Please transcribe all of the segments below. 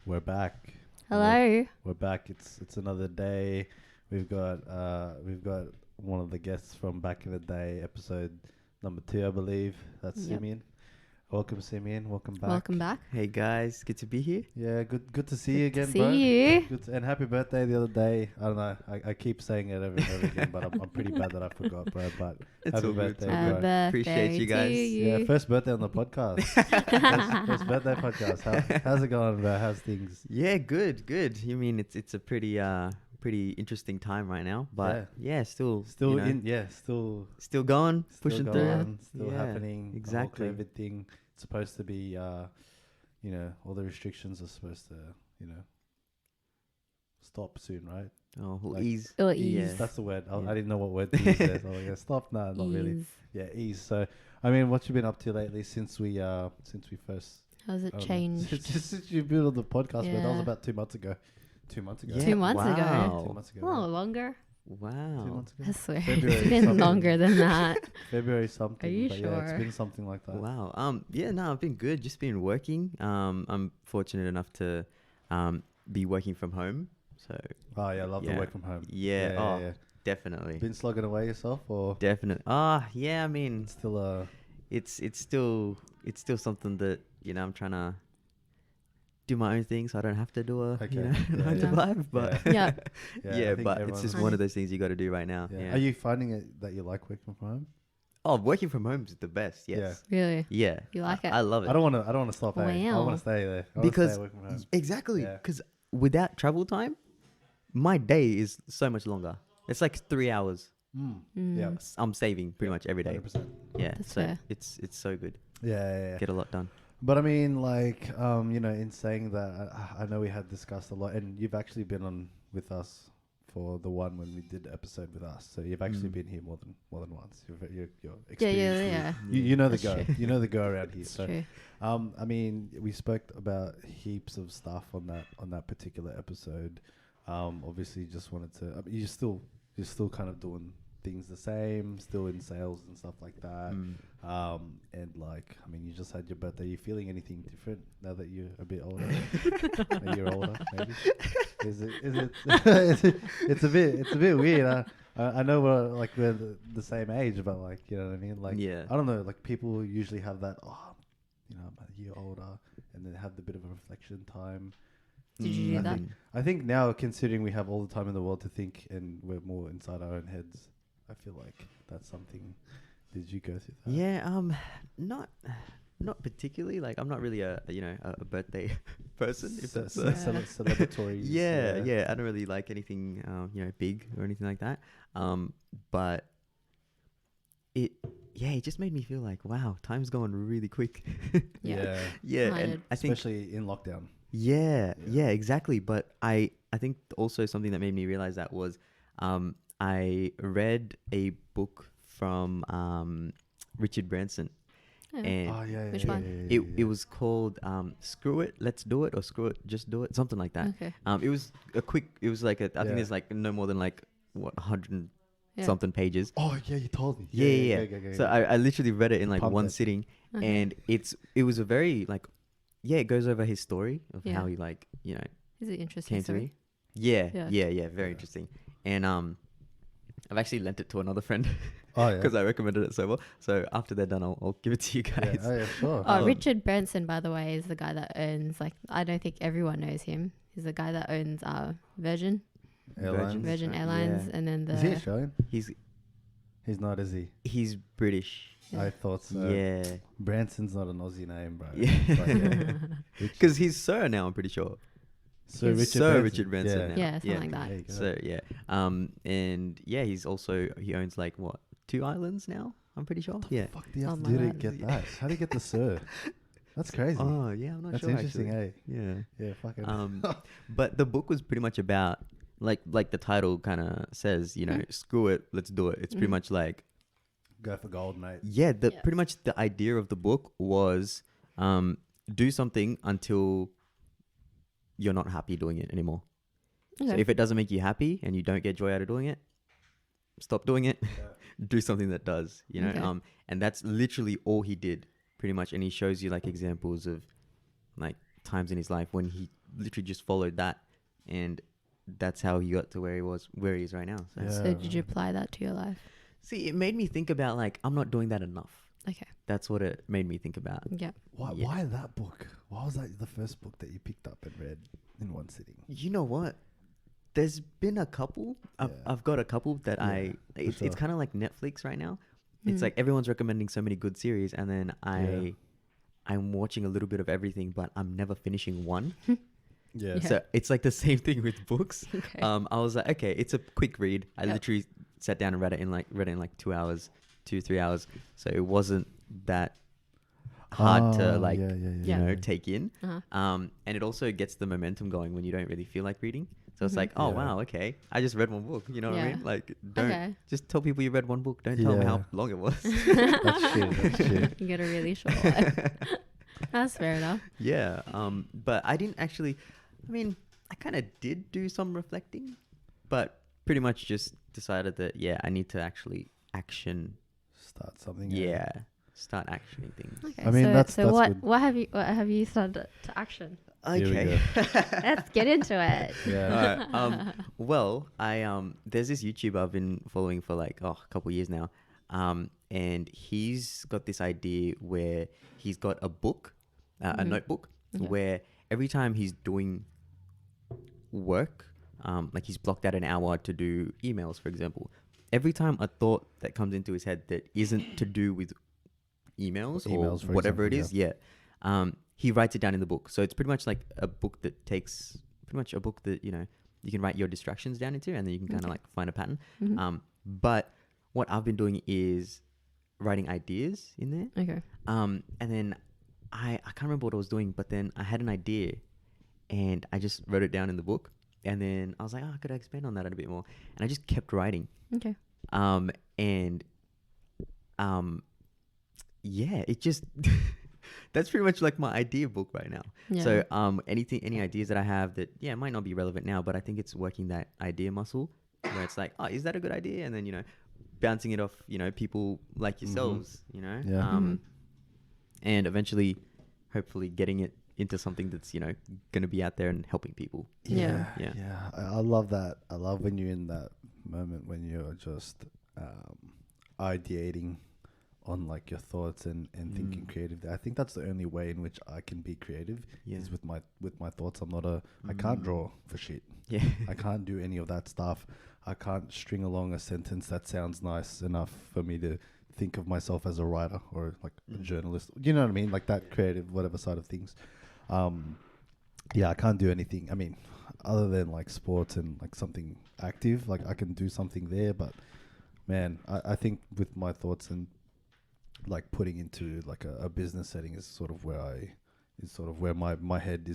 We're back. Hello. We're back. It's another day. We've got one of the guests from back in the day, episode number 2, I believe. That's Yep. Simeon. Welcome, Simeon. Welcome back. Welcome back. Hey guys, good to be here. Yeah, good to see you again, See bro. you. And happy birthday the other day. I don't know. I keep saying it over and over again, but I'm pretty bad that I forgot, bro. But It's happy all good. birthday, Happy bro. birthday Appreciate you guys. to Yeah, you. first birthday on the podcast. first birthday podcast. How's it going, bro? How's things? Yeah, good. You mean it's a pretty interesting time right now, but yeah, still Still you know, in, yeah, still going, still pushing going, through. still Yeah, happening. exactly. The whole COVID thing. It's supposed to be, all the restrictions are supposed to, stop soon, right? Oh, we'll Like- ease. Or Yeah. ease. That's the word. I Yeah. didn't know what word to use there. So I was like, stop? No, not really. Ease. Yeah, ease. So, I mean, what you been up to lately since we first? How's it I don't know. changed? Since you built the podcast, but that was Yeah. about 2 months ago. 2 months ago. Yeah, 2 months ago. wow. 2 months ago. Oh, longer? 2 Wow. months ago. I swear. February It's been something. longer than that. February something. Are you but Yeah, it's sure? been something like that. Wow. Yeah. No, I've been good. Just been working. I'm fortunate enough to be working from home. So Oh yeah, I love the Yeah. work from home. yeah. Oh, yeah. definitely. Been slugging away yourself, or Definitely. Yeah. I mean, it's still it's still something that I'm trying to do my own thing, so I don't have to do a Okay. 9 to Yeah. 5. But Yeah. I yeah, think but it's everyone's- just one of those things you got to do right now. Yeah. Yeah. Are you finding it that you like working from home? Oh, working from home is the best. Yes. Really? Yeah. You like it? I love it. I don't want to stop. I Wow. want to stay there. I wanna Because stay working from home. Exactly. Yeah. Because without travel time, my day is so much longer. It's like 3 hours. Yeah. I'm saving pretty much every day. 100%. Yeah. That's so fair. it's so good. Yeah. Get a lot done. But I mean, like, in saying that, I know we had discussed a lot, and you've actually been on with us for the one when we did the episode with us. So you've actually been here more than once. You're Yeah, experienced. yeah. You know the That's go. true. You know the go around here. It's So true. I mean, we spoke about heaps of stuff on that particular episode. Obviously, just wanted to. I mean, you're still kind of doing things the same, still in sales and stuff like that. And like, I mean, you just had your birthday. Are you feeling anything different now that you're a bit older? A year older, maybe. Is it? It's a bit weird. I know we're the same age, but like, you know what I mean? Like, Yeah. I don't know. Like, people usually have that. I'm a year older, and then have the bit of a reflection time. Did you do I that? I think now, considering we have all the time in the world to think, and we're more inside our own heads, I feel like that's something. Did you go through that? Yeah. Not particularly. Like, I'm not really a birthday person. If that's Celebratory. yeah. I don't really like anything big or anything like that. But it just made me feel like, wow, time's going really quick. Yeah. Yeah, Mine and did. I think Especially in lockdown. yeah, exactly. But I think also something that made me realize that was I read a book from Richard Branson. Oh. And Oh yeah. Which one? it was called Screw It, Let's Do It, or Screw It, Just Do It, something like that. Okay. It was like I Yeah. think there's like no more than like 100 and Yeah. something pages. Oh yeah, you told me. Yeah. So I literally read it in like Pumped one it. sitting, Okay. and it was a very like, it goes over his story of Yeah. how he Is it interesting? came to Sorry? me. Yeah, Yeah. very interesting. And I've actually lent it to another friend Oh yeah. because I recommended it so well. So after they're done, I'll give it to you Yeah. guys. Oh yeah. Sure. Oh, Richard Branson, by the way, is the guy that owns, like, I don't think everyone knows him. He's the guy that owns Virgin Airlines. Virgin right, Airlines, yeah. and then Is he the Australian? He's not, is he? He's British. Yeah. I thought so. Yeah, Branson's not an Aussie name, bro. Yeah. But yeah. because he's Sir now. I'm pretty sure. Sir He's Richard Richard Branson Yeah. now. Yeah, something Yeah. like that. There you go. So yeah, and yeah, he owns like 2 islands now. I'm pretty sure. Yeah. Fuck do you have Oh to my do to word. get that? How do you get the Sir? That's crazy. Oh yeah, I'm not That's sure. interesting, actually. eh? Yeah. Yeah, fucking. But the book was pretty much about like the title kind of says, screw it, let's do it. It's pretty Mhm. much like, Go for gold, mate. yeah, Yeah. pretty much the idea of the book was do something until you're not happy doing it anymore. So Okay. if it doesn't make you happy and you don't get joy out of doing it, stop doing it. Do something that does, Okay. And that's literally all he did pretty much. And he shows you like examples of like times in his life when he literally just followed that, and that's how he got to where he is right now. So. Yeah. So did you apply that to your life? See, it made me think about like I'm not doing that enough. Okay. That's what it made me think about. Yeah. Why? Yeah. Why that book? Why was that the first book that you picked up and read in one sitting? You know what? There's been a couple. I've got a couple that it's sure. kind of like Netflix right now. It's Mm. like everyone's recommending so many good series, and then I'm watching a little bit of everything, but I'm never finishing one. Yeah. Yeah. So it's like the same thing with books. Okay. I was like, okay, it's a quick read. I Yep. literally sat down and read it in like 2-3 hours. So it wasn't that hard to like Yeah. you know take in. Uh-huh. And it also gets the momentum going when you don't really feel like reading. So it's Mhm. like, oh Yeah. wow, okay, I just read one book. You know what I Yeah. mean? Like, don't Okay. just tell people you read one book. Don't tell them how Yeah. long it was. That's shit. That's shit. You get a really short one. That's fair enough. Yeah. But I didn't actually. I mean, I kind of did do some reflecting, but pretty much just decided that I need to actually action. Start something. Yeah. Start actioning things. Okay. I mean, so, that's what good. what have you started to action? Here we Okay. Let's get into it. Yeah. Alright, well, there's this YouTuber I've been following for like a couple years now, and he's got this idea where he's got a book, a Mhm. notebook, Okay. where every time he's doing work, like he's blocked out an hour to do emails, for example. Every time a thought that comes into his head that isn't to do with emails or For whatever it example, is, he writes it down in the book. So it's pretty much like a book that you can write your distractions down into, and then you can kind of Okay. like find a pattern. Mhm. But what I've been doing is writing ideas in there. Okay. And then I can't remember what I was doing, but then I had an idea and I just wrote it down in the book. And then I was like, could I expand on that a bit more? And I just kept writing. Okay. It just that's pretty much like my idea book right now. Yeah. So any ideas that I have that might not be relevant now, but I think it's working that idea muscle where it's like, is that a good idea? And then bouncing it off people like yourselves, Yeah. Mhm. and eventually hopefully getting it into something that's going to be out there and helping people. Yeah. Yeah. Yeah. I love that. I love when you're in that moment when you're just ideating on like your thoughts and thinking creatively. I think that's the only way in which I can be creative is with my thoughts. I can't draw for shit. Yeah. I can't do any of that stuff. I can't string along a sentence that sounds nice enough for me to think of myself as a writer or like a journalist. You know what I mean? Like that creative, whatever side of things. I can't do anything. I mean, other than like sports and like something active, like I can do something there. But man, I think with my thoughts and like putting into like a business setting is sort of where my head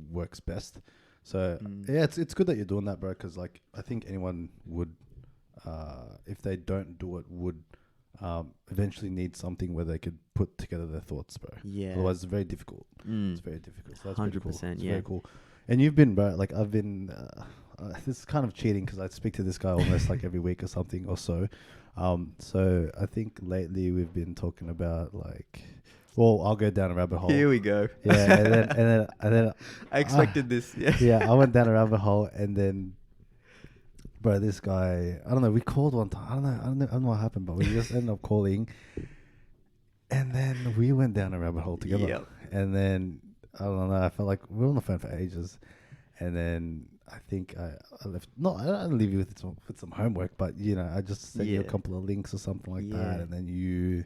works best. So it's good that you're doing that, bro. Because like I think anyone would, if they don't do it, would eventually need something where they could put together their thoughts, bro. Yeah. Otherwise, it's very difficult. It's very difficult. So that's 100%, cool. It's yeah. very cool. And you've been, bro. Like I've been. This is kind of cheating because I speak to this guy almost like every week or something or so. So I think lately we've been talking about like. Well, I'll go down a rabbit hole. Here we go. Yeah, and then I expected this. Yeah. yeah, I went down a rabbit hole, and then, bro, this guy, I don't know, we called one time. I don't know what happened, but we just ended up calling, and then we went down a rabbit hole together. Yep. And then, I don't know, I felt like we were on the phone for ages, and then I think I left. No, I didn't leave you with some homework, but I just sent you a Yeah. couple of links or something like Yeah. that, and then you.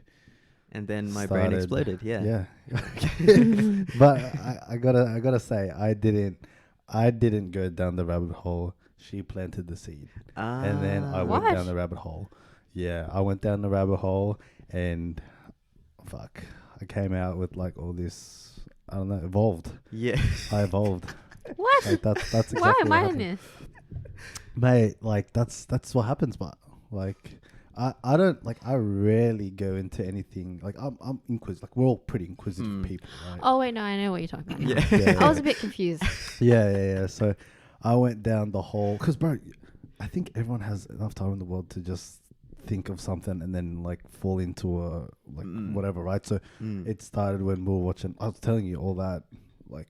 And then my brain Started- exploded. Yeah. But I gotta say I didn't go down the rabbit hole. She planted the seed, and then I went What? down the rabbit hole. Yeah, I went down the rabbit hole, and fuck, I came out with like all this. I don't know, evolved. Yeah. I evolved. What? Like that's exactly Why am what I in happened. this? Mate, like that's what happens, but like I don't like I rarely go into anything like I'm inquisitive. Like we're all pretty inquisitive people, right? Oh wait, no, I know what you're talking about. now. Yeah. I was a bit confused. Yeah. So I went down the whole because, bro, I think everyone has enough time in the world to just think of something and then like fall into a like whatever, right? So it started when we were watching. I was telling you all that like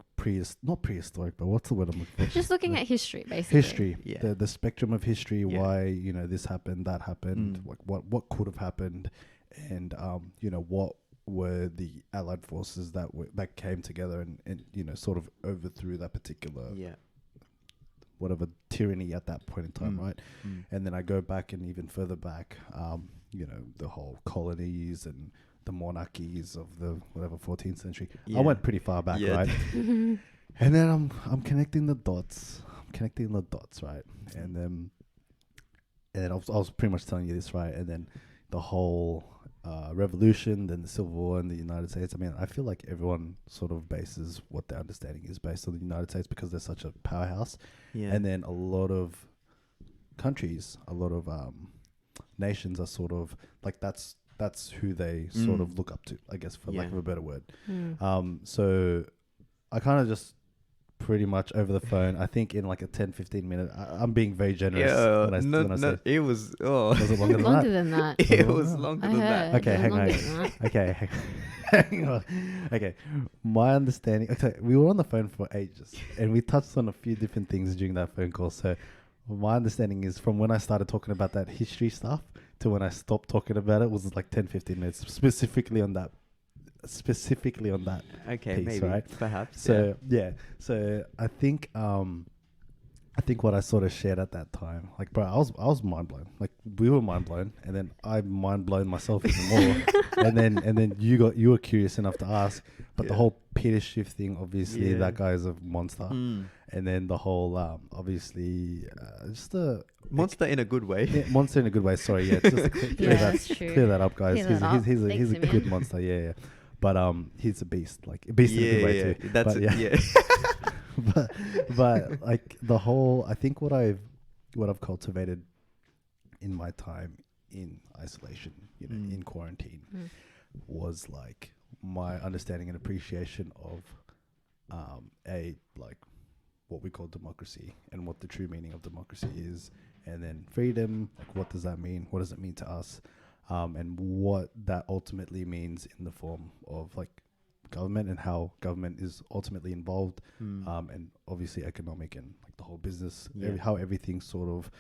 not prehistoric, but what's the word I'm looking for? Just looking at history, basically. History, Yeah. the spectrum of history, Yeah. why, you know, this happened, that happened, like what could have happened, and you know, what were the Allied forces that came together and you know, sort of overthrew that particular whatever tyranny at that point in time, right? And then I go back and even further back, you know, the whole colonies and the monarchies of the whatever 14th century. I went pretty far back, right? And then I'm connecting the dots. Right? And then I was pretty much telling you this, right? And then the whole revolution, then the Civil War in the United States. I mean, I feel like everyone sort of bases what their understanding is based on the United States because they're such a powerhouse. Yeah. And then a lot of countries, a lot of nations are sort of like that's who they sort of look up to, I guess, for lack of a better word. So I kind of just pretty much over the phone, I think in like a 10-15 minute, I'm being very generous when I say it was was it longer than Longer that? than that. it was longer I than heard. that. Okay, It was hang on. longer than that. Okay, hang on. Okay, my understanding. Okay, we were on the phone for ages, and we touched on a few different things during that phone call. So, my understanding is from when I started talking about that history stuff to when I stopped talking about it was like 10-15 minutes, specifically on that. Okay, piece, maybe, right? perhaps. So so I think what I sort of shared at that time, like, bro, I was mind blown. Like, we were mind blown, and then I mind blown myself even more. and then you were curious enough to ask. But the whole Peter Schiff thing, obviously, that guy is a monster. And then the whole obviously just a monster in a good way. monster in a good way. Sorry, yeah, just to that's true. clear that up, guys. Clear that up. He's a Thanks, good Simeon. monster. Yeah. But he's a beast, like a beast in a good way too. That's but, yeah. but like the whole, I think what I've cultivated in my time in isolation, you know, in quarantine, was like my understanding and appreciation of like what we call democracy and what the true meaning of democracy is, and then freedom. Like, what does that mean? What does it mean to us? And what that ultimately means in the form of like government and how government is ultimately involved, and obviously economic and like the whole business, how everything sort of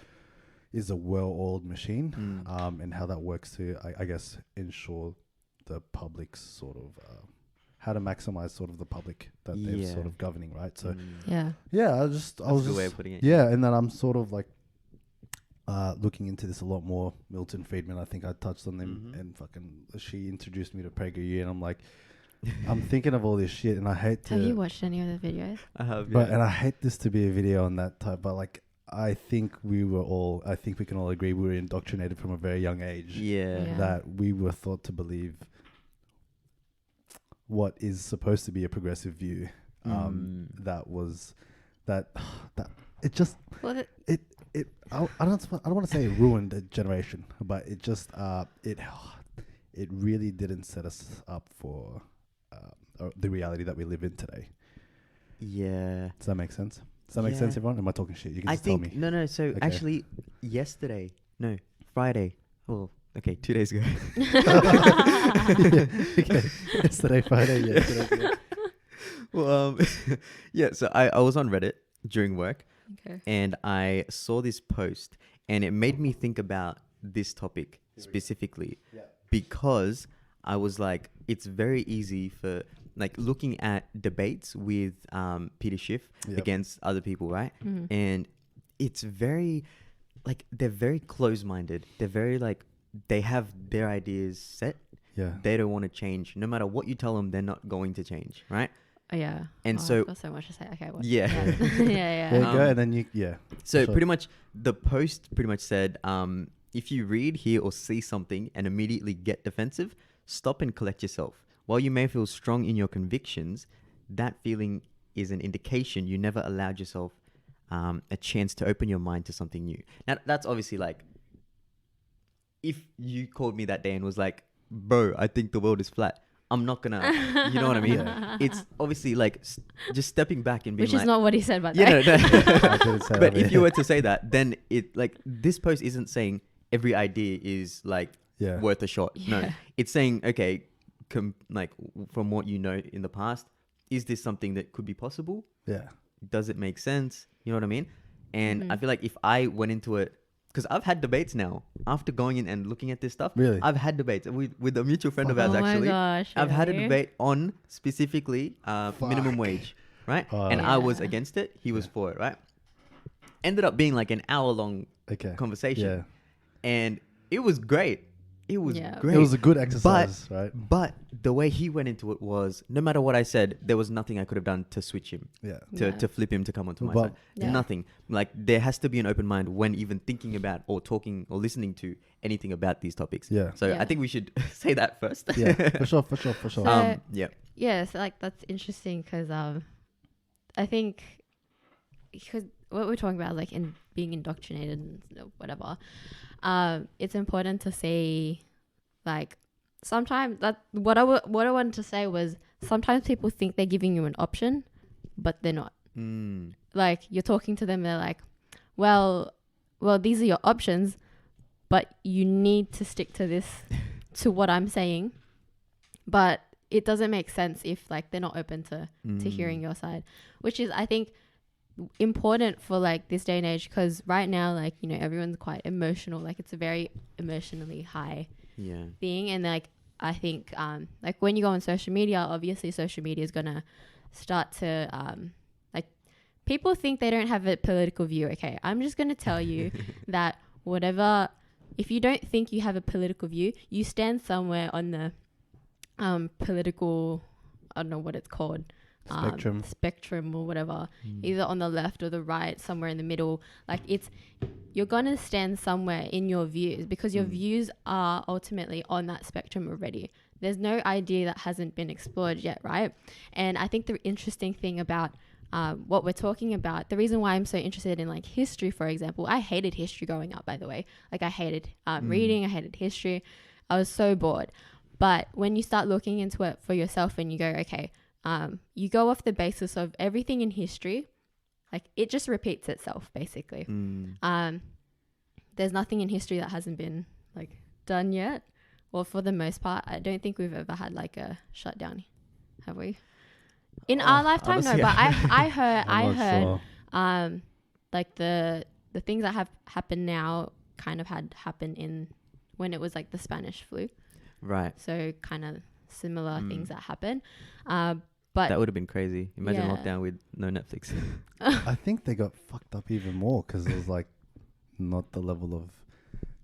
is a well-oiled machine, and how that works to, I guess, ensure the public's sort of how to maximize sort of the public that they're sort of governing, right? So I was That's a good just way of putting it. yeah, and then I'm sort of like looking into this a lot more. Milton Friedman, I think I touched on them, and fucking she introduced me to PragerU, and I'm like, I'm thinking of all this shit, and I hate to. Have you watched any of the videos? I have, But and I hate this to be a video on that type, but like I think we can all agree we were indoctrinated from a very young age. Yeah. That we were thought to believe what is supposed to be a progressive view. That it just Well, I don't want to say it ruined a generation, but it just it really didn't set us up for the reality that we live in today. Yeah. Does that make sense? Does that make sense, everyone? Am I talking shit? You can just tell me. No. So Okay. actually, Friday. Well, okay, 2 days ago. Okay. Yesterday, Friday. Yeah. Well, So I was on Reddit during work, okay. and I saw this post, and it made me think about this topic specifically, because I was like, it's very easy for like looking at debates with Peter Schiff against other people, right? And it's very like they're very close-minded. They're very like they have their ideas set. Yeah. They don't want to change. No matter what you tell them, they're not going to change, right? Oh, yeah. And I've so got so much to say. Okay. What? Yeah. Yeah. There you go, and then So Sure. pretty much the post pretty much said, if you read, hear, or see something and immediately get defensive, stop and collect yourself. While you may feel strong in your convictions, that feeling is an indication you never allowed yourself a chance to open your mind to something new. Now, that's obviously like, if you called me that day and was like, bro, I think the world is flat, I'm not gonna, you know what I mean? Yeah. It's obviously like just stepping back and being Which like, is not what he said, but you know, I didn't say but that, if you were to say that, then it like this post isn't saying every idea is like yeah. worth a shot. No, Yeah. it's saying, okay, like from what you know in the past, is this something that could be possible? Yeah. Does it make sense? You know what I mean? And I Mhm. feel like if I went into it, because I've had debates now after going in and looking at this stuff. Really? I've had debates with a mutual friend of ours. Oh my Actually, gosh. I've had a really? debate on specifically minimum Fuck. wage, right? Oh. And I was Yeah. against it. He was Yeah. for it, right? Ended up being like an hour-long Okay. conversation, Yeah. and it was great. It was Yeah. great. It was a good exercise, right? But the way he went into it was, no matter what I said, there was nothing I could have done to switch him, Yeah. to flip him to come onto my But- side. Yeah. Nothing. Like, there has to be an open mind when even thinking about or talking or listening to anything about these topics. Yeah. So Yeah. I think we should say that first. Yeah. For sure. So- Yeah. Yeah, so like that's interesting because I think because what we're talking about, like in being indoctrinated and whatever, it's important to say, like, sometimes that what I wanted to say was sometimes people think they're giving you an option, but they're not. Mm. Like you're talking to them, they're like, well, these are your options, but you need to stick to this, to what I'm saying, but it doesn't make sense if like they're not open to hearing your side, which is I think important for like this day and age, because right now, like, you know, everyone's quite emotional, like it's a very emotionally high Yeah. thing, and like I think like when you go on social media, obviously social media is gonna start to like people think they don't have a political view. Okay, I'm just gonna tell you that whatever, if you don't think you have a political view, you stand somewhere on the political, I don't know what it's called, spectrum or whatever, either on the left or the right, somewhere in the middle. Like you're gonna stand somewhere in your views because your views are ultimately on that spectrum already. There's no idea that hasn't been explored yet, right? And I think the interesting thing about what we're talking about, the reason why I'm so interested in like history, for example, I hated history growing up, by the way. Like I hated reading, I hated history. I was so bored. But when you start looking into it for yourself and you go, okay, you go off the basis of everything in history, like it just repeats itself basically. There's nothing in history that hasn't been like done yet. Well, for the most part, I don't think we've ever had like a shutdown, have we? In our lifetime, honestly, no. But I heard, Sure. like the things that have happened now kind of had happened in when it was like the Spanish flu. Right. So kind of similar things that happen. But That would have been crazy. Imagine Yeah. lockdown with no Netflix. I think they got fucked up even more because it was like not the level of,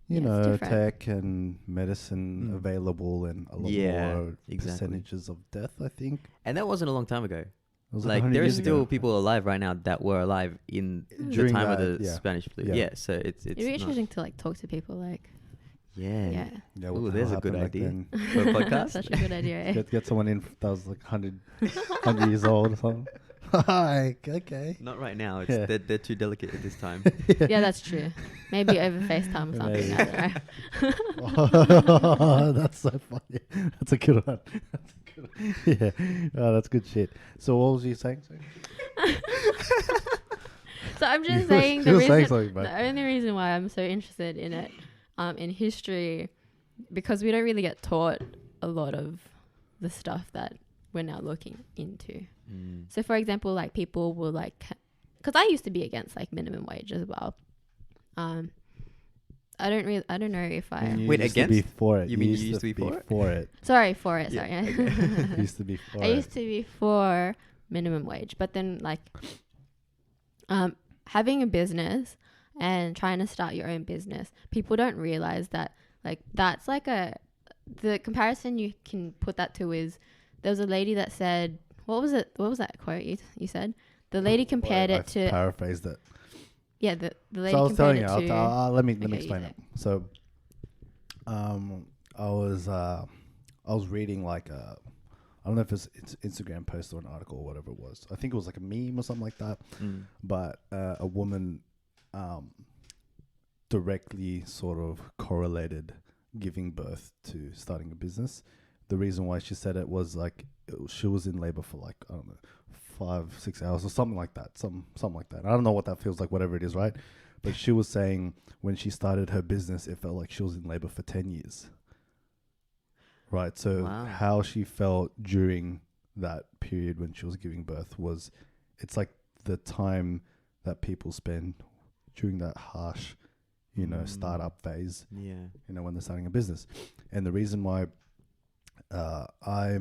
you Yeah, it's know, different. tech and medicine available, and a lot Yeah, more exactly. percentages of death, I think. And that wasn't a long time ago. It was Like 100 there years is still ago. people alive right now that were alive in the During time of that, the yeah. Spanish flu. Yeah. Yeah. So it's it'd be not, interesting to like talk to people like, yeah. yeah. Yeah, Ooh, what the there's hell a good happened back idea. then? For a podcast. Such a good idea, eh? Get someone in that was like 100 years old or something. Hi, okay. Not right now. It's Yeah. they're too delicate at this time. Yeah, that's true. Maybe over FaceTime or something. Maybe. I don't know. That's so funny. That's a good one. That's a good one. Yeah, that's good shit. So what was you saying? So I'm just You saying were the saying reason, something, mate. the only reason why I'm so interested in it, in history, because we don't really get taught a lot of the stuff that we're now looking into. So for example, like people will like, because I used to be against like minimum wage as well. I don't know if I. You Wait, used to be against? for it. You mean you used to be for it? for it? Sorry for it. Yeah, Sorry. You used to be for I it. used to be for minimum wage, but then like having a business and trying to start your own business, people don't realize that like that's like the comparison you can put that to is there was a lady that said, what was that quote you said? The lady compared Well, it to paraphrased it. yeah, the lady So I was telling compared you, it to let me Okay, you explain say it. So, I was reading like I don't know if it's Instagram post or an article or whatever it was. I think it was like a meme or something like that. But a woman directly sort of correlated giving birth to starting a business. The reason why she said it was like she was in labor for like, I don't know, 5-6 hours or something like that. Something like that. I don't know what that feels like, whatever it is, right? But she was saying when she started her business, it felt like she was in labor for 10 years. Right. So Wow. how she felt during that period when she was giving birth was, it's like the time that people spend during that harsh, startup phase. Yeah. When they're starting a business. And the reason why I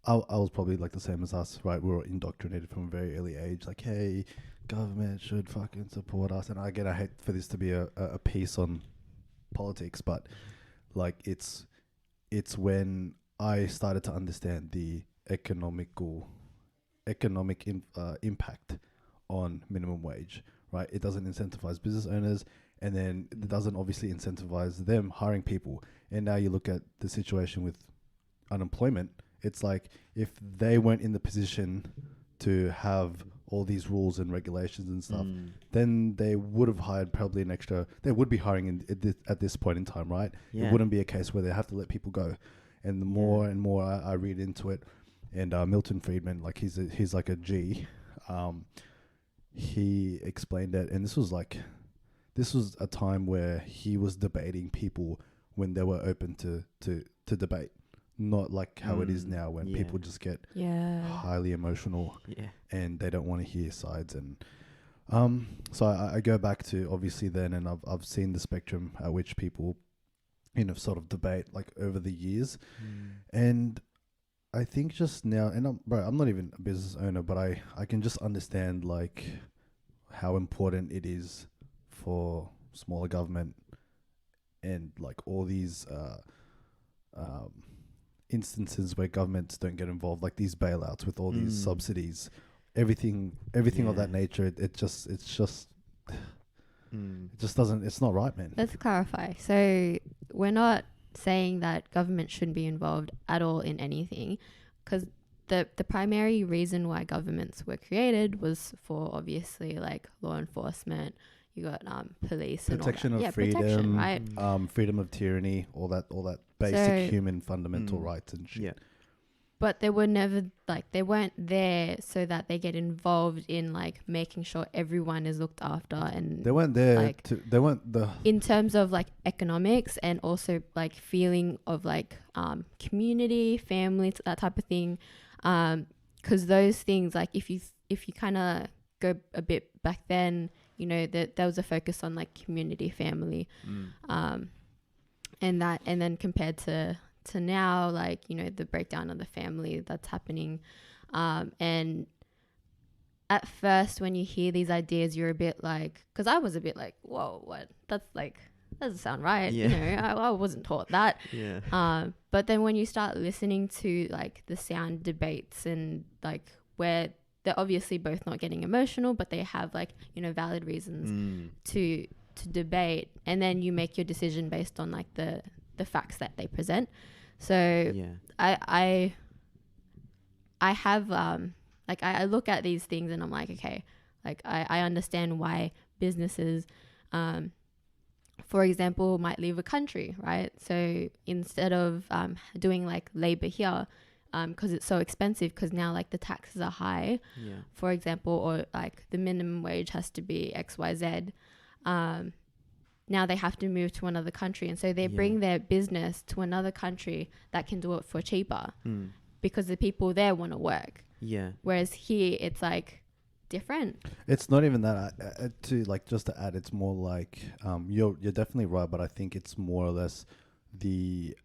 was probably like the same as us, right? We were indoctrinated from a very early age, like, hey, government should fucking support us. And again, I hate for this to be a piece on politics, but like it's when I started to understand the economic impact on minimum wage, right? It doesn't incentivize business owners, and then it doesn't obviously incentivize them hiring people. And now you look at the situation with unemployment, it's like if they weren't in the position to have all these rules and regulations and stuff, then they would have hired probably they would be hiring at this point in time, right? Yeah. It wouldn't be a case where they have to let people go. And the more and more I read into it, and Milton Friedman, like he's like a G, he explained it, and this was a time where he was debating people when they were open to debate, not like how it is now when people just get highly emotional and they don't want to hear sides. And so I go back to obviously then, and I've seen the spectrum at which people sort of debate like over the years. And I think just now, and I'm not even a business owner, but I can just understand like how important it is for smaller government and like all these instances where governments don't get involved, like these bailouts with all these subsidies, everything of that nature. It just doesn't, it's not right, man. Let's clarify. So we're not saying that government shouldn't be involved at all in anything, because the primary reason why governments were created was for obviously like law enforcement. You got police, protection and all that. Of freedom, protection, right? Freedom of tyranny, all that basic human fundamental rights and shit. Yeah. But they were never they weren't there so that they get involved in like making sure everyone is looked after, and they weren't there. Like, they weren't in terms of like economics and also like feeling of like community, family, that type of thing. Because those things, like if you kind of go a bit back then, that there was a focus on like community, family, and then compared to now, like, the breakdown of the family that's happening. And at first when you hear these ideas, you're a bit like, because I was a bit like, whoa, what? That's like, that doesn't sound right. Yeah. I wasn't taught that. Yeah. But then when you start listening to like the sound debates and like where they're obviously both not getting emotional, but they have like, valid reasons to debate, and then you make your decision based on like the facts that they present. So I have like I look at these things and I'm like, okay, like I understand why businesses for example might leave a country, right? So instead of doing like labor here, because it's so expensive, because now like the taxes are high, for example, or like the minimum wage has to be XYZ, now they have to move to another country, and so they bring their business to another country that can do it for cheaper because the people there want to work. Whereas here it's like different. It's not even that. Just to add, it's more like you're definitely right, but I think it's more or less the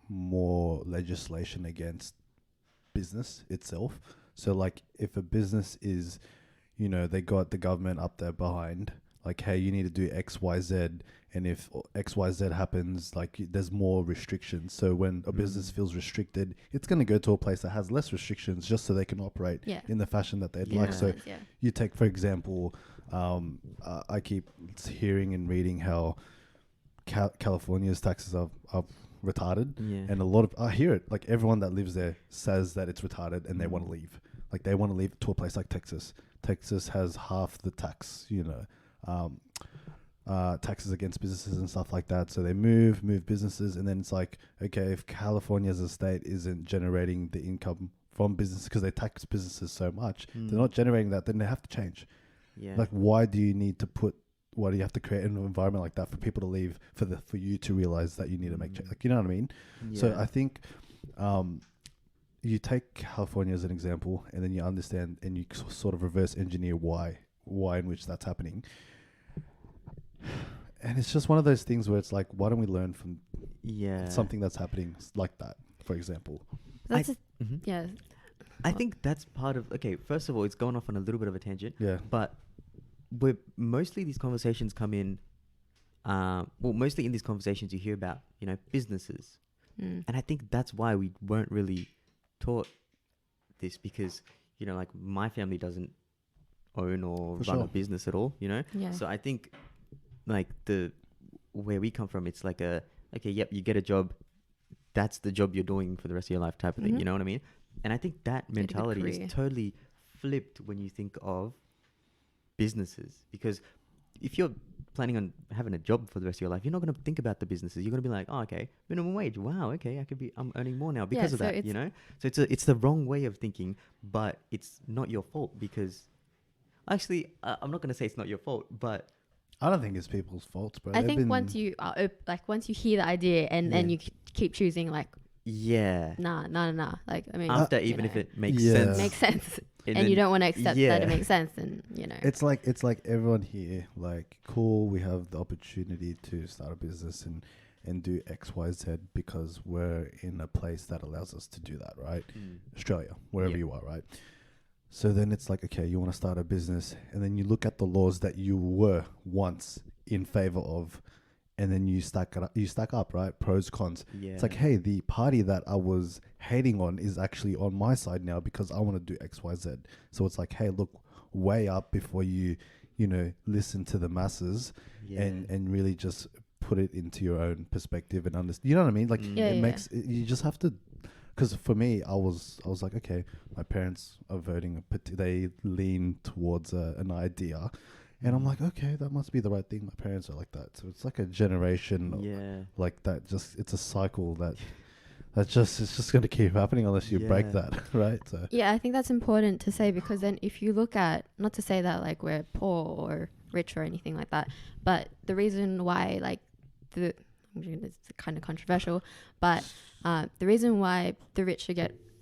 more legislation against business itself. So like if a business is, they got the government up there behind, like, hey, you need to do X, Y, Z. And if X, Y, Z happens, like there's more restrictions. So when a business feels restricted, it's going to go to a place that has less restrictions just so they can operate in the fashion that they'd like. So you take, for example, I keep hearing and reading how California's taxes are retarded. And a lot of, I hear it, like everyone that lives there says that it's retarded and they want to leave. Like they want to leave to a place like Texas. Texas has half the tax, taxes against businesses and stuff like that. So they move businesses, and then it's like, okay, if California as a state isn't generating the income from business because they tax businesses so much, they're not generating that, then they have to change. Like, why do you have to create an environment like that for people to leave, for you to realize that you need to make change? Like, you know what I mean? So I think you take California as an example, and then you understand and you sort of reverse engineer why in which that's happening. And it's just one of those things where it's like, why don't we learn from something that's happening like that, for example? Yeah. I think that's part of, okay, first of all, it's going off on a little bit of a tangent. Yeah. But mostly these conversations come in, mostly in these conversations you hear about, businesses. And I think that's why we weren't really taught this, because, like my family doesn't own or run a business at all, Yeah. So I think like where we come from, it's like you get a job, that's the job you're doing for the rest of your life type of thing, you know what I mean? And I think that mentality is totally flipped when you think of businesses, because if you're planning on having a job for the rest of your life, you're not going to think about the businesses. You're going to be like, oh, okay, minimum wage. Wow, okay, I'm earning more now because of that, So it's the wrong way of thinking, but it's not your fault, because actually, I'm not going to say it's not your fault, but I don't think it's people's faults, bro. I think once you once you hear the idea and then you keep choosing nah. Like, I mean, after if it makes sense. And you don't want to accept that it makes sense, and it's like everyone here, like, cool, we have the opportunity to start a business and do XYZ because we're in a place that allows us to do that, right? Australia, wherever you are, right? So then it's like, okay, you want to start a business, and then you look at the laws that you were once in favor of, and then you stack up, right? Pros, cons. Yeah. It's like, hey, the party that I was hating on is actually on my side now because I want to do X, Y, Z. So it's like, hey, look, weigh up before you listen to the masses and really just put it into your own perspective and understand. You know what I mean? Like, you just have to. Because for me, I was like, okay, my parents are voting, they lean towards an idea. And I'm like, okay, that must be the right thing. My parents are like that. So it's like a generation like that. Just, it's a cycle it's just going to keep happening unless you break that, right? So yeah, I think that's important to say, because then if you look at, not to say that like we're poor or rich or anything like that, but the reason why it's kind of controversial, but the reason why the rich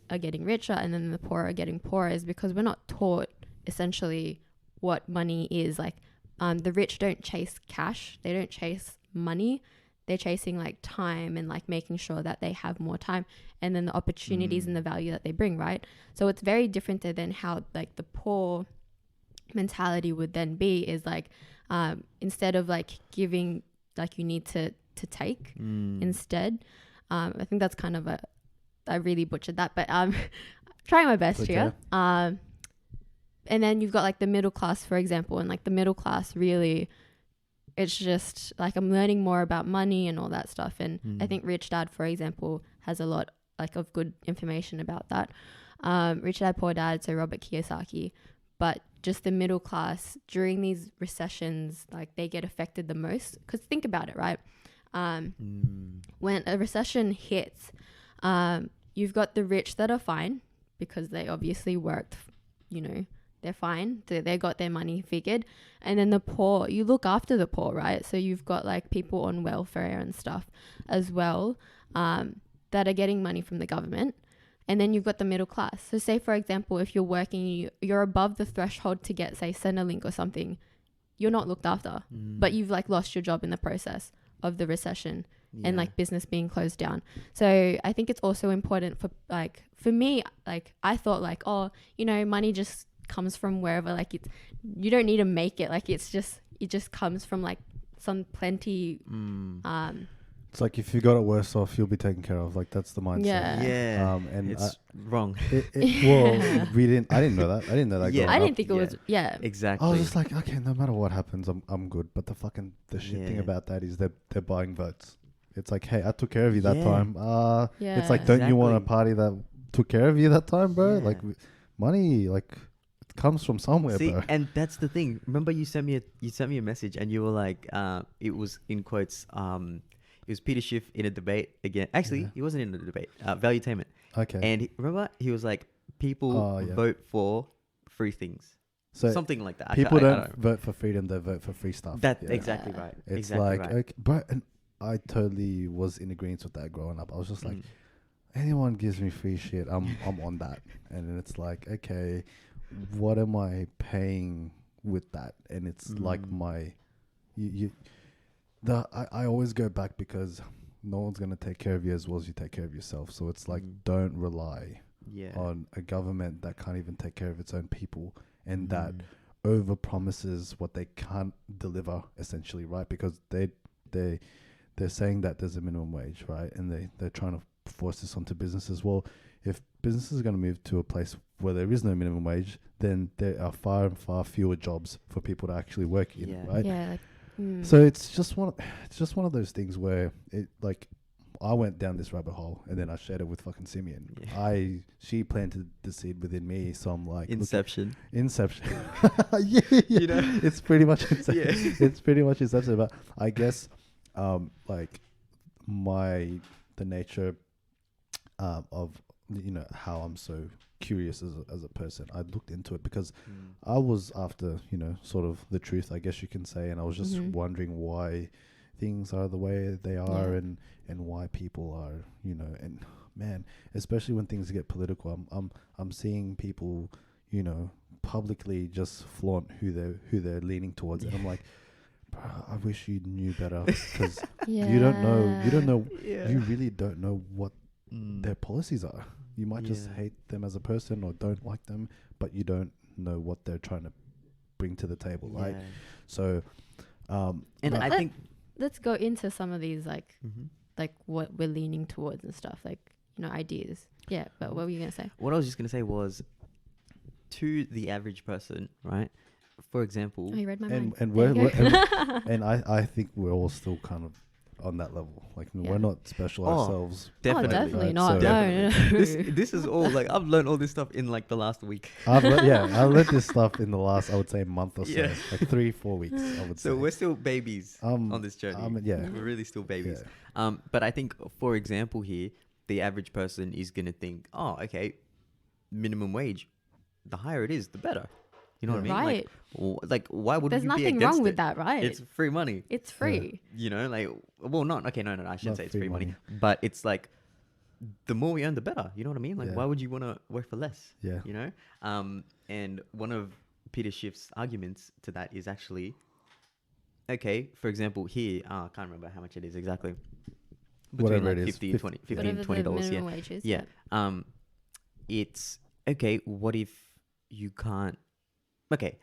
are getting richer and then the poor are getting poorer is because we're not taught essentially what money is. Like, the rich don't chase cash, they don't chase money, they're chasing like time and like making sure that they have more time, and then the opportunities and the value that they bring, right? So it's very different than how like the poor mentality would then be, is like instead of like giving, like you need to take instead. I think that's kind of I really butchered that, but trying my best here. And then you've got like the middle class, for example, and like the middle class really, it's just like I'm learning more about money and all that stuff. And I think Rich Dad, for example, has a lot like of good information about that. Rich Dad, Poor Dad, so Robert Kiyosaki. But just the middle class during these recessions, like they get affected the most. Because think about it, right? When a recession hits, you've got the rich that are fine because they obviously worked, they're fine. They got their money figured. And then the poor, you look after the poor, right? So you've got like people on welfare and stuff as well, that are getting money from the government. And then you've got the middle class. So say, for example, if you're working, you're above the threshold to get, say, Centrelink or something, you're not looked after, but you've like lost your job in the process of the recession and like business being closed down. So I think it's also important for me, like I thought like, oh, money just comes from wherever, like you don't need to make it, like it just comes from like some plenty. It's like if you got it worse off, you'll be taken care of. Like that's the mindset. Yeah. And it's wrong. Well, I didn't know that. I didn't know that. Yeah, I didn't think it was. Yeah, exactly. I was just like, okay, no matter what happens, I'm good. But the shit thing about that is they're buying votes. It's like, hey, I took care of you that time. It's like, don't you want a party that took care of you that time, bro? Yeah. Like money, like it comes from somewhere, bro. And that's the thing. Remember, you sent me a message, and you were like, it was in quotes. It was Peter Schiff in a debate again. Actually, he wasn't in a debate. Valuetainment. Okay. And remember, he was like, people vote for free things. So something like that. People don't vote for freedom; they vote for free stuff. That's exactly right. It's exactly like, right. Okay, but and I totally was in agreement with that growing up. I was just like, anyone gives me free shit, I'm on that. And then it's like, okay, what am I paying with that? And it's like my, I always go back because no one's gonna take care of you as well as you take care of yourself. So it's like, don't rely on a government that can't even take care of its own people, and that over promises what they can't deliver, essentially, right? Because they're saying that there's a minimum wage, right? And they're trying to force this onto businesses. Well, if businesses are going to move to a place where there is no minimum wage, then there are far and far fewer jobs for people to actually work in, right? Yeah. So it's just one of those things where it, like, I went down this rabbit hole and then I shared it with fucking Simeon. She planted the seed within me, so I'm like, Inception. yeah. You know, it's pretty much Inception. It's pretty much Inception. But I guess, like, the nature of, you know, how I'm so curious as a person, I looked into it because I was after, you know, sort of the truth, I guess you can say, and I was just wondering why things are the way they are, and why people are, you know, and man, especially when things get political, I'm seeing people, you know, publicly just flaunt who they're leaning towards, and I'm like, bro, I wish you knew better, because you don't know, you really don't know what their policies are. You might just hate them as a person or don't like them, but you don't know what they're trying to bring to the table, right? So, and I think let's go into some of these, like what we're leaning towards and stuff, like, you know, ideas. Yeah, but what were you gonna say? What I was just gonna say was, to the average person, right? For example, you read my mind. And I think we're all still kind of on that level. Like, we're not special ourselves. Definitely right? Not. So No. This is all, like, I've learned all this stuff in like the last week. I learned this stuff in the last, I would say, month or so, like 3-4 weeks, I would say. So we're still babies on this journey. We're really still babies. But I think, for example, here, the average person is gonna think, oh, okay, minimum wage, the higher it is, the better. You know what I mean? Right. Like why would There's you be nothing against wrong it? with that, right? It's free money. It's free. You know, like, well, not, okay, no, I shouldn't Not say it's free free money. But it's like, the more we earn, the better. You know what I mean? Like, why would you want to work for less? Yeah. You know? And one of Peter Schiff's arguments to that is actually, okay, for example, here, I can't remember how much it is exactly. Between whatever like it is. $15-$20. Minimum wages. Yeah. It's, okay, what if you can't, okay,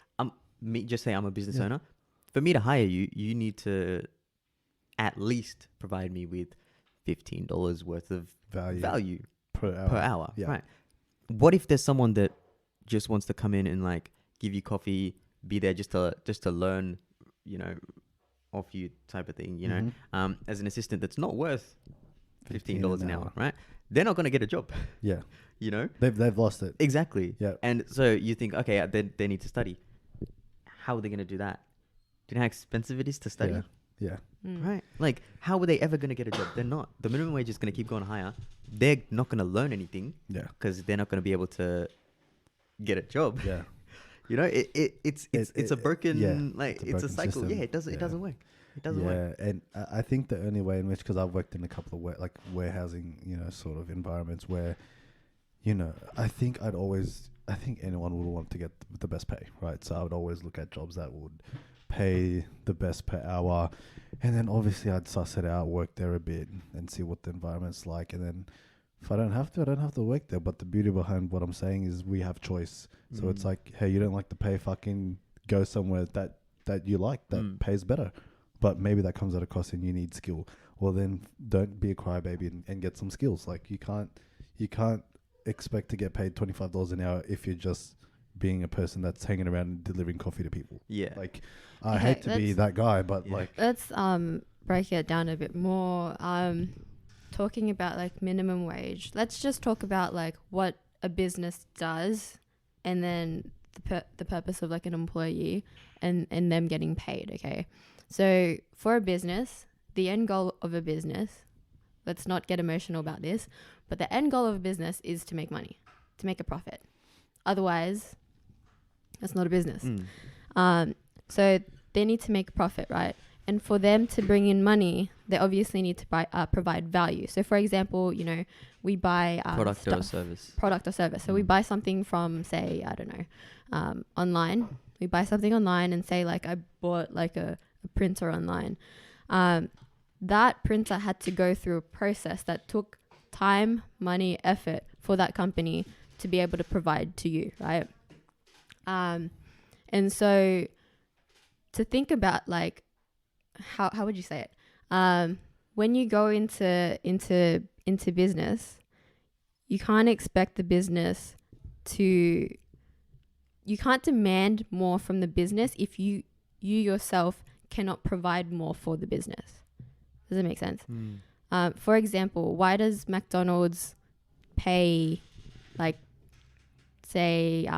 just say I'm a business owner. For me to hire you, you need to at least provide me with $15 worth of value per hour. Yeah. Right. What if there's someone that just wants to come in and, like, give you coffee, be there just to learn, you know, off you type of thing, you know, as an assistant that's not worth $15 an hour, right? They're not going to get a job. Yeah. You know? They've lost it. Exactly. Yeah. And so you think, okay, they need to study. How are they going to do that? Do you know how expensive it is to study? Yeah. Right. Like, how are they ever going to get a job? They're not. The minimum wage is going to keep going higher. They're not going to learn anything. Yeah. Because they're not going to be able to get a job. Yeah. You know, it's a broken, like, it's a cycle. System. Yeah, it doesn't work. It doesn't work. And I think the only way in which, because I've worked in a couple of warehousing, you know, sort of environments where, you know, I think anyone would want to get the best pay, right? So I would always look at jobs that would pay the best per hour, and then obviously I'd suss it out, work there a bit, and see what the environment's like, and then if I don't have to work there. But the beauty behind what I'm saying is we have choice. So it's like, hey, you don't like the pay, fucking go somewhere that you like, that pays better. But maybe that comes at a cost and you need skill. Well, then don't be a crybaby and get some skills. Like, you can't expect to get paid $25 an hour if you're just being a person that's hanging around and delivering coffee to people. Yeah. Like, I hate to be that guy, but like, let's break it down a bit more. Talking about, like, minimum wage. Let's just talk about, like, what a business does, and then the purpose of, like, an employee and them getting paid. Okay. So for a business, the end goal of a business, let's not get emotional about this, but the end goal of a business is to make money, to make a profit. Otherwise, that's not a business. So they need to make a profit, right? And for them to bring in money, they obviously need to provide value. So, for example, you know, we buy product stuff, or service. Product or service. So we buy something from, say, I don't know, online. We buy something online and say like I bought like a printer online. That printer had to go through a process that took time, money, effort for that company to be able to provide to you, right? And so to think about like how would you say it? When you go into business, you can't expect the business to, you can't demand more from the business if you yourself cannot provide more for the business. Does it make sense? For example, why does McDonald's pay like say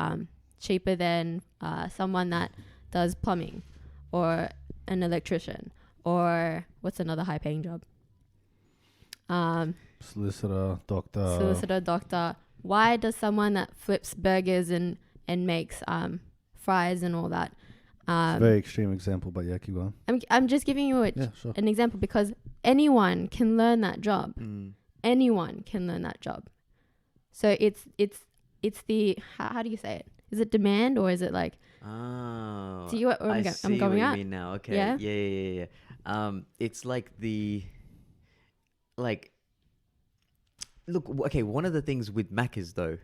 cheaper than someone that does plumbing or an electrician or what's another high paying job? Solicitor, doctor. Why does someone that flips burgers and makes fries and all that? It's a very extreme example, but yeah, keep going. I'm just giving you an example because anyone can learn that job. Anyone can learn that job. So it's the how do you say it? Is it demand or is it like? Oh, see what I'm going what at? you mean now. Okay. Yeah. Yeah. It's like the like. Look, okay. One of the things with Macca's though,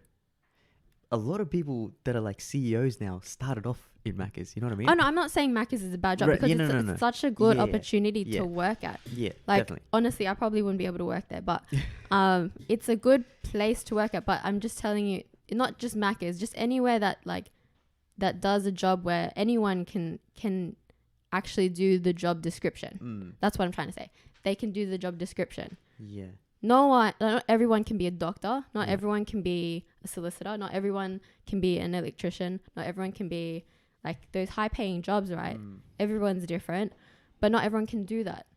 a lot of people that are like CEOs now started off in Macca's. You know what I mean? Oh no, I'm not saying Macca's is a bad job because it's such a good opportunity to work at. Yeah, like definitely. Honestly, I probably wouldn't be able to work there, but it's a good place to work at. But I'm just telling you, not just Macca's, just anywhere that like that does a job where anyone can actually do the job description. That's what I'm trying to say. They can do the job description. Yeah. Not everyone can be a doctor. Not everyone can be a solicitor. Not everyone can be an electrician. Not everyone can be like those high paying jobs, right? Everyone's different, but not everyone can do that.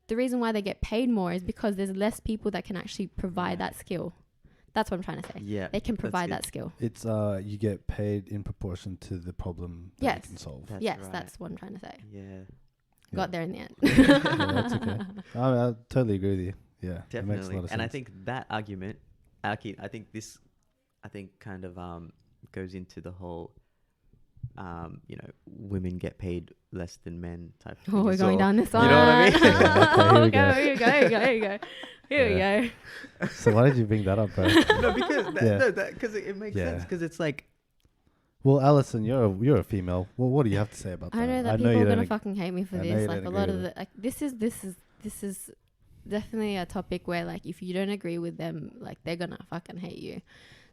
The reason why they get paid more is because there's less people that can actually provide that skill. That's what I'm trying to say. Yeah. They can provide that skill. It's you get paid in proportion to the problem that you can solve. That's what I'm trying to say. Yeah. Got there in the end. Yeah, that's okay. I totally agree with you. Yeah, definitely. It makes a lot of sense. And I think that argument, I think kind of goes into the whole, women get paid less than men type of thing. Oh, we're going down this one. You know what I mean? Here we go. Here we go. So why did you bring that up, bro? No, because it makes sense. Because it's like, well, Alison, you're a female. Well, what do you have to say about that? I know that people are gonna fucking hate me for this. Like a lot of the this is definitely a topic where like if you don't agree with them, like they're gonna fucking hate you.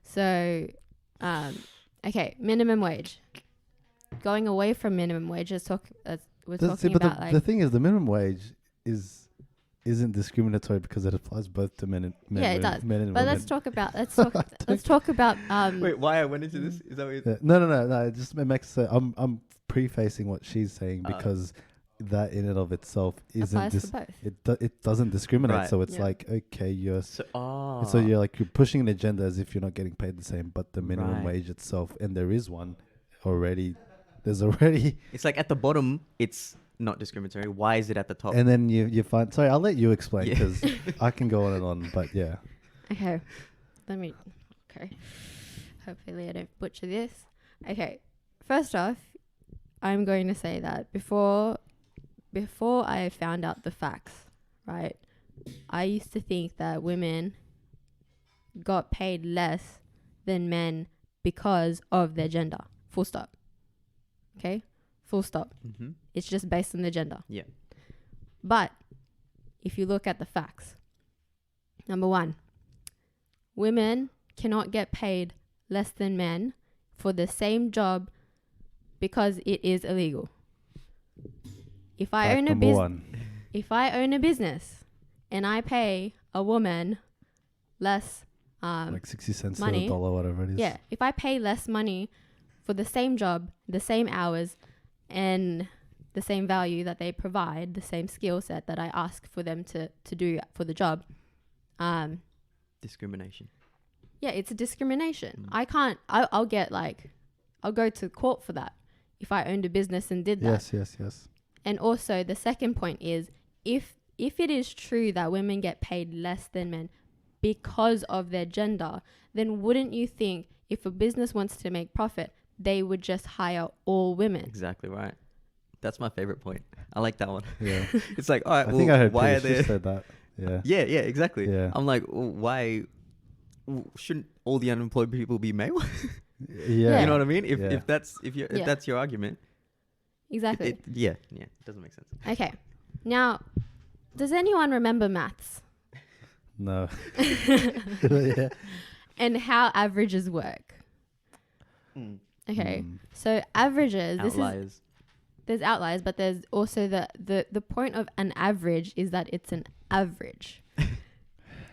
So, okay, minimum wage. Going away from minimum wage, we're talking about like the thing is the minimum wage isn't discriminatory because it applies both to men and men. Yeah, it does. Men and but women. let's talk about wait, why I went into this? Is that what No. It just makes sense. I'm prefacing what she's saying because that in and of itself isn't it doesn't discriminate. Right. So it's like, okay, so you're pushing an agenda as if you're not getting paid the same, but the minimum wage itself, and there is one already. There's already. It's like at the bottom, it's not discriminatory. Why is it at the top? And then you find. Sorry, I'll let you explain because I can go on and on. But yeah. Okay, hopefully I don't butcher this. Okay, first off, I'm going to say that before I found out the facts, right? I used to think that women got paid less than men because of their gender. Full stop. Okay? Full stop. Mm-hmm. It's just based on their gender. Yeah. But if you look at the facts, number one, women cannot get paid less than men for the same job because it is illegal. If I own a business and I pay a woman less like 60 cents money, to $1, whatever it is. Yeah, if I pay less money for the same job, the same hours, and the same value that they provide, the same skill set that I ask for them to do for the job. Discrimination. Yeah, it's a discrimination. I'll go to court for that if I owned a business and did that. Yes. And also the second point is if it is true that women get paid less than men because of their gender, then wouldn't you think if a business wants to make profit, they would just hire all women? Exactly right. That's my favorite point. I like that one. Yeah. It's like, all right, I think I heard why Peter are there? Schiff said that. Yeah. Yeah, exactly. Yeah. I'm like, why shouldn't all the unemployed people be male? Yeah. You know what I mean? Yeah. If that's your argument, Exactly. it doesn't make sense. Okay. Now, does anyone remember maths No. Yeah. and how averages work? Okay. So averages, Outliers. there's outliers, but there's also the point of an average is that it's an average.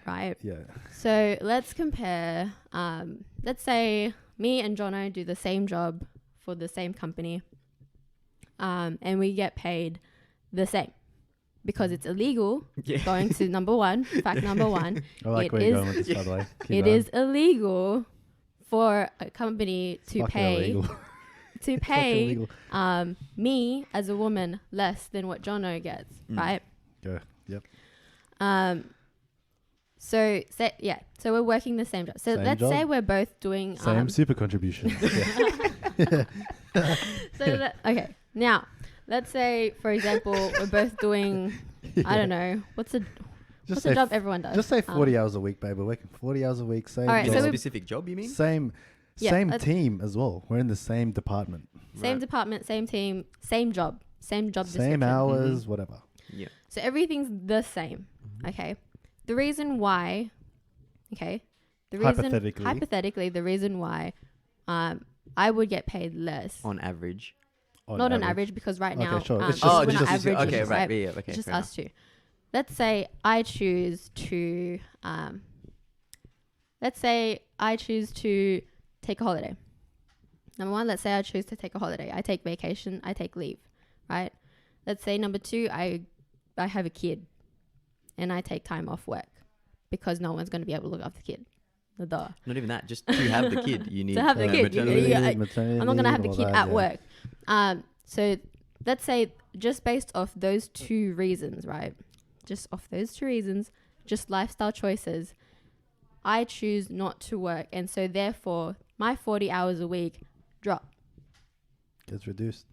Right? Yeah. So let's compare, let's say me and Jono do the same job for the same company, and we get paid the same because it's illegal. Going to number one, fact number one. I like where you're going with this, by the way. It is illegal for a company to pay me as a woman less than what Jono gets, right? Go. Yep. So we're working the same job. So Same let's job. say we're both doing Same super contribution. Okay. Now, let's say, for example, we're both doing I don't know, what's the job everyone does? Just say 40 hours a week, babe. We're working 40 hours a week. Same All right, job. so specific job, you mean? Same team as well. We're in the same department. Same department, same team, same job description. Same hours, whatever. Yeah. So everything's the same. Okay. The reason why, hypothetically, the reason why I would get paid less. On average. Not on average, because right now, sure. we're It's not just- average. okay, just, right. Yeah, okay. it's just fair us two. Let's say I choose to take a holiday. Number one, let's say I choose to take a holiday. I take vacation, I take leave, right? Let's say number two, I have a kid and I take time off work because no one's going to be able to look after the kid. Duh. Not even that. Just to have the kid, you need To have the kid, maternity I'm leave. not going to have the kid at work. So let's say just based off those two reasons, right? Just off those two reasons, just lifestyle choices, I choose not to work. And so therefore, my 40 hours a week drop. Gets reduced.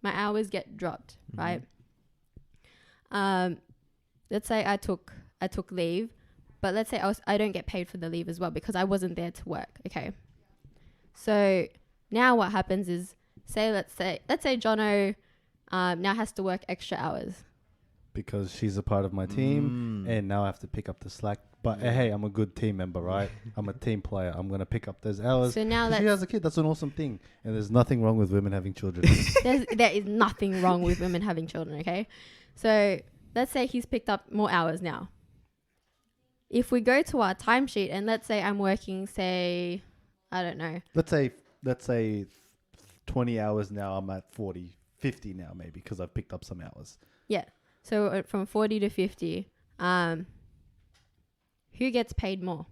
My hours get dropped, right? Let's say I took leave, but let's say I don't get paid for the leave as well because I wasn't there to work. Okay. So now what happens is, let's say Jono now has to work extra hours because she's a part of my team, and now I have to pick up the slack. But hey, I'm a good team member, right? I'm a team player. I'm gonna pick up those hours. So now she has a kid. That's an awesome thing, and there's nothing wrong with women having children. there is nothing wrong with women having children. Okay, so let's say he's picked up more hours now. If we go to our timesheet and let's say I'm working, say, I don't know. Let's say 20 hours now. I'm at 40, 50 now maybe because I've picked up some hours. Yeah. So from 40 to 50, who gets paid more?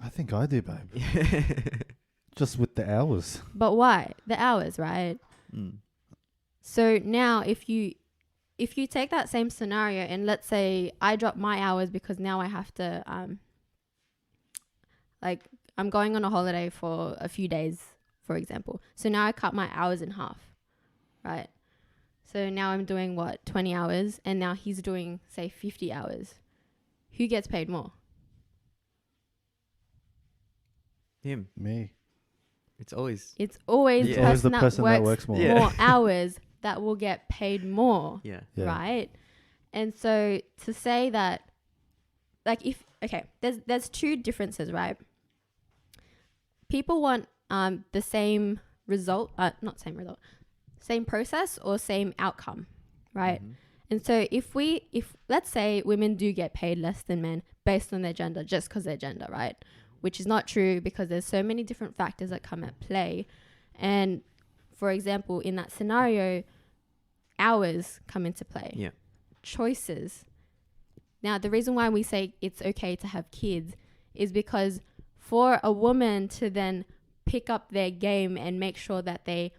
I think I do, babe. Just with the hours. But why? The hours, right? So now if you take that same scenario and let's say I drop my hours because now I have to, I'm going on a holiday for a few days, for example. So now I cut my hours in half, right? So now I'm doing 20 hours and now he's doing, say, 50 hours. Who gets paid more? Him. Me. It's always Yeah. the person that works more. more hours that will get paid more. Yeah. Right? And so to say that, there's two differences, right? People want the same result, same process or same outcome, right? And so if let's say women do get paid less than men based on their gender, just because they're gender, right? Which is not true because there's so many different factors that come at play. And for example, in that scenario, hours come into play. Yeah. Choices. Now, the reason why we say it's okay to have kids is because for a woman to then pick up their game and make sure that they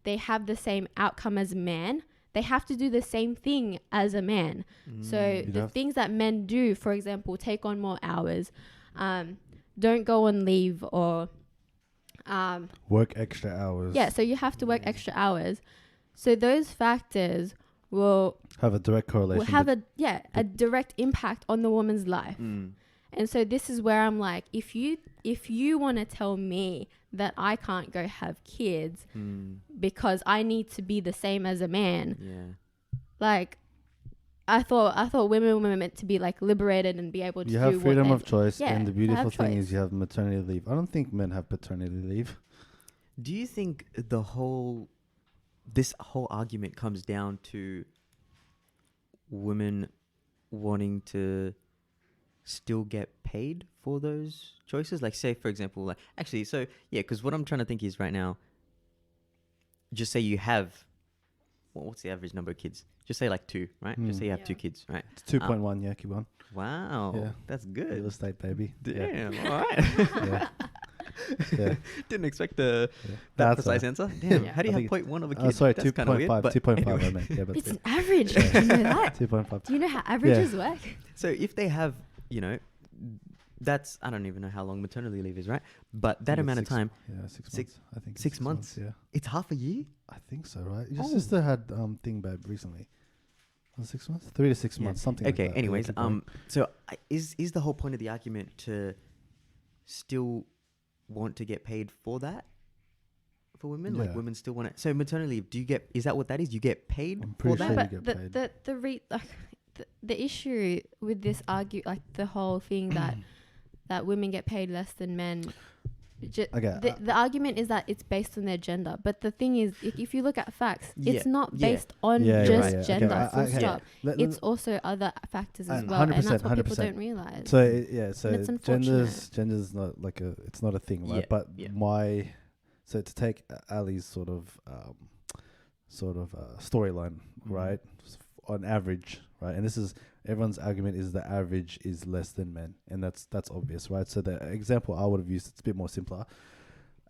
have the same outcome as a man, they have to do the same thing as a man. So the things that men do, for example, take on more hours, don't go on leave, or work extra hours. Yeah, so you have to work extra hours. So those factors will have a direct correlation. Will have a direct impact on the woman's life. And so this is where I'm like, if you want to tell me that I can't go have kids because I need to be the same as a man, like I thought women were meant to be like liberated and be able to do what have freedom of choice, and the beautiful thing is you have maternity leave. I don't think men have paternity leave. Do you think this whole argument comes down to women wanting to still get paid for those choices? Like, say, for example, like, actually, so, yeah, because what I'm trying to think is right now, just say you have, what's the average number of kids? Just say like 2, right? Just say you have 2 kids, right? It's 2.1, yeah, keep on. Wow. Yeah. That's good. Real estate, baby. Damn, all right. Yeah. Didn't expect that precise answer. Damn, how do you have 0.1 of a kid? Sorry, that's 2.5. 2.5, anyway. I meant. Yeah, but it's an average. Do you know that? 2.5. Do you know how averages work? So if they have, that's, I don't even know how long maternity leave is, right? But that amount of time. Yeah, 6 months. I think 6 months. Yeah. It's half a year? I think so, right? Your sister had thing babe recently. 6 months? 3 to 6 months, something like that. Okay, anyways, so is the whole point of the argument to still want to get paid for that? For women? Yeah. Like women still want it. So maternity leave, is that what that is? You get paid for that? Sure But you get paid. the issue with this the whole thing that women get paid less than men. The argument is that it's based on their gender, but the thing is, if you look at facts, it's not based on just gender. Full stop. It's also other factors as well, and that's what people don't realize. So gender's not like it's not a thing, right? But so to take Ali's sort of storyline, right? On average, right? And this is everyone's argument is the average is less than men, and that's obvious, right? So the example I would have used, it's a bit more simpler.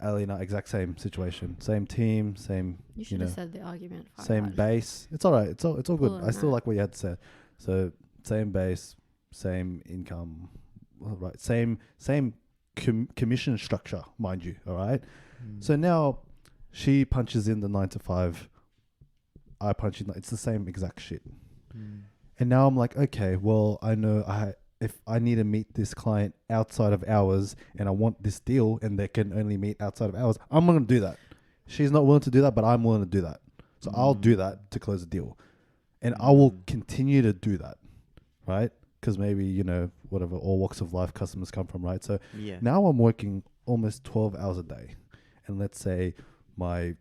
Ali and I, exact same situation, same team, same. You should have said the argument. Same base. It's all right. It's all good. I still like what you had to say. So same base, same income, right? Same commission structure, mind you. All right. So now she punches in the 9 to 5. I punch in. It's the same exact shit. And now I'm like, okay, well, I know if I need to meet this client outside of hours and I want this deal and they can only meet outside of hours, I'm going to do that. She's not willing to do that, but I'm willing to do that. So I'll do that to close the deal. And I will continue to do that, right? Because maybe, whatever, all walks of life customers come from, right? So now I'm working almost 12 hours a day. And let's say my,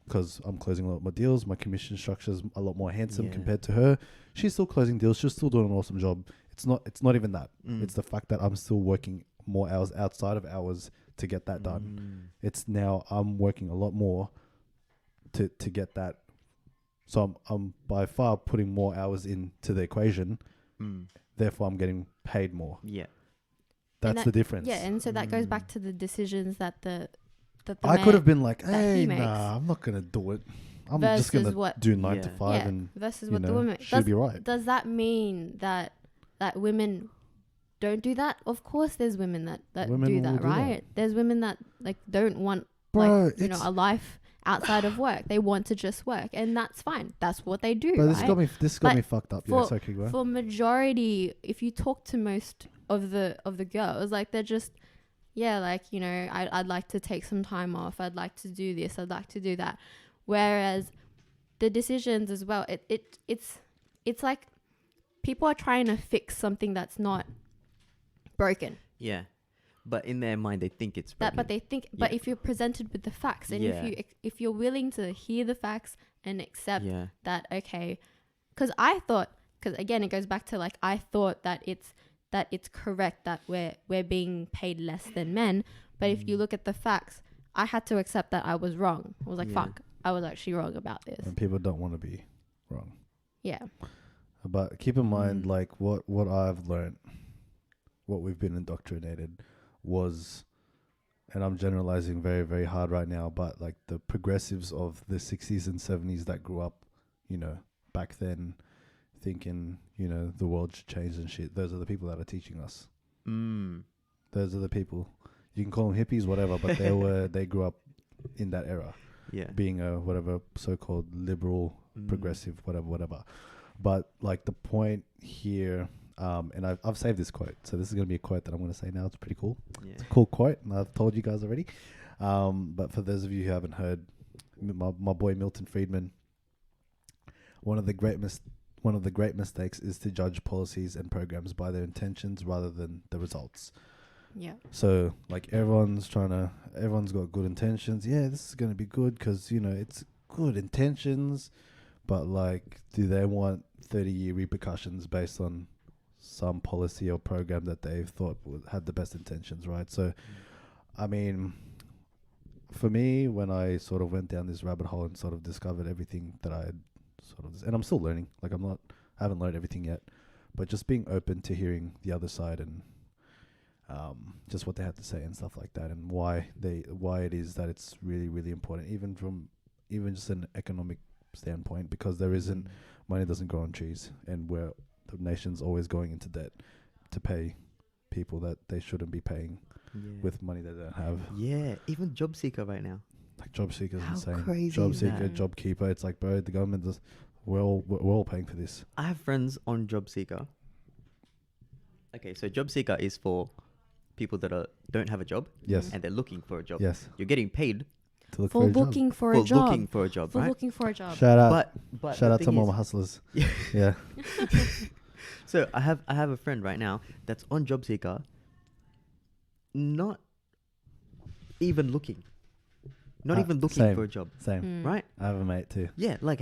because I'm closing a lot more deals, my commission structure is a lot more handsome compared to her. She's still closing deals. She's still doing an awesome job. It's not even that. It's the fact that I'm still working more hours outside of hours to get that done. It's now I'm working a lot more to get that. So I'm by far putting more hours into the equation. Therefore, I'm getting paid more. Yeah. That's the difference. Yeah, and so that goes back to the decisions that the I could have been like, hey, nah, I'm not going to do it. I'm just going to do 9 to 5 and versus what the woman she'll be right. Does that mean that women don't do that? Of course there's women that do that, right? There's women that don't want a life outside of work. They want to just work, and that's fine. That's what they do. But right? this got me fucked up. For majority, if you talk to most of the girls, they're just I'd like to take some time off. I'd like to do this. I'd like to do that. Whereas the decisions as well, it's like people are trying to fix something that's not broken. Yeah. But in their mind, they think it's broken. But if you're presented with the facts, and if you're willing to hear the facts and accept that, okay, because again, it goes back to I thought that it's correct that we're being paid less than men. But if you look at the facts, I had to accept that I was wrong. I was like, fuck, I was actually wrong about this. And people don't want to be wrong. Yeah. But keep in mind, what I've learned, what we've been indoctrinated was, and I'm generalizing very, very hard right now, but the progressives of the 60s and 70s that grew up back then thinking, the world should change and shit. Those are the people that are teaching us. Those are the people. You can call them hippies, whatever, but they grew up in that era. Yeah. Being a whatever so-called liberal, progressive, whatever. But like the point here, and I've saved this quote. So this is going to be a quote that I'm going to say now. It's pretty cool. Yeah. It's a cool quote, and I've told you guys already. But for those of you who haven't heard, my boy Milton Friedman, one of the great mistakes is to judge policies and programs by their intentions rather than the results. Yeah. So like everyone's got good intentions. Yeah, this is going to be good because, it's good intentions. But like, do they want 30-year repercussions based on some policy or program that they thought had the best intentions, right? So, I mean, for me, when I sort of went down this rabbit hole and sort of discovered everything that I had and I'm still learning, like I haven't learned everything yet, but just being open to hearing the other side and just what they have to say and stuff like that, and why it is that it's really, really important, even just an economic standpoint, because money doesn't grow on trees, and where the nation's always going into debt to pay people that they shouldn't be paying with money they don't have. Yeah, even job seeker right now. Like job seeker is insane. How crazy job is seeker, that? job keeper. It's like, bro, the government does. We're all paying for this. I have friends on job seeker. Okay, so job seeker is for people that don't have a job. Yes. And they're looking for a job. Yes. You're getting paid to look for looking for a job. Looking for a job, for right? looking for a job. Shout out. But Shout out to Mama Hustlers. Yeah. So I have a friend right now that's on job seeker, not even looking. Not even looking same, for a job. Same. Right? I have a mate too. Yeah, like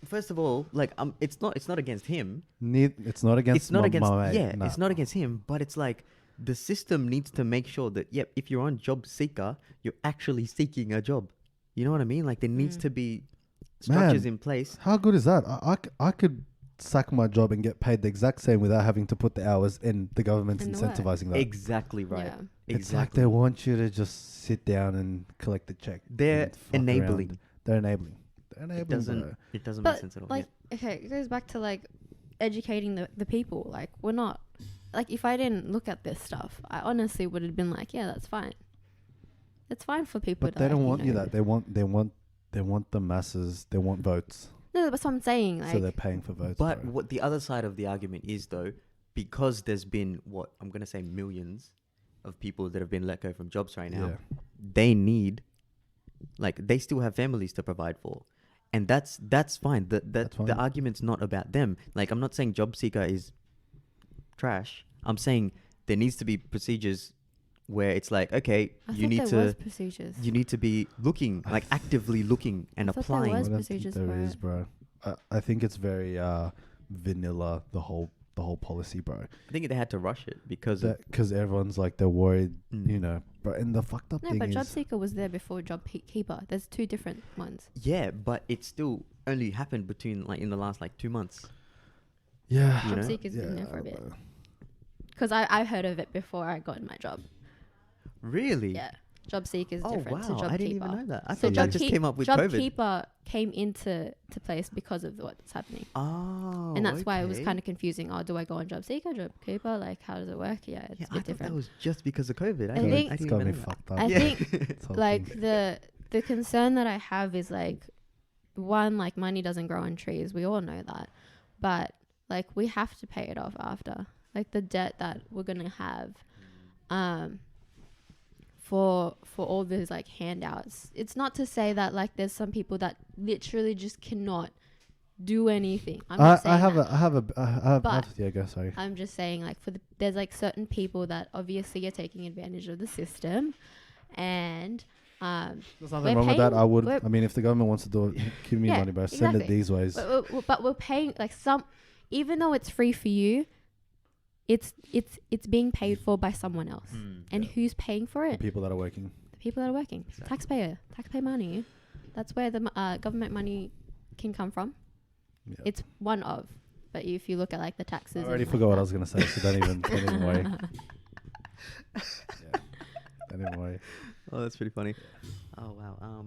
first of all, like it's not against him. It's not against my mate. Yeah, no. it's not against him, but it's like the system needs to make sure that if you're on job seeker, you're actually seeking a job. You know what I mean? Like there needs to be structures in place. How good is that? I could sack my job and get paid the exact same without having to put the hours in. The government's incentivizing that. Exactly right. Yeah. It's like they want you to just sit down and collect the check. They're enabling. They're enabling. It doesn't make sense at all. Like, okay, it goes back to like educating the people. Like we're not, like if I didn't look at this stuff, I honestly would have been like, yeah, that's fine. It's fine for people. But they don't want you that. They want the masses. They want votes. No, that's what I'm saying. Like, so they're paying for votes. But what the other side of the argument is, though, because there's been I'm going to say millions of people that have been let go from jobs right now, they need, like, they still have families to provide for. And that's fine. The argument's not about them. Like, I'm not saying job seeker is trash. I'm saying there needs to be procedures where it's like, okay, you need to be looking, like actively looking and applying. There is, bro. I think it's very vanilla, the whole policy, bro. I think they had to rush it because everyone's like, they're worried, But and the fucked up thing but is, job seeker was there before job keeper. There's two different ones. Yeah, but it still only happened between in the last 2 months. Yeah, job seeker's been there for a bit. Because I heard of it before I got my job. Really? Yeah. Job seeker is different to job keeper. I didn't even know that. I thought that just came up with COVID. Job keeper came into place because of what's happening. Oh, and that's why it was kind of confusing. Oh, do I go on job seeker, job keeper? Like, how does it work? Yeah, it's a bit different. That was just because of COVID. I think it's got me fucked up. I think like the concern that I have is like, one, like money doesn't grow on trees. We all know that, but like we have to pay it off after. Like the debt that we're gonna have, for all those like handouts. It's not to say that like there's some people that literally just cannot do anything. I'm not saying go, sorry. I'm just saying like there's like certain people that obviously are taking advantage of the system, and there's nothing wrong with that. I mean, if the government wants to do it, give me money, bro. Send it these ways. But we're paying like even though it's free for you, it's being paid for by someone else. And who's paying for it? The people that are working. Exactly. Taxpayer money. That's where the government money can come from. Yeah. It's one of. But if you look at like the taxes, I already forgot what I was going to say, so don't even worry. Don't even worry. Oh, that's pretty funny. Oh wow.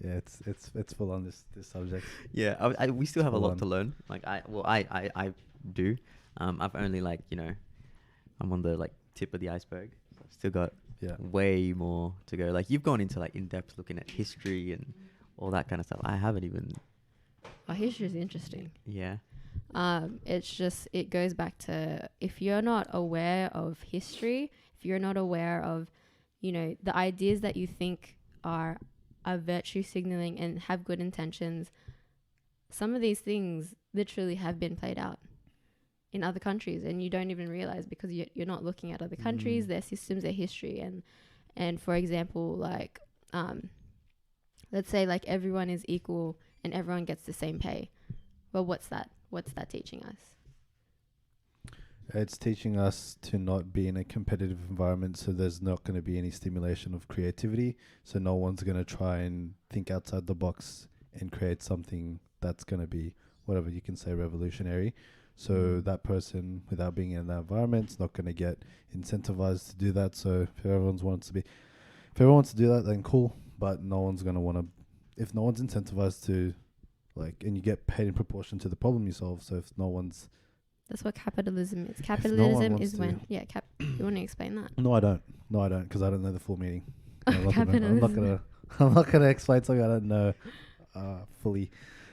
Yeah, it's full on this subject. Yeah, we still have a Full lot on. to learn. Like I do. I've only like I'm on the like tip of the iceberg. So I've still got way more to go. Like you've gone into like in depth looking at history and all that kind of stuff. I haven't even. Oh, history is interesting. Yeah. It's just, it goes back to, if you're not aware of history, if you're not aware of, the ideas that you think are virtue signaling and have good intentions, some of these things literally have been played out in other countries, and you don't even realize because you're not looking at other countries, their systems, their history. And for example, like, let's say like everyone is equal and everyone gets the same pay. Well, what's that teaching us? It's teaching us to not be in a competitive environment, so there's not going to be any stimulation of creativity. So no one's going to try and think outside the box and create something that's going to be, whatever you can say, revolutionary. So that person, without being in that environment, is not going to get incentivized to do that. So if everyone wants to do that, then cool. But no one's going to want to, if no one's incentivized to, like, and you get paid in proportion to the problem you solve. So if no one's, that's what capitalism is. Capitalism is when, you want to explain that? No, I don't, because I don't know the full meaning. I'm not gonna explain something I don't know fully.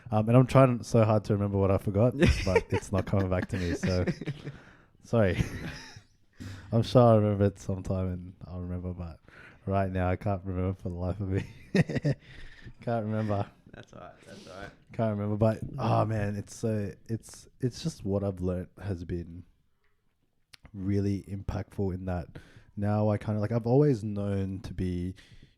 And I'm trying so hard to remember what I forgot, but it's not coming back to me. So sorry. I'm sure I'll remember it sometime, and I'll remember. But right now, I can't remember for the life of me. Can't remember. That's all right. Can't remember, but oh man, it's just what I've learnt has been really impactful in that. Now I kind of like, I've always known to be,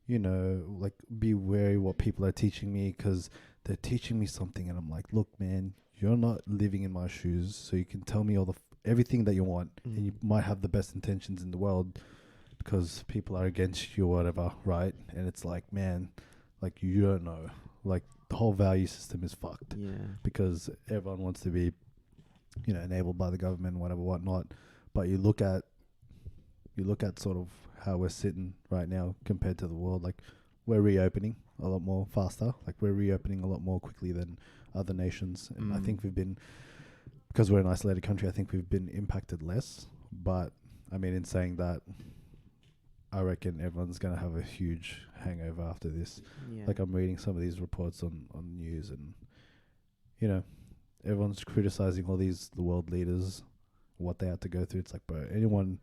like be wary what people are teaching me, because they're teaching me something, and I'm like, look, man, you're not living in my shoes, so you can tell me everything that you want, and you might have the best intentions in the world, because people are against you or whatever, right? And it's like, man, like you don't know. Like the whole value system is fucked. Yeah. Because everyone wants to be, enabled by the government, whatever, whatnot. But you look at sort of how we're sitting right now compared to the world. Like we're reopening a lot more faster. Like we're reopening a lot more quickly than other nations. And I think because we're an isolated country, I think we've been impacted less. But I mean, in saying that, I reckon everyone's going to have a huge hangover after this. Yeah. Like I'm reading some of these reports on news, and, everyone's criticizing all the world leaders, what they had to go through. It's like, bro, anyone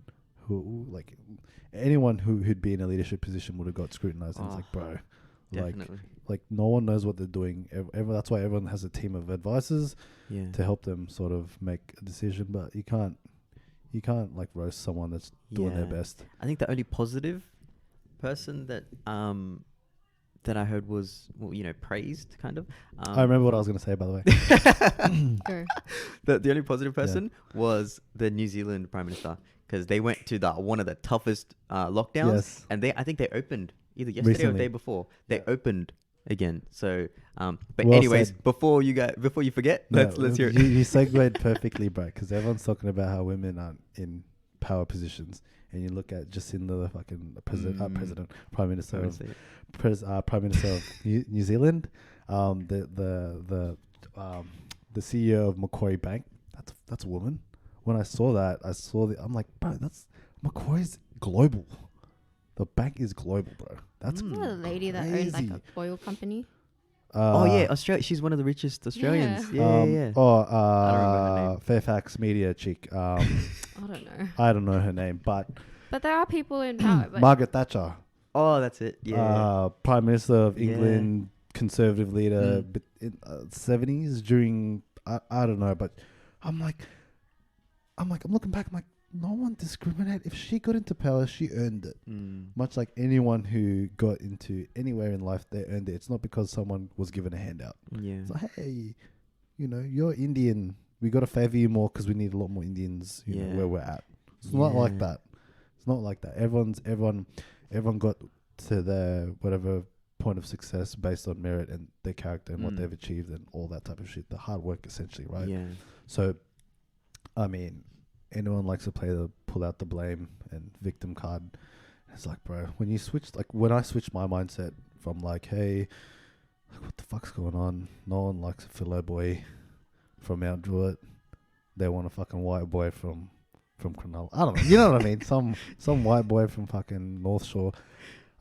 who'd be in a leadership position would have got scrutinized. And it's like, bro, definitely. like no one knows what they're doing. That's why everyone has a team of advisors to help them sort of make a decision. But you can't like roast someone that's doing their best. I think the only positive person that that I heard was, praised, kind of. I remember what I was going to say, by the way. Sure. The only positive person was the New Zealand Prime Minister, because they went to one of the toughest lockdowns, and I think they opened either yesterday or the day before. They opened again. So, but well anyways, said. before you forget, let's hear it. You segued perfectly, bro, because everyone's talking about how women aren't in power positions, and you look at Jacinda, the fucking Prime Minister of New Zealand, the CEO of Macquarie Bank. That's a woman. When I saw that, I'm like, bro, that's Macquarie's global. The bank is global, bro. That's the lady that owned like a oil company. Australia. She's one of the richest Australians. Yeah. I don't remember her name. Fairfax Media chick. I don't know. I don't know her name, but there are people in power. Margaret Thatcher. Oh, that's it. Yeah. Prime Minister of England, conservative leader, but in 70s during I don't know, but I'm looking back. I'm like, no one discriminated. If she got into power, she earned it. Much like anyone who got into anywhere in life, they earned it. It's not because someone was given a handout. Yeah. It's like, hey, you're Indian. We got to favor you more because we need a lot more Indians. You know where we're at. It's not like that. It's not like that. Everyone got to their whatever point of success based on merit and their character and what they've achieved and all that type of shit. The hard work, essentially, right? Yeah. So, I mean, anyone likes to pull out the blame and victim card. It's like, bro, when I switched my mindset from like, hey, what the fuck's going on? No one likes a filler boy from Mount Druitt. They want a fucking white boy from Cronulla. I don't know. You know what I mean? Some white boy from fucking North Shore.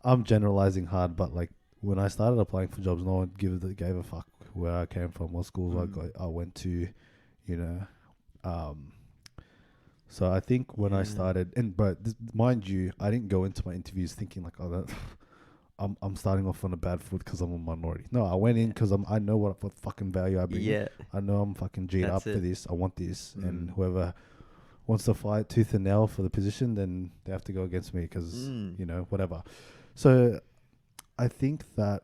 I'm generalizing hard, but like when I started applying for jobs, no one gave a fuck where I came from, what schools I went to, you know. So I think when I started, and mind you, I didn't go into my interviews thinking like, I'm starting off on a bad foot because I'm a minority. No, I went in because I know what fucking value I bring. Yeah. I know I'm fucking G'd up for this. I want this, and whoever wants to fight tooth and nail for the position, then they have to go against me because you know, whatever. So I think that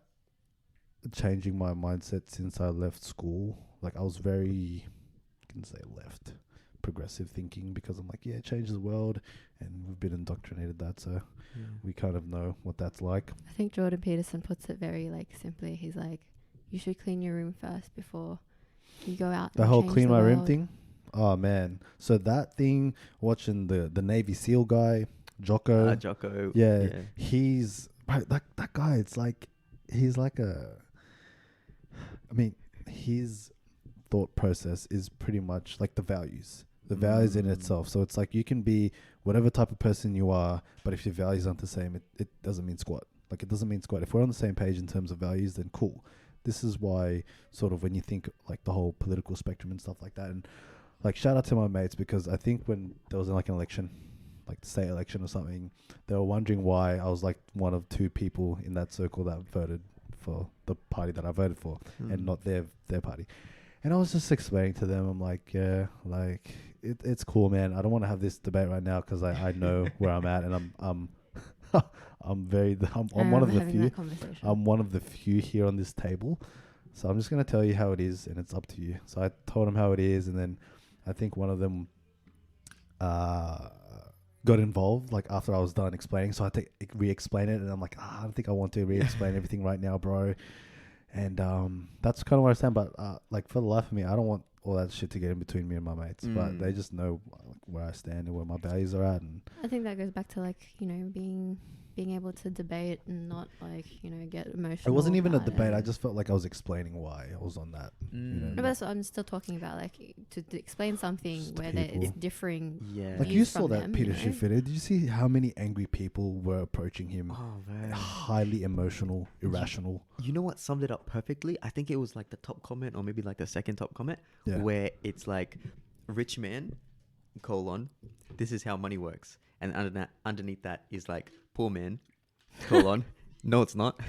changing my mindset since I left school, like I was very, I can say left, progressive thinking, because I'm like, yeah, change the world, and we've been indoctrinated that, so we kind of know what that's like. I think Jordan Peterson puts it very like simply. He's like, you should clean your room first before you go out. The whole clean my room thing. Oh man, so that thing, watching the Navy SEAL guy, Jocko. Jocko. Yeah, he's that guy. It's like he's like I mean, his thought process is pretty much like the values in itself. So it's like you can be whatever type of person you are, but if your values aren't the same, it doesn't mean squat. Like it doesn't mean squat. If we're on the same page in terms of values, then cool. This is why sort of when you think like the whole political spectrum and stuff like that, and like shout out to my mates, because I think when there was like an election, like the state election or something, they were wondering why I was like one of two people in that circle that voted for the party that I voted for and not their party. And I was just explaining to them, I'm like, yeah, like it's cool, man. I don't want to have this debate right now because I know where I'm at, and I'm one of the few. I'm one of the few here on this table, so I'm just gonna tell you how it is, and it's up to you. So I told them how it is, and then I think one of them got involved like after I was done explaining, so I had to re-explain it, and I'm like, I don't think I want to re-explain everything right now, bro. And that's kind of what I stand. But like for the life of me, I don't want all that shit to get in between me and my mates. But they just know where I stand and where my values are at. And I think that goes back to like, you know, being able to debate and not like, you know, get emotional. It wasn't even a debate. I just felt like I was explaining why I was on that. You know, no, but that's what I'm still talking about. Like to explain something where there is differing. Yeah. Like you saw that Peter Schiff. Did you see how many angry people were approaching him? Oh man, highly emotional, irrational. You know what summed it up perfectly? I think it was like the top comment, or maybe like the second top comment, where it's like, "Rich man, : this is how money works," and underneath that is like, "Poor man, : no, it's not."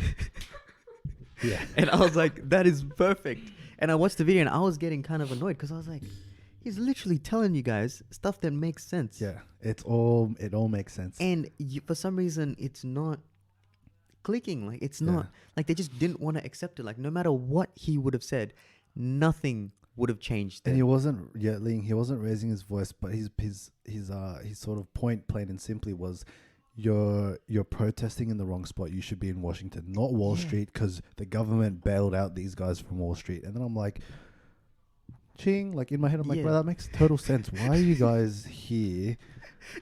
Yeah. And I was like, that is perfect. And I watched the video and I was getting kind of annoyed because I was like, he's literally telling you guys stuff that makes sense. Yeah, it all makes sense. And for some reason, it's not clicking. Like it's not like they just didn't want to accept it. Like no matter what he would have said, nothing would have changed. And he wasn't yelling. He wasn't raising his voice. But his sort of point, plain and simply, was, You're protesting in the wrong spot. You should be in Washington, not Wall Street, because the government bailed out these guys from Wall Street. And then I'm like, ching, like in my head, I'm like, bro, that makes total sense. Why are you guys here?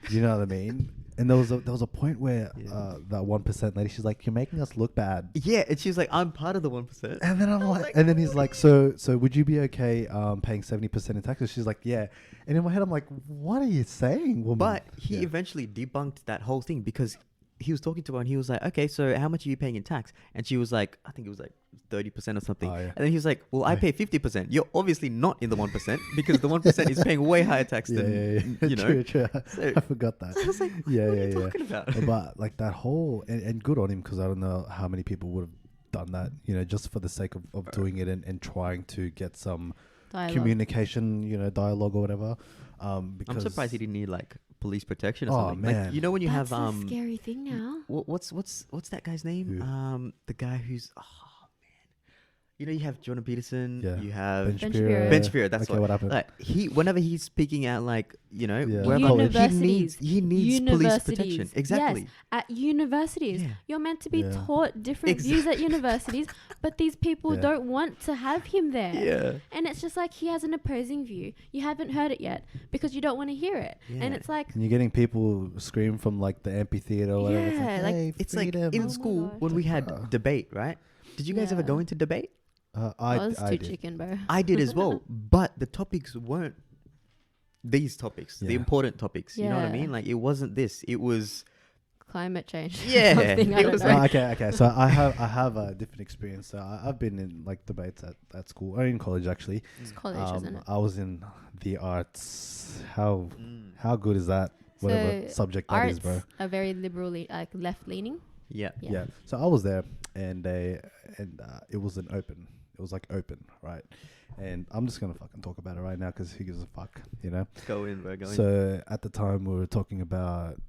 You know what I mean? And there was a point where that 1% lady, she's like, "You're making us look bad." Yeah, and she's like, "I'm part of the 1%." And then I'm like, and then he's like, "So would you be okay paying 70% in taxes?" She's like, "Yeah." And in my head, I'm like, "What are you saying, woman?" But he eventually debunked that whole thing because he was talking to her and he was like, "Okay, so how much are you paying in tax?" And she was like, I think it was like 30% or something. And then he was like, "Well, I pay 50%. You're obviously not in the 1% because the 1% is paying way higher tax than you know." True. So I forgot that. I was like, what are you talking about? But like that whole and good on him, because I don't know how many people would have done that, you know, just for the sake of doing it and trying to get some communication, you know, dialogue or whatever. Because I'm surprised he didn't need like police protection or something. Man. Like, you know when you That's have a scary thing now. What's that guy's name? Who? The guy who's you know, you have Jordan Peterson, you have Ben Shapiro. Ben Shapiro. That's what happened. Like whenever he's speaking out, like, you know, Universities. he needs police protection. Exactly. Yes, at universities, you're meant to be taught different views at universities, but these people don't want to have him there. Yeah. And it's just like he has an opposing view. You haven't heard it yet because you don't want to hear it. Yeah. And it's like, and you're getting people scream from like the amphitheater or whatever. Yeah, It's like, It's like in school when we had debate, right? Did you guys ever go into debate? I was too did. chicken, bro. I did as well, but the topics weren't these topics, the important topics. You know what I mean? Like, it wasn't this. It was climate change. Yeah, it was like, okay. So I have a different experience. So I've been in like debates at school or in college actually. It's college, isn't it? I was in the arts. How good is that? Whatever subject that is, bro. Are very liberally like left leaning. Yeah. So I was there, and it was an open. It was like open, right? And I'm just gonna fucking talk about it right now because who gives a fuck, you know? Go in, bro. Go in. So at the time we were talking about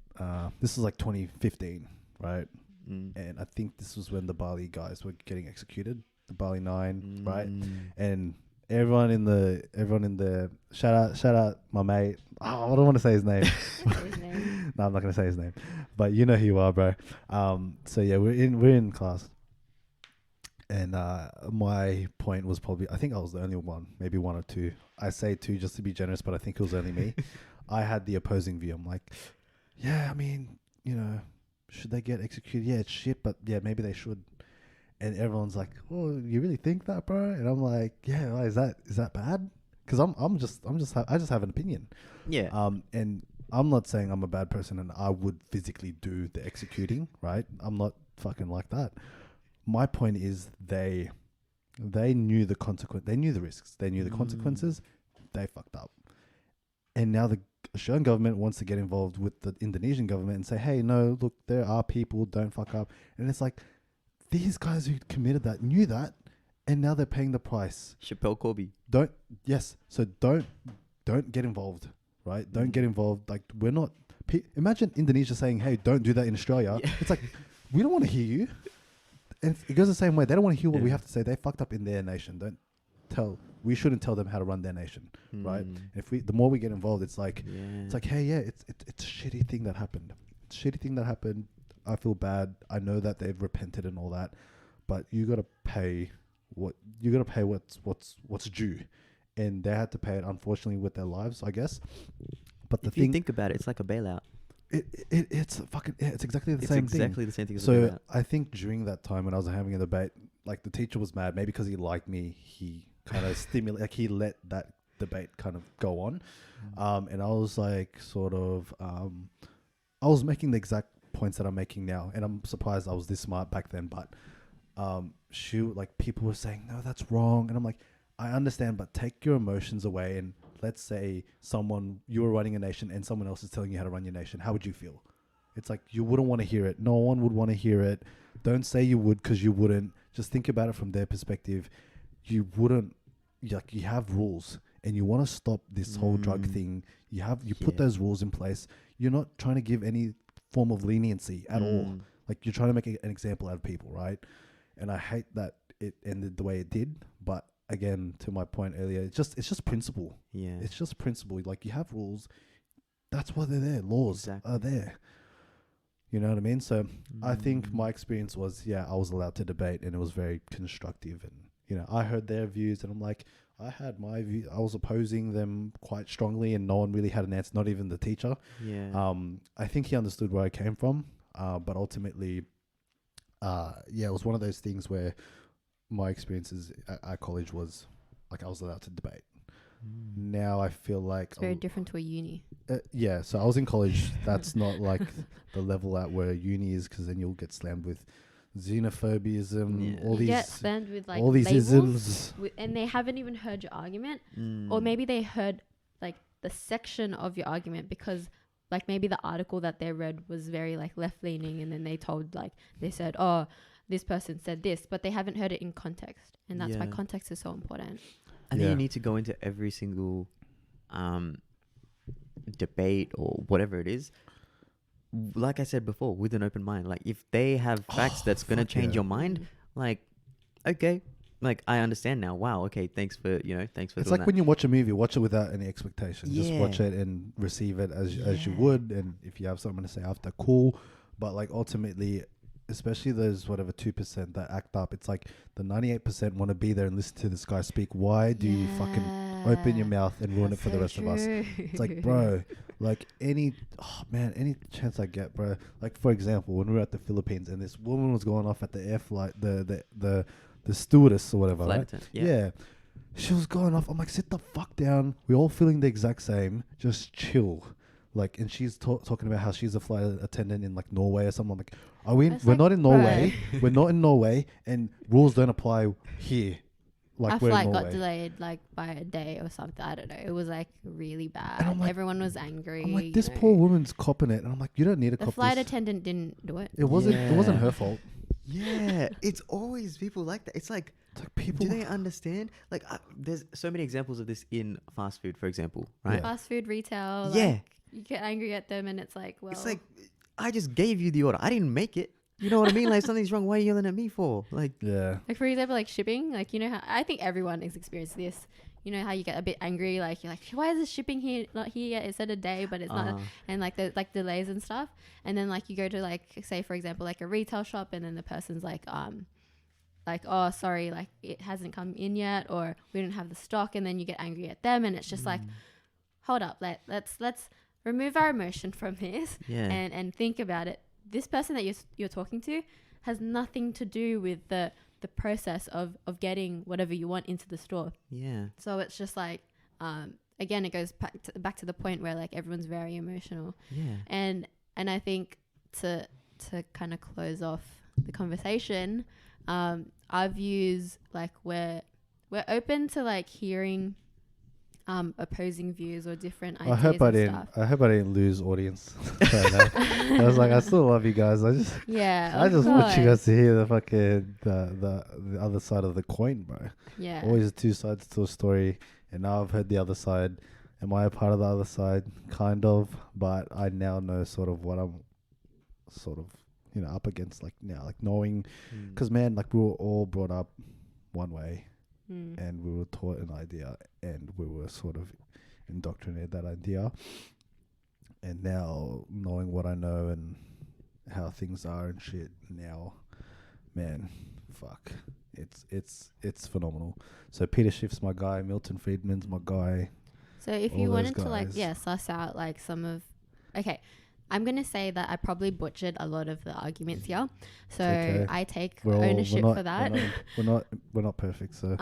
this was like 2015, right? And I think this was when the Bali guys were getting executed, the Bali 9, right? And everyone in the shout out my mate. Oh, I don't want to say his name. No, I'm not gonna say his name, but you know who you are, bro. So yeah, we're in class. And my point was probably, I think I was the only one, maybe one or two. I say two just to be generous, but I think it was only me. I had the opposing view. I'm like, yeah, I mean, you know, should they get executed? Yeah, it's shit, but yeah, maybe they should. And everyone's like, oh, you really think that, bro? And I'm like, yeah, why, is that bad? Because I just have an opinion. Yeah. And I'm not saying I'm a bad person and I would physically do the executing, right? I'm not fucking like that. My point is they knew the consequence. They knew the risks. They knew the consequences. They fucked up. And now the Australian government wants to get involved with the Indonesian government and say, hey, no, look, there are people, don't fuck up. And it's like, these guys who committed that knew that, and now they're paying the price. Chappelle Corby. So don't get involved, right? Don't get involved. Like, we're not... Imagine Indonesia saying, hey, don't do that in Australia. Yeah. It's like, we don't want to hear you. And it goes the same way. They don't want to hear what we have to say. They fucked up in their nation. We shouldn't tell them how to run their nation, right? The more we get involved, it's like, hey, yeah, it's a shitty thing that happened. It's a shitty thing that happened. I feel bad. I know that they've repented and all that, but you got to pay what's due, and they had to pay it, unfortunately, with their lives, I guess. But if you think about it, it's like a bailout. It's exactly the same thing. It's exactly the same thing as a so bailout. I think during that time when I was having a debate, like the teacher was mad, maybe because he liked me, he kind of he let that debate kind of go on. And I was like, sort of, I was making the exact points that I'm making now, and I'm surprised I was this smart back then, but people were saying, no, that's wrong. And I'm like, I understand, but take your emotions away. And let's say you were running a nation and someone else is telling you how to run your nation. How would you feel? It's like, you wouldn't want to hear it. No one would want to hear it. Don't say you would, because you wouldn't. Just think about it from their perspective. You wouldn't, like, you have rules and you want to stop this whole drug thing. You put those rules in place. You're not trying to give any form of leniency at all. Like, you're trying to make an example out of people, right? And I hate that it ended the way it did. But again, to my point earlier, it's just principle. Yeah, it's just principle. Like, you have rules. That's why they're there. Laws are there. You know what I mean? So I think my experience was, I was allowed to debate, and it was very constructive. And, you know, I heard their views, and I'm like, I had my view. I was opposing them quite strongly, and no one really had an answer, not even the teacher. Yeah. I think he understood where I came from, but ultimately, it was one of those things where my experiences at college was like I was allowed to debate. Now I feel like it's very different to a uni. So I was in college. That's not like the level at where uni is, because then you'll get slammed with xenophobism, all these get slammed with like all these isms, and they haven't even heard your argument, or maybe they heard like the section of your argument, because like maybe the article that they read was very like left leaning, and then they said, oh, this person said this, but they haven't heard it in context, and that's why context is so important. I think you need to go into every single debate or whatever it is, like I said before, with an open mind. Like, if they have facts that's going to change your mind, like, okay, like, I understand now. Wow, okay, thanks for it's like that. When you watch a movie, watch it without any expectation. Just watch it and receive it as you would, and if you have something to say after, cool. But like, ultimately, especially those whatever 2% that act up. It's like the 98% want to be there and listen to this guy speak. Why do you fucking open your mouth and ruin it for the rest of us? It's like, bro, like any chance I get, bro. Like for example, when we were at the Philippines and this woman was going off at the air flight, the stewardess or whatever, Flight right? attendant, Yeah. She was going off. I'm like, sit the fuck down. We're all feeling the exact same. Just chill. Like, and she's talking about how she's a flight attendant in like Norway or something. I'm like, we're not in Norway. We're not in Norway, and rules don't apply here. Like our we're flight in Norway. got delayed like by a day or something. I don't know. It was like really bad. And I'm like, everyone was angry. I'm like, this poor woman's copping it, and I'm like, you don't need to cop this. The flight attendant didn't do it. It wasn't her fault. Yeah, it's always people like that. It's like people. Do they understand? Like, there's so many examples of this in fast food, for example, right? Yeah. Fast food retail. Yeah. Like, you get angry at them, and it's like, well, It's like, I just gave you the order. I didn't make it. You know what I mean? Like, something's wrong. Why are you yelling at me for? Like, yeah. Like for example, like shipping. Like, you know how I think everyone has experienced this. You know how you get a bit angry, like you're like, why is this shipping here not here yet? It said a day, but it's not, and like the like delays and stuff. And then like you go to like, say for example, like a retail shop, and then the person's like, oh sorry, like it hasn't come in yet, or we don't have the stock, and then you get angry at them, and it's just like, hold up, let's remove our emotion from this, and think about it. This person that you're talking to has nothing to do with the process of getting whatever you want into the store. Yeah. So it's just like, again, it goes back to the point where like everyone's very emotional. Yeah. And I think to kind of close off the conversation, our views, like we're open to like hearing opposing views or different ideas. I hope I didn't lose audience. I was like, I still love you guys. I just want you guys to hear the fucking the other side of the coin, bro. Yeah. Always two sides to a story, and now I've heard the other side. Am I a part of the other side? Kind of, but I now know sort of what I'm sort of, up against, like now, like knowing, because man, like we were all brought up one way. And we were taught an idea, and we were sort of indoctrinated that idea. And now, knowing what I know and how things are and shit, now, man, fuck, it's phenomenal. So Peter Schiff's my guy, Milton Friedman's my guy. So if you wanted to like, suss out like some of, okay, I'm going to say that I probably butchered a lot of the arguments here. So okay. I take ownership for that. We're not perfect. So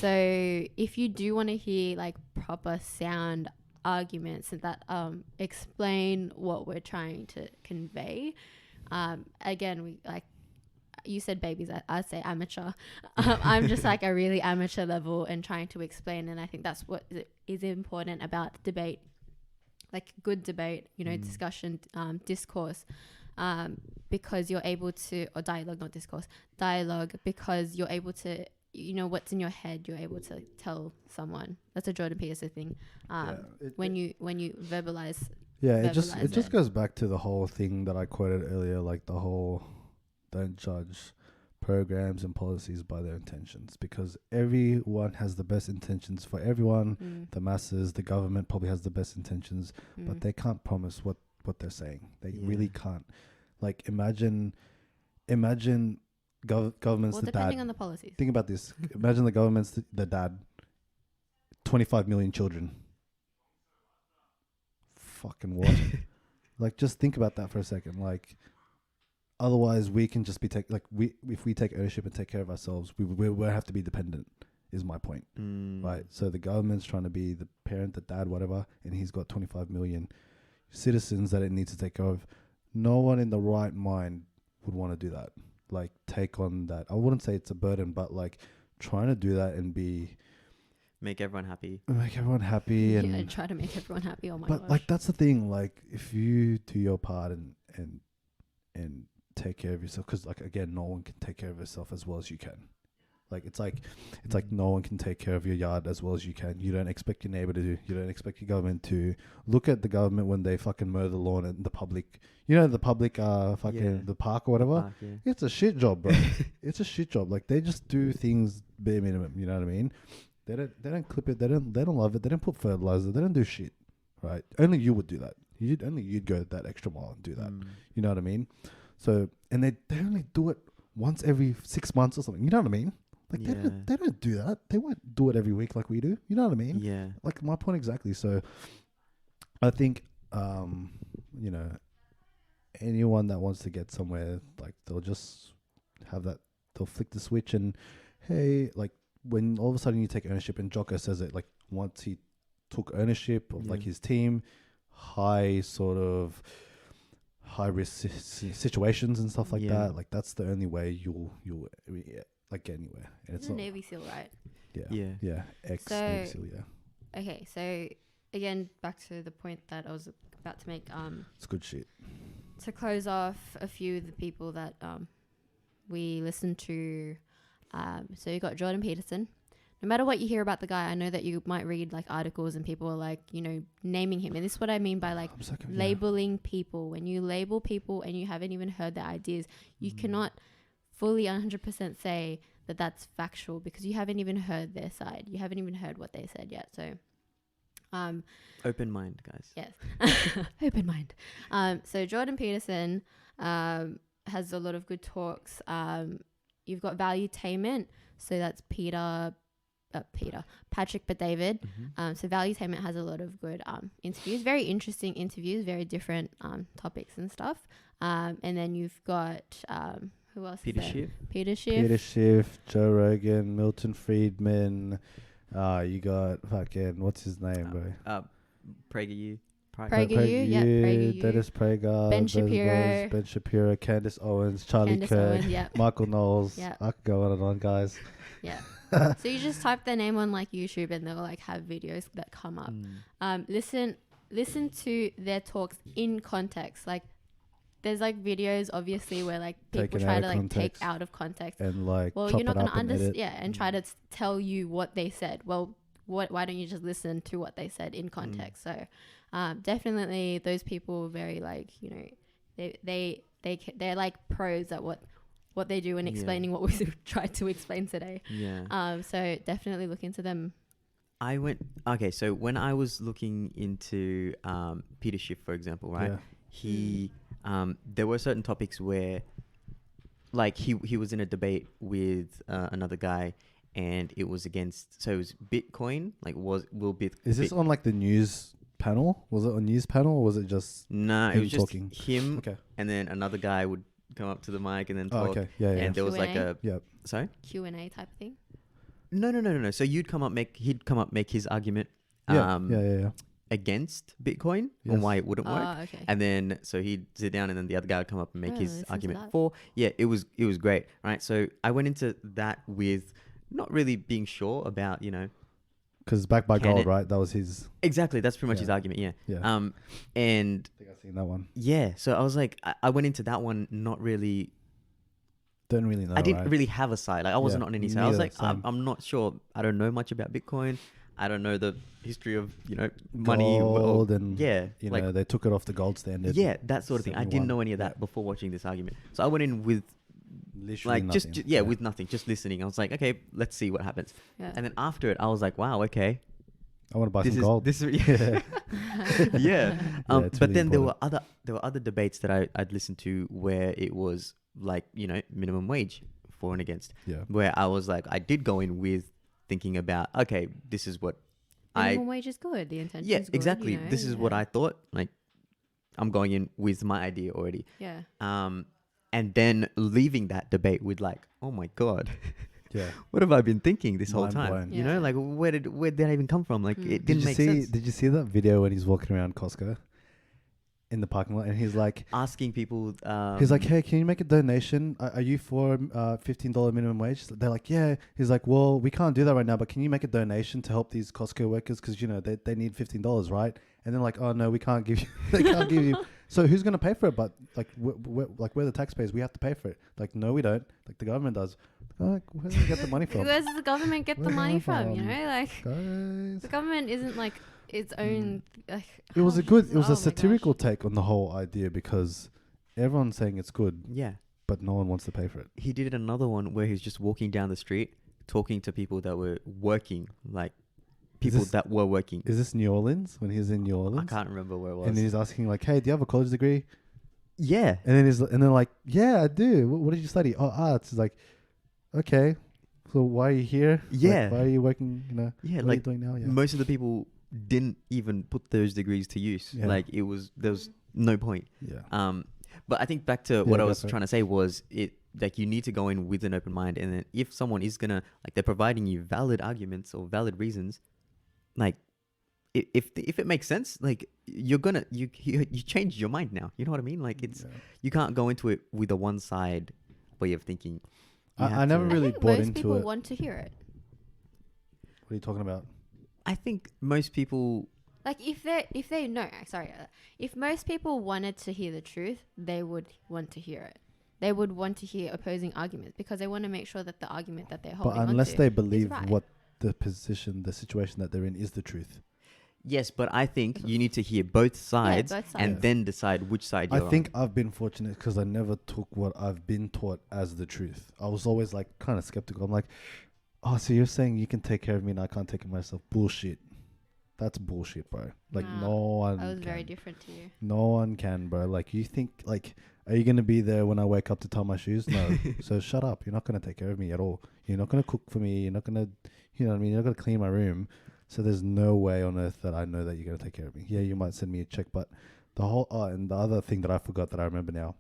if you do want to hear like proper sound arguments that explain what we're trying to convey, again, we like, you said babies, I'd say amateur. I'm just like a really amateur level and trying to explain. And I think that's what is important about debate. Like good debate, discussion, discourse, because you're able to, or dialogue, not discourse, dialogue, because you're able to, what's in your head, you're able to tell someone. That's a Jordan Peterson thing. When you verbalize. Yeah, it just goes back to the whole thing that I quoted earlier, like the whole don't judge programs and policies by their intentions, because everyone has the best intentions for everyone. The masses, the government probably has the best intentions, but they can't promise what they're saying. They really can't. Like imagine government's the dad. Depending on the policies. Think about this. Imagine the government's the dad. 25 million children. Fucking what? Like just think about that for a second. Like otherwise, we can just be if we take ownership and take care of ourselves, we have to be dependent. Is my point, right? So the government's trying to be the parent, the dad, whatever, and he's got 25 million citizens that it needs to take care of. No one in the right mind would want to do that. Like take on that. I wouldn't say it's a burden, but like trying to do that and make everyone happy. And try to make everyone happy. Oh my gosh. But like that's the thing. Like if you do your part and take care of yourself, because like again, no one can take care of yourself as well as you can. Like it's like no one can take care of your yard as well as you can. You don't expect your neighbor to do. You don't expect your government to. Look at the government when they fucking mow the lawn in the public. The public the park or whatever. It's a shit job, bro. It's a shit job. Like they just do things bare minimum. You know what I mean? They don't clip it. They don't love it. They don't put fertilizer. They don't do shit. Right? Only you would do that. You'd go that extra mile and do that. You know what I mean? So, and they only do it once every 6 months or something. You know what I mean? Like they don't do that. They won't do it every week like we do. You know what I mean? Yeah. Like my point exactly. So I think, anyone that wants to get somewhere, like they'll just have that, they'll flick the switch and, hey, like when all of a sudden you take ownership, and Jocko says it, like once he took ownership of like his team, high risk situations and stuff like that, like that's the only way you'll like get anywhere. And it's a Navy SEAL, right? Yeah. Ex-Navy SEAL, yeah. Okay, so again, back to the point that I was about to make. It's good shit. To close off a few of the people that we listened to, so you got Jordan Peterson. No matter what you hear about the guy, I know that you might read like articles and people are like, naming him. And this is what I mean by like labeling people. When you label people and you haven't even heard their ideas, you cannot fully 100% say that that's factual because you haven't even heard their side. You haven't even heard what they said yet. So, open mind, guys. Yes. Open mind. So Jordan Peterson has a lot of good talks. You've got Valuetainment. So that's Patrick but David. So Valuetainment has a lot of good interviews, very interesting interviews, very different topics and stuff. And then you've got who else? Peter Schiff. Peter Schiff, Joe Rogan, Milton Friedman. You got fucking what's his name, bro? PragerU, Dennis Prager, Ben Shapiro, Candace Owens, Charlie Kirk, Michael Knowles. I could go on and on, guys. Yeah. So you just type their name on like YouTube and they'll like have videos that come up. Listen to their talks in context. Like there's like videos obviously where like people try to like take out of context and like, well, you're not going to understand. Yeah. And try to tell you what they said. Well, why don't you just listen to what they said in context? So, definitely those people are very like, they're like pros at what they do and explaining what we tried to explain today. Yeah. So definitely look into them. So when I was looking into Peter Schiff, for example, right? He there were certain topics where like he was in a debate with another guy and it was against, so it was Bitcoin, like is this on like the news panel? Was it a news panel or was it just it was just talking? Him okay. And then another guy would come up to the mic and then talk. And there was like a sorry? Q&A type of thing? No. So he'd come up make his argument against Bitcoin and why it wouldn't work. Okay. And then so he'd sit down and then the other guy would come up and make his argument for. Yeah, it was great. Right. So I went into that with not really being sure about, because backed by gold, right? That was his. Exactly. That's pretty much his argument. Yeah. And I think I've seen that one. Yeah. So I was like, I went into that one not really. Don't really know. I didn't really have a side. Like I wasn't on any side. I was like, I'm not sure. I don't know much about Bitcoin. I don't know the history of, money. Gold and, like, they took it off the gold standard. Yeah, that sort of thing. I didn't know any of that before watching this argument. So I went in with literally like nothing. with nothing, just listening. I was like, okay, let's see what happens. Yeah. And then after it, I was like, wow, okay. I want to buy some gold. Yeah. But really then important. there were other debates that I'd listened to where it was like, minimum wage for and against. Yeah. Where I was like, I did go in with thinking about, okay, this is what minimum wage is good. The intention is good. Exactly. This is what I thought. Like, I'm going in with my idea already. Yeah. And then leaving that debate with like, oh my God. Yeah. What have I been thinking this whole Mind time? blown. Like where did that even come from? Like it didn't make sense. Did you see that video when he's walking around Costco in the parking lot and he's like asking people, he's like, hey, can you make a donation? Are you for $15 minimum wage? They're like, yeah. He's like, well, we can't do that right now, but can you make a donation to help these Costco workers? Because, they need $15, right? And they're like, oh no, we can't give you, they can't give you. So who's going to pay for it? But like, we're the taxpayers. We have to pay for it. Like, no, we don't. Like the government does. Like, where do we get the money from? Where does the government get the money from? Like, guys. The government isn't like its own. Like, it was a satirical take on the whole idea because everyone's saying it's good. Yeah. But no one wants to pay for it. He did another one where he's just walking down the street talking to people that were working, like people that were working. Is this New Orleans when he was in New Orleans? I can't remember where it was. And he's asking like, hey, do you have a college degree? Yeah. And then like, yeah, I do. What did you study? Oh, arts. It's like, okay, so why are you here? Yeah. Like, why are you working? Yeah, what like are you doing now? Yeah. most of the people didn't even put those degrees to use. Yeah. Like there was no point. Yeah. But I think back to what I was trying to say was like you need to go in with an open mind, and then if someone is gonna like they're providing you valid arguments or valid reasons, like if it makes sense, like you're gonna you change your mind now. You know what I mean? Like you can't go into it with a one side way of thinking. I never really bought into it. Most people want to hear it. What are you talking about? I think most people. Like if most people wanted to hear the truth, they would want to hear it. They would want to hear opposing arguments because they want to make sure that the argument that they're holding on to is right. But unless they believe what the situation that they're in is the truth. Yes, but I think you need to hear both sides, and then decide which side you're on. I think I've been fortunate because I never took what I've been taught as the truth. I was always like kind of skeptical. I'm like, oh, so you're saying you can take care of me and I can't take care of myself? Bullshit. That's bullshit, bro. Like no one. I was very different to you. No one can, bro. Like you think, like, are you gonna be there when I wake up to tie my shoes? No. So shut up. You're not gonna take care of me at all. You're not gonna cook for me. You're not gonna, you know what I mean? You're not gonna clean my room. So there's no way on earth that I know that you're gonna take care of me. Yeah, you might send me a check, but the whole and the other thing that I forgot that I remember now,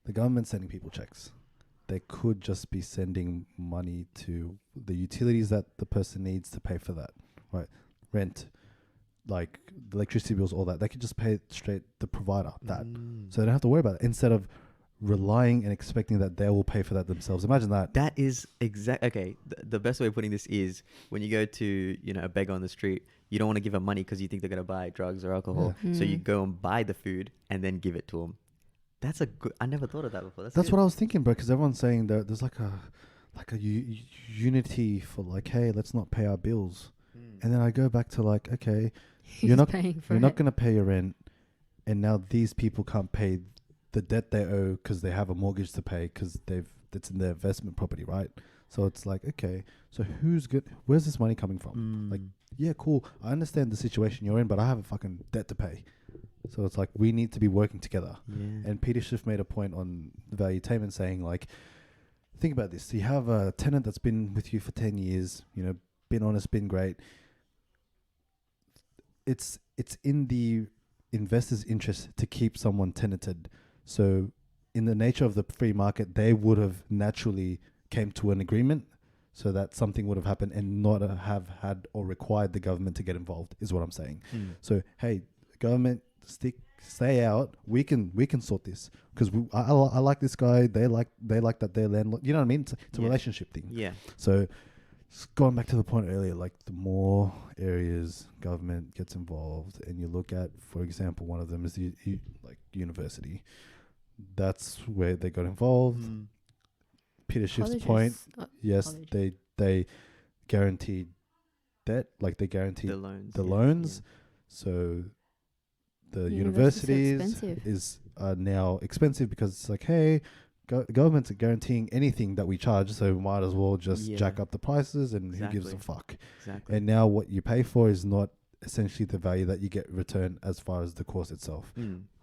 the government's sending people checks. They could just be sending money to the utilities that the person needs to pay for that. Right, rent, like the electricity bills, all that. They could just pay it straight the provider that, so they don't have to worry about it. Instead of relying and expecting that they will pay for that themselves. Imagine that. That is okay. The best way of putting this is when you go to a beggar on the street, you don't want to give them money because you think they're gonna buy drugs or alcohol. Yeah. So you go and buy the food and then give it to them. That's a good. I never thought of that before. That's what I was thinking, bro. Because everyone's saying that there's like a unity for like, hey, let's not pay our bills. And then I go back to like, okay, you're not going to pay your rent, and now these people can't pay the debt they owe because they have a mortgage to pay because it's in their investment property, right? So it's like, okay, so who's good? Where's this money coming from? Like, yeah, cool. I understand the situation you're in, but I have a fucking debt to pay. So it's like we need to be working together. Yeah. And Peter Schiff made a point on valuetainment saying like, think about this. So you have a tenant that's been with you for 10 years, been honest, been great. It's in the investor's interest to keep someone tenanted. So in the nature of the free market, they would have naturally came to an agreement so that something would have happened and not have had or required the government to get involved, is what I'm saying. So, hey, government, stay out. We can sort this because I like this guy. They like that their landlord. You know what I mean? It's a relationship thing. Yeah. So going back to the point earlier, like the more areas government gets involved, and you look at, for example, one of them is the university. That's where they got involved. Peter Schiff's point, yes, they guaranteed debt, like they guaranteed the loans. Yeah. So the universities are now expensive because it's like, hey, governments are guaranteeing anything that we charge, so we might as well just jack up the prices, and who gives a fuck? Exactly. And now what you pay for is not essentially the value that you get returned as far as the course itself.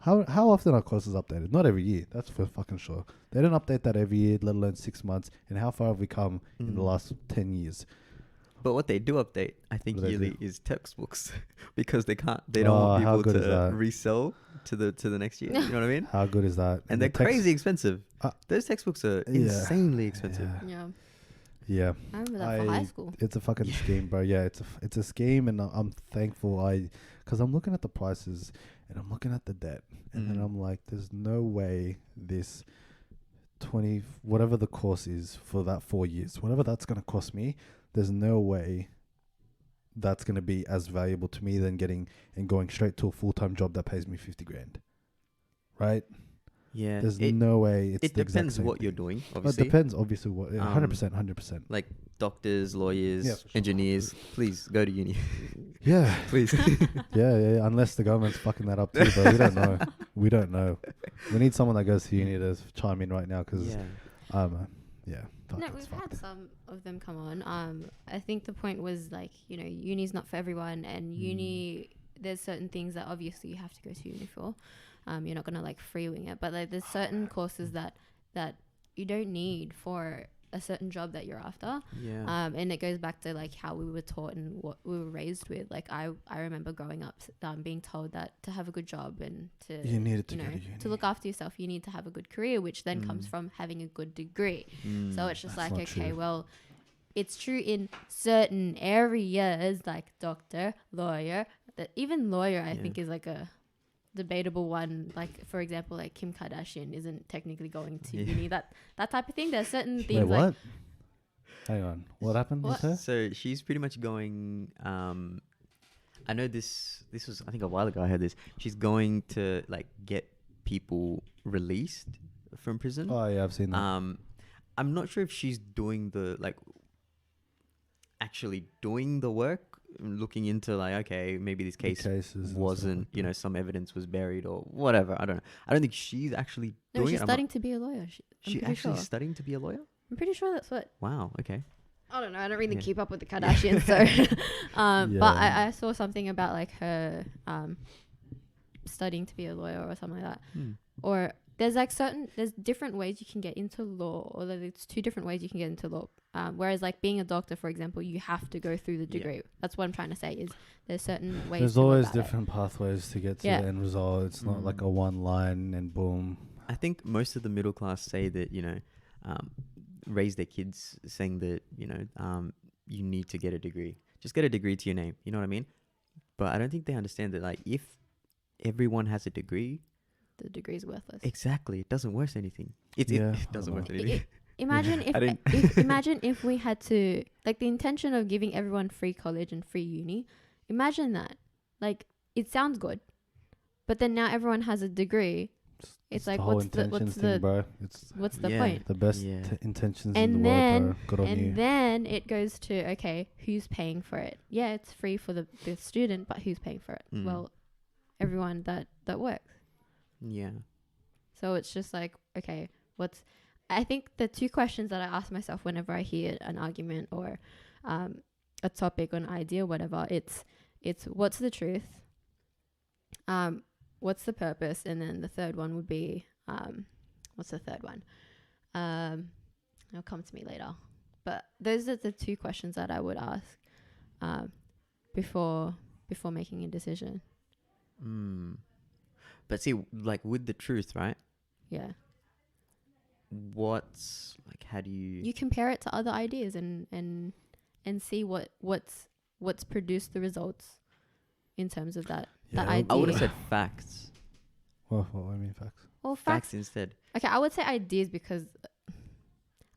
How often are courses updated? Not every year, that's for fucking sure. They don't update that every year, let alone 6 months. And how far have we come in the last 10 years? But what they do update, I think, yearly is textbooks because they don't want people to resell to the next year. You know what I mean? How good is that? And they're crazy expensive. Those textbooks are insanely expensive. Yeah. I remember that for high school. It's a fucking scheme, bro. Yeah, it's a scheme, and I'm thankful because I'm looking at the prices and I'm looking at the debt, and then I'm like, there's no way this 20 whatever the course is for that 4 years, whatever that's gonna cost me, there's no way that's gonna be as valuable to me than going straight to a full-time job that pays me 50 grand, right? Yeah, there's no way. It depends what you're doing. Obviously, it depends. Obviously, what 100%. Like doctors, lawyers, engineers. Please go to uni. Yeah, please. yeah. Unless the government's fucking that up too, but we don't know. We don't know. We need someone that goes to uni to chime in right now because, No, we've had some of them come on. I think the point was like, uni's not for everyone, and uni, there's certain things that obviously you have to go to uni for. You're not gonna like free wing it, but like there's certain courses that you don't need for a certain job that you're after. Yeah. And it goes back to like how we were taught and what we were raised with. Like I remember growing up being told that to have a good job and to you needed to go to uni. to look after yourself, you need to have a good career, which then comes from having a good degree. So it's just That's like, not okay, true. well, it's true in certain areas like doctor, lawyer. That even lawyer I think is like a debatable one. Like for example, like Kim Kardashian isn't technically going to uni, that type of thing. There's certain things. Wait, what? Like, hang on, what happened with her? So she's pretty much going. I know this was, I think, a while ago. I heard this. She's going to like get people released from prison. Oh yeah, I've seen that. I'm not sure if she's doing the like actually doing the work, looking into like, okay, maybe this case wasn't, you know, some evidence was buried or whatever. I don't know. I don't think she's actually no, doing she's it. studying to be a lawyer. She actually studying to be a lawyer? I'm pretty sure that's what. Wow. Okay. I don't know. I don't really Yeah. keep up with the Kardashians, so. But I saw something about like her studying to be a lawyer or something like that. Or there's like there's different ways you can get into law, or there's two different ways you can get into law. Whereas like being a doctor, for example, you have to go through the degree. Yeah. That's what I'm trying to say is there's certain ways. There's always different pathways to get to the end result. It's not like a one line and boom. I think most of the middle class say that, you know, raise their kids saying that, you know, you need to get a degree. Just get a degree to your name. You know what I mean? But I don't think they understand that, like, if everyone has a degree, the degree is worthless. Exactly. It doesn't worth anything. It doesn't worth anything. Imagine imagine if we had to, like, the intention of giving everyone free college and free uni. Imagine that. Like, it sounds good, but then now everyone has a degree. It's like, what's the point? The best intentions in the world, bro. Good on you. And then it goes to, okay, who's paying for it? Yeah, it's free for the student, but who's paying for it? Well, everyone that works. Yeah. So it's just like, okay, I think the two questions that I ask myself whenever I hear an argument or a topic or an idea, whatever, it's what's the truth? What's the purpose? And then the third one would be, what's the third one? It'll come to me later. But those are the two questions that I would ask before making a decision. But see, like with the truth, right? Yeah. What's like? How do you? You compare it to other ideas and see what's produced the results in terms of that idea. I would have said facts. What do you mean facts? Well, facts instead. Okay, I would say ideas because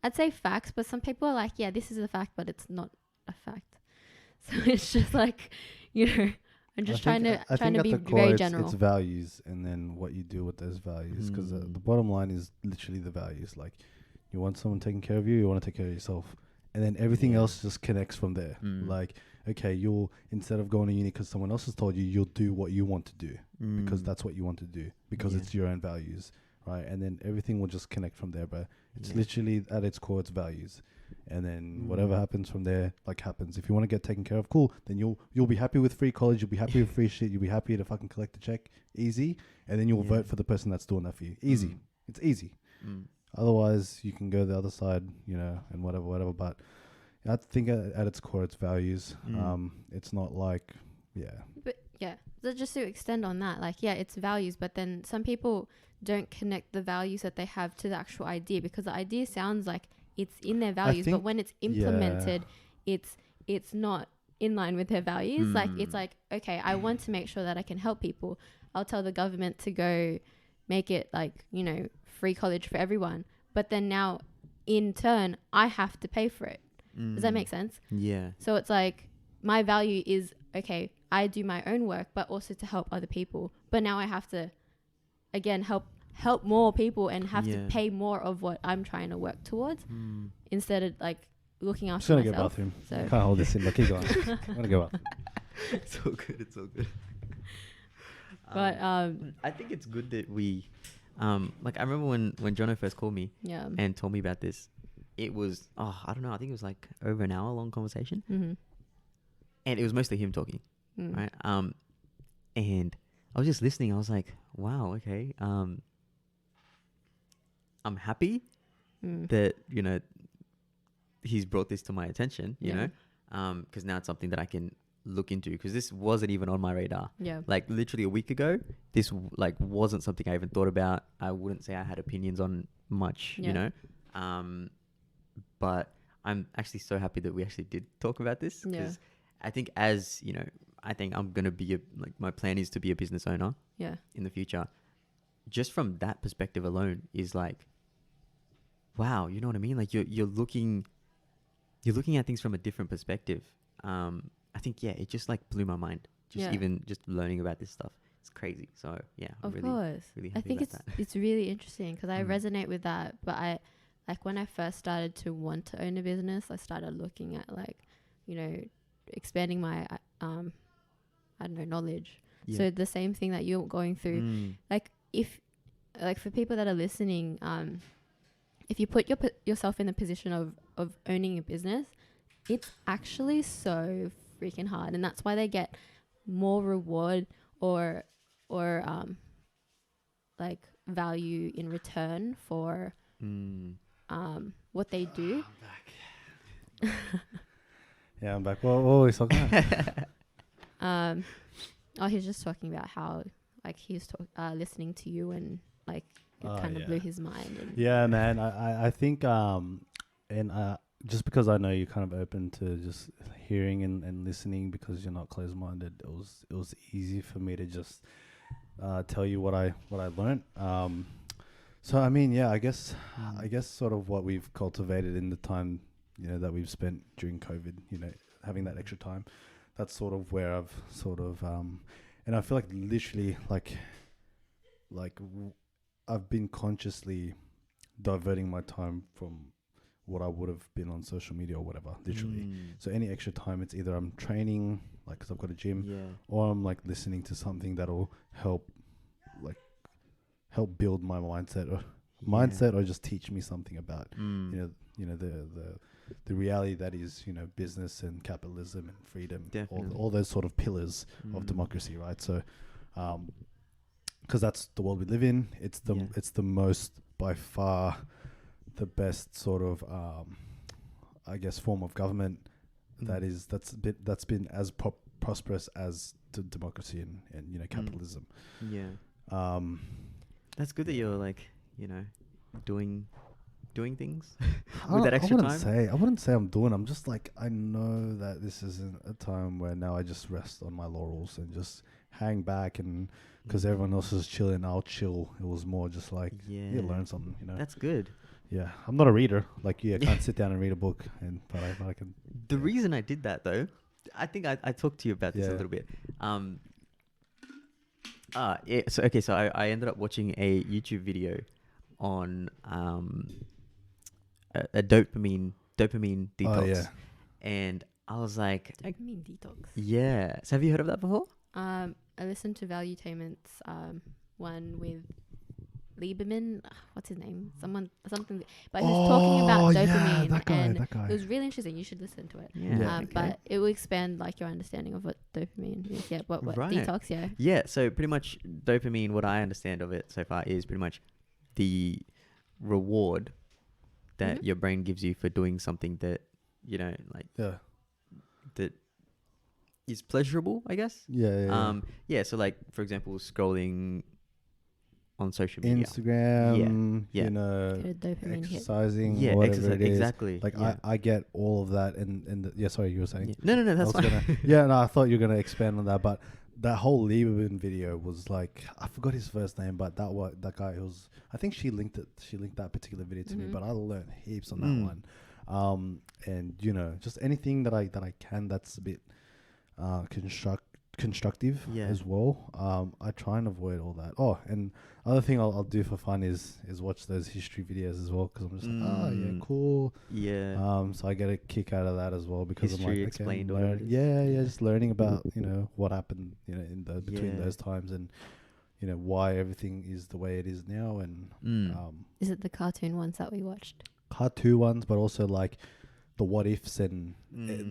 I'd say facts, but some people are like, yeah, this is a fact, but it's not a fact. So it's just like, you know, I'm just trying to be very general. It's values and then what you do with those values. Because the bottom line is literally the values. Like, you want someone taking care of you, you want to take care of yourself. And then everything else just connects from there. Like, okay, you'll, instead of going to uni because someone else has told you, you'll do what you want to do. Because that's what you want to do. Because it's your own values. Right? And then everything will just connect from there. But it's literally, at its core, it's values. And then whatever happens from there, like, happens. If you want to get taken care of, cool. Then you'll be happy with free college. You'll be happy with free shit. You'll be happy to fucking collect a check. Easy. And then you'll vote for the person that's doing that for you. Easy. It's easy. Otherwise, you can go the other side, you know, and whatever. But I think at its core, it's values. It's not like, But yeah, so just to extend on that, like, yeah, it's values. But then some people don't connect the values that they have to the actual idea, because the idea sounds like it's in their values, but when it's implemented, it's not in line with their values. Like, it's like, okay, I want to make sure that I can help people. I'll tell the government to go make it, like, you know, free college for everyone. But then now, in turn, I have to pay for it. Does that make sense? Yeah. So it's like, my value is, okay, I do my own work, but also to help other people. But now I have to, again, help more people and have to pay more of what I'm trying to work towards instead of, like, looking after myself. I'm just going to go bathroom. I can't hold this in, but keep going. I'm going to go up. It's all good. But I think it's good that we, like, I remember when Jono first called me and told me about this. It was, I don't know, I think it was like over an hour long conversation. And it was mostly him talking, right? And I was just listening. I was like, wow, okay. I'm happy that, you know, he's brought this to my attention, you know, because now it's something that I can look into, because this wasn't even on my radar. Yeah. Like literally a week ago, this like wasn't something I even thought about. I wouldn't say I had opinions on much, you know. But I'm actually so happy that we actually did talk about this, because I think, as you know, I think I'm going to be my plan is to be a business owner in the future. Just from that perspective alone is like, wow, you know what I mean? Like you're looking at things from a different perspective. I think, it just like blew my mind. Even just learning about this stuff. It's crazy. So of course. Really happy I think it's really interesting, because I resonate with that. But I, like, when I first started to want to own a business, I started looking at, like, you know, expanding my I don't know, knowledge. So the same thing that you're going through, like, if, like, for people that are listening, if you put yourself in the position of owning a business, it's actually so freaking hard, and that's why they get more reward or like value in return for what they do. I'm back. Yeah, I'm back. What were we talking about? He's just talking about how, like, he's listening to you, and like it kind of blew his mind. And yeah, man. I think just because I know you're kind of open to just hearing and listening, because you're not closed-minded, it was easy for me to just tell you what I learned. So I mean, I guess sort of what we've cultivated in the time, you know, that we've spent during COVID, you know, having that extra time, that's sort of where I've sort of and I feel like literally like I've been consciously diverting my time from what I would have been on social media or whatever, literally. So any extra time, it's either I'm training, like, because I've got a gym, or I'm like listening to something that'll help build my mindset or just teach me something about you know the reality that is, you know, business and capitalism and freedom, all those sort of pillars of democracy, right? So because that's the world we live in. It's the most, by far, the best sort of I guess form of government that's been as prosperous as democracy and you know, capitalism. That's good that you're, like, you know, doing things with that extra time. I wouldn't say I'm doing. I'm just like, I know that this isn't a time where now I just rest on my laurels and just hang back, and because everyone else is chilling, I'll chill. It was more just like, learn something, you know. That's good. Yeah, I'm not a reader. Like, I can't sit down and read a book, but I can. The reason I did that, though, I think I talked to you about this a little bit. So I ended up watching a YouTube video on a dopamine detox, and I was like, dopamine detox. Yeah. So have you heard of that before? I listened to Valuetainment's one with Lieberman. What's his name? Something. But he was talking about dopamine, that guy. It was really interesting. You should listen to it. But it will expand, like, your understanding of what dopamine is. Yeah, what detox? Yeah. Yeah. So pretty much dopamine, what I understand of it so far, is pretty much the reward that your brain gives you for doing something that, you know, like that is pleasurable, I guess. So, like, for example, scrolling on social media, Instagram, you know, exercising, whatever it is. Exactly. Like, I get all of that, and sorry, you were saying. No, that's fine. I thought you were gonna expand on that, but that whole Lieberman video was like, I forgot his first name, but that guy was, I think she linked that particular video to me, but I learned heaps on that one. And you know, just anything that I can that's a bit constructive as well. I try and avoid all that. Oh, and other thing I'll do for fun is watch those history videos as well, because I'm just like, cool. So I get a kick out of that as well, because history, I'm like, explained, just learning about, you know, what happened, you know, in the between those times, and you know, why everything is the way it is now. And is it the cartoon ones that we watched? Cartoon ones, but also like the what ifs and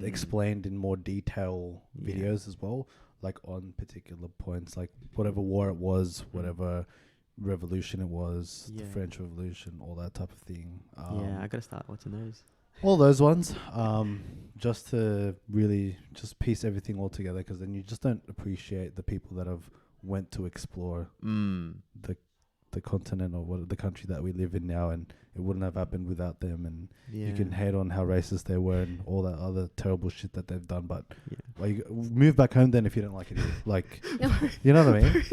explained in more detail videos as well. like on particular points, like whatever war it was, whatever revolution it was, the French Revolution, all that type of thing. I gotta start watching those. All those ones, just to really just piece everything all together, because then you just don't appreciate the people that have went to explore the continent or the country that we live in now, and it wouldn't have happened without them. And you can hate on how racist they were and all that other terrible shit that they've done, but like, move back home then if you don't like it here. Like, you know what I mean?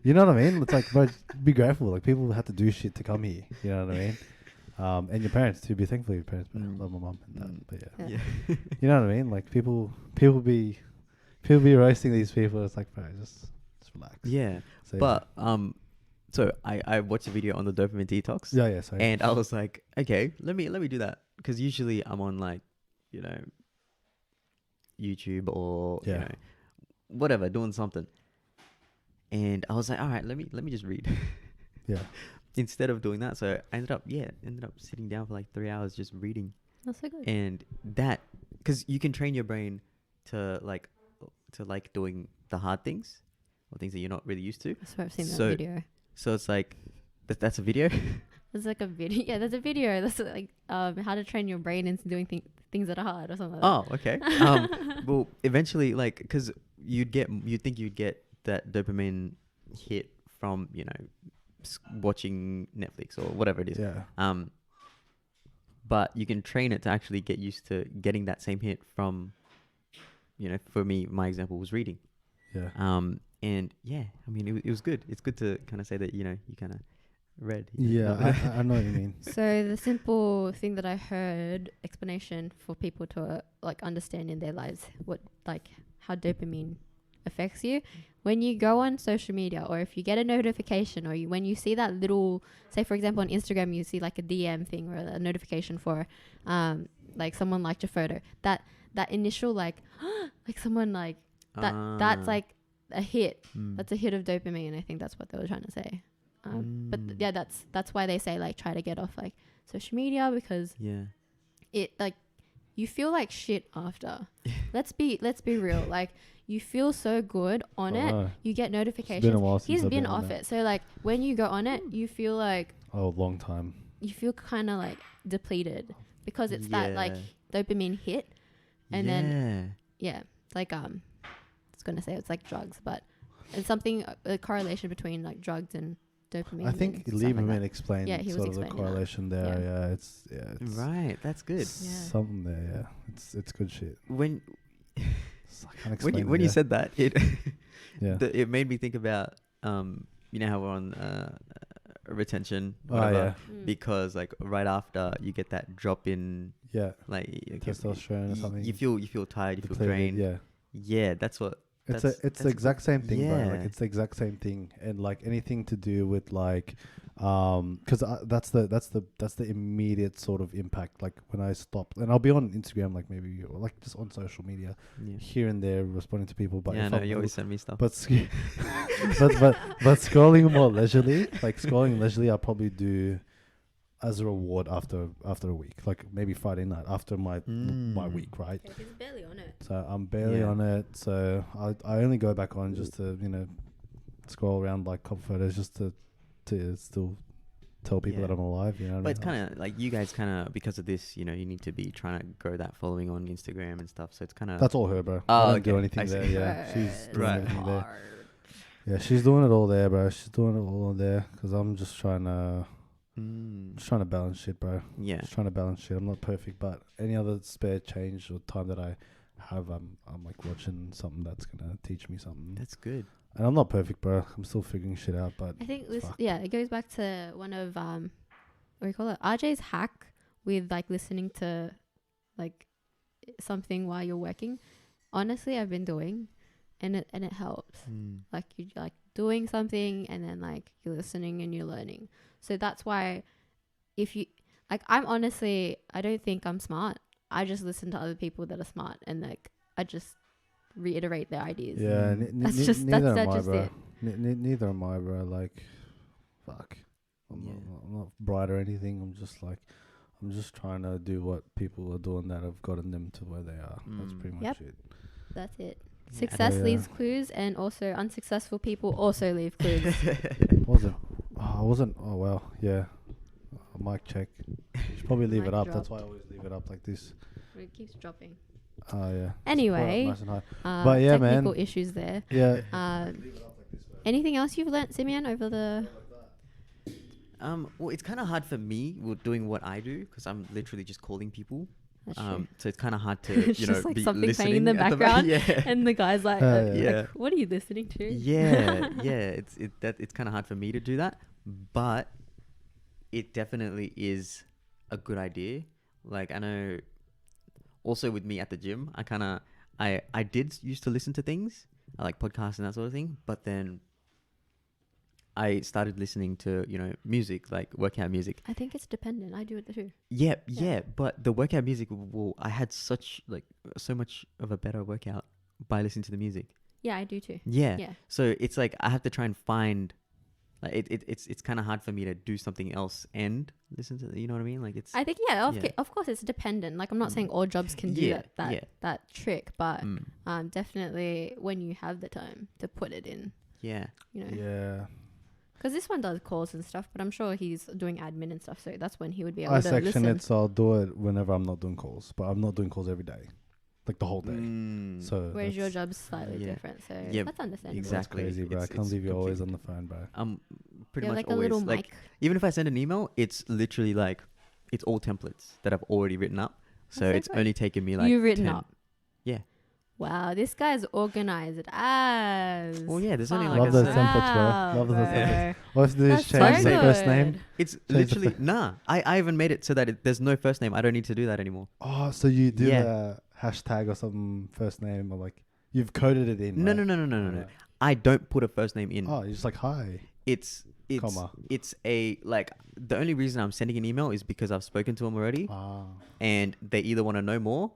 You know what I mean? It's like, bro, be grateful. Like, people had to do shit to come here. You know what I mean? And your parents too. Be thankful for your parents. But I love my mum and dad. But you know what I mean? Like, people be roasting these people. It's like, bro, just relax. Yeah, so but so I watched a video on the dopamine detox. Yeah, sorry. And I was like, okay, let me do that, because usually I'm on, like, you know, YouTube or you know, whatever, doing something. And I was like, all right, let me just read. Instead of doing that, so I ended up sitting down for like 3 hours just reading. That's so good. And that, because you can train your brain to like doing the hard things or things that you're not really used to. That's why I've seen that video. So it's like that's a video. There's like a video. Yeah, there's a video. That's like how to train your brain into doing things that are hard or something like that. Oh, okay. Well, eventually, like, because you'd think you'd get that dopamine hit from, you know, watching Netflix or whatever it is. Yeah. But you can train it to actually get used to getting that same hit from, you know, for me, my example was reading. Yeah. And I mean, it was good. It's good to kind of say that, you know, you kind of read. Yeah, I know what you mean. So the simple thing that I heard, explanation for people to like understand in their lives, how dopamine affects you. When you go on social media, or if you get a notification, or when you see that little, say for example on Instagram, you see like a DM thing or a notification for, like someone liked your photo. That initial like someone like that. That's like a hit. That's a hit of dopamine. I think that's what they were trying to say. But yeah, that's why they say like try to get off like social media, because it like you feel like shit after. let's be real. Like you feel so good on it. You get notifications. It's been a while since He's I've been off it. So like when you go on it, you feel like long time. You feel kind of like depleted, because it's that like dopamine hit, and then it's like I was gonna say it's like drugs, but it's something a correlation between like drugs and dopamine. I think Lieberman explained sort of the correlation there. Yeah. It's right. That's good. Something there. Yeah, it's good shit. When when you said that, it made me think about you know how we're on retention, whatever, because like right after you get that drop in like testosterone or something, you feel tired, you feel drained. That's what. It's the exact same thing, bro. Like it's the exact same thing, and like anything to do with like, because that's the immediate sort of impact. Like when I stopped, and I'll be on Instagram, like maybe or like just on social media, here and there, responding to people. But I know you always send me stuff. But but scrolling more leisurely, I'll probably do as a reward after a week, like maybe Friday night after my week, right? Yeah, he's barely on it. So I'm barely on it. So I only go back on just to, you know, scroll around like couple photos just to still tell people that I'm alive. You know, but it's kind of like you guys kind of, because of this, you know, you need to be trying to grow that following on Instagram and stuff. So it's kind of that's all her, bro. I don't do anything there. Yeah, she's doing right. everything there. Yeah, she's doing it all there, bro. She's doing it all there because I'm just trying to. Just trying to balance shit, bro. Yeah. Just trying to balance shit. I'm not perfect, but any other spare change or time that I have, I'm like watching something that's gonna teach me something. That's good. And I'm not perfect, bro. I'm still figuring shit out, but I think this, it goes back to one of what do you call it? RJ's hack with like listening to like something while you're working. Honestly, I've been doing, and it helps. Like you like doing something, and then like you're listening and you're learning. So that's why if you like, I don't think I'm smart. I just listen to other people that are smart, and like I just reiterate their ideas. Yeah, neither am I, bro. Neither am I, bro. Like, fuck. I'm not bright or anything. I'm just trying to do what people are doing that have gotten them to where they are. That's pretty much it. That's it. Success leaves clues, and also unsuccessful people also leave clues. Oh well, yeah. Mic check. Should probably leave Mic it up. drop. That's why I always leave it up like this. It keeps dropping. Oh yeah. Anyway, Nice and high. But yeah, technical man. issues there. Yeah. Anything else you've learnt, Simeon, over the? Well, it's kind of hard for me with doing what I do because I'm literally just calling people. That's true. So it's kind of hard to It's you know just like be something listening playing in the at background, yeah. and the guy's like, yeah. "What are you listening to?" Yeah. It's kind of hard for me to do that, but it definitely is a good idea. Like I know, also with me at the gym, I did used to listen to things, I like podcasts and that sort of thing, but then I started listening to, music, like workout music. I think it's dependent. I do it too. Yeah. But the workout music, I had so much of a better workout by listening to the music. Yeah, I do too. Yeah. Yeah. So it's like I have to try and find, like it's kind of hard for me to do something else and listen to, you know what I mean? Like it's. I think of course it's dependent. Like I'm not saying all jobs can do that trick, but definitely when you have the time to put it in. Yeah. Yeah. Because this one does calls and stuff, but I'm sure he's doing admin and stuff, so that's when he would be able I to section listen. it, so I'll do it whenever I'm not doing calls. But I'm not doing calls every day, like the whole day. So whereas your job's slightly different, so that's understandable. Exactly. That's crazy, bro. I can't believe you're always on the phone, bro. I'm pretty You're much like always a little like, mic. even if I send an email, it's literally like, it's all templates that I've already written up. So That's it's so good. only taken me like You've written 10. up. Yeah. Wow, this guy's organized as. Well, yeah, there's only like Love a those certain- templates, bro. Love those templates. All I have to do is That's change so the first good. name. It's literally I even made it so that there's no first name. I don't need to do that anymore. Oh, so you do Yeah. a hashtag or something first name, or like you've coded it in? No. Right? I don't put a first name in. Oh, you're just like hi. It's Comma. it's a like the only reason I'm sending an email is because I've spoken to them already, and they either want to know more.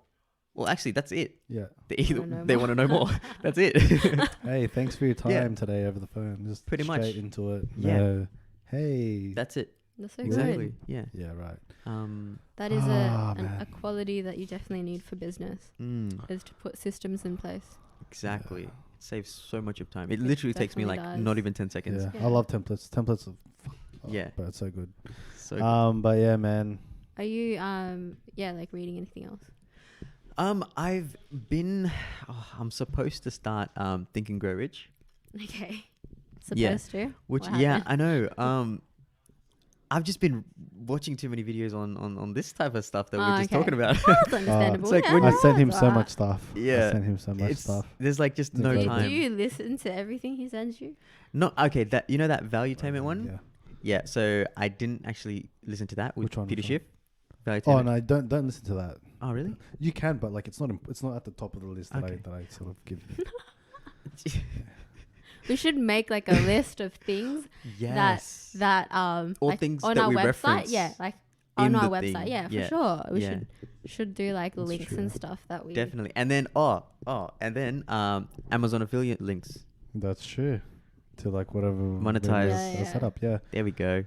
Well, actually, that's it. Yeah. They want to know more. That's it. Hey, thanks for your time today over the phone. Just Pretty much. straight into it. Yeah. No, hey. That's it. That's so Exactly. good. Yeah. Yeah, right. That is man. a quality that you definitely need for business, is to put systems in place. Exactly. Yeah. It saves so much of time. It It literally takes me like definitely does. not even 10 seconds. Yeah. Yeah. I love templates. Templates are Yeah. but it's so good. So But yeah, man. Are you like reading anything else? I've been I'm supposed to start Think and Grow Rich. Okay. Yeah. Supposed to. Which What yeah, happened? I know. I've just been watching too many videos on this type of stuff that we're just okay. talking about. That's understandable. It's like yeah, when I sent him that's so alright. much stuff. Yeah. I sent him so much stuff. There's like just no Do- time. Do you listen to everything he sends you? No, okay, that that valuetainment one? Yeah. Yeah, so I didn't actually listen to that with Which one? Peter Which one? Schiff. Valuetainment. Oh no, don't listen to that. Oh, really? You can, but like it's not at the top of the list that Okay. I sort of give. We should make like a list of things Yes. that All like things on that our we website. reference Yeah, like in on our the website. thing. Yeah, Yeah. for sure. We Yeah. should do like That's links true. and stuff that we Definitely. And then Amazon affiliate links. That's true. To like whatever Monetize. Yeah. setup. Yeah. There we go.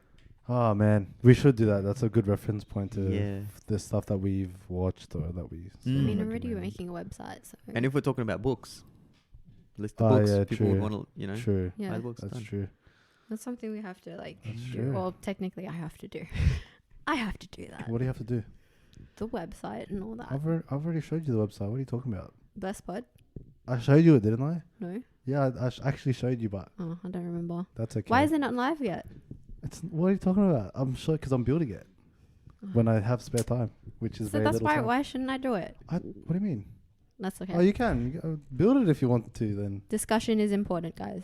Oh man, we should do that. That's a good reference point to Yeah. the stuff that we've watched or that we. I Mm. mean, sort of already we're recommend. making a website, so And if we're talking about books, list the Oh, books yeah, people would true. want to, True. buy yeah, the books. That's done. true. that's something we have to like. That's do. true. Well, technically, I have to do. I have to do that. What do you have to do? The website and all that. I've already showed you the website. What are you talking about? BlessedPod? I showed you it, didn't I? No. Yeah, I actually showed you, but Oh, I don't remember. that's okay. Why is it not live yet? What are you talking about? I'm sure because I'm building it when I have spare time, which is So very that's little why. time. Why shouldn't I do it? What do you mean? That's okay. Oh, you can build it if you want to. Then Discussion is important, guys.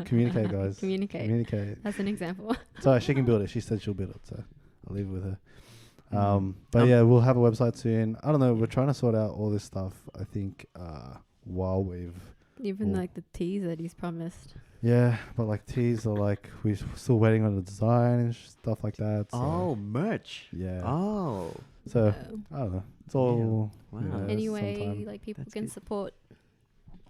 communicate, guys. Communicate. That's an example. Sorry, she can build it. She said she'll build it, so I'll leave it with her. But yeah, we'll have a website soon. I don't know. We're trying to sort out all this stuff. I think while we've Even Cool. like the teas that he's promised. but like teas are like we're still waiting on the design and stuff like that. So Oh, merch. yeah. Oh. So I don't know. It's all Wow. you know, Anyway, sometime. like people That's can good. support.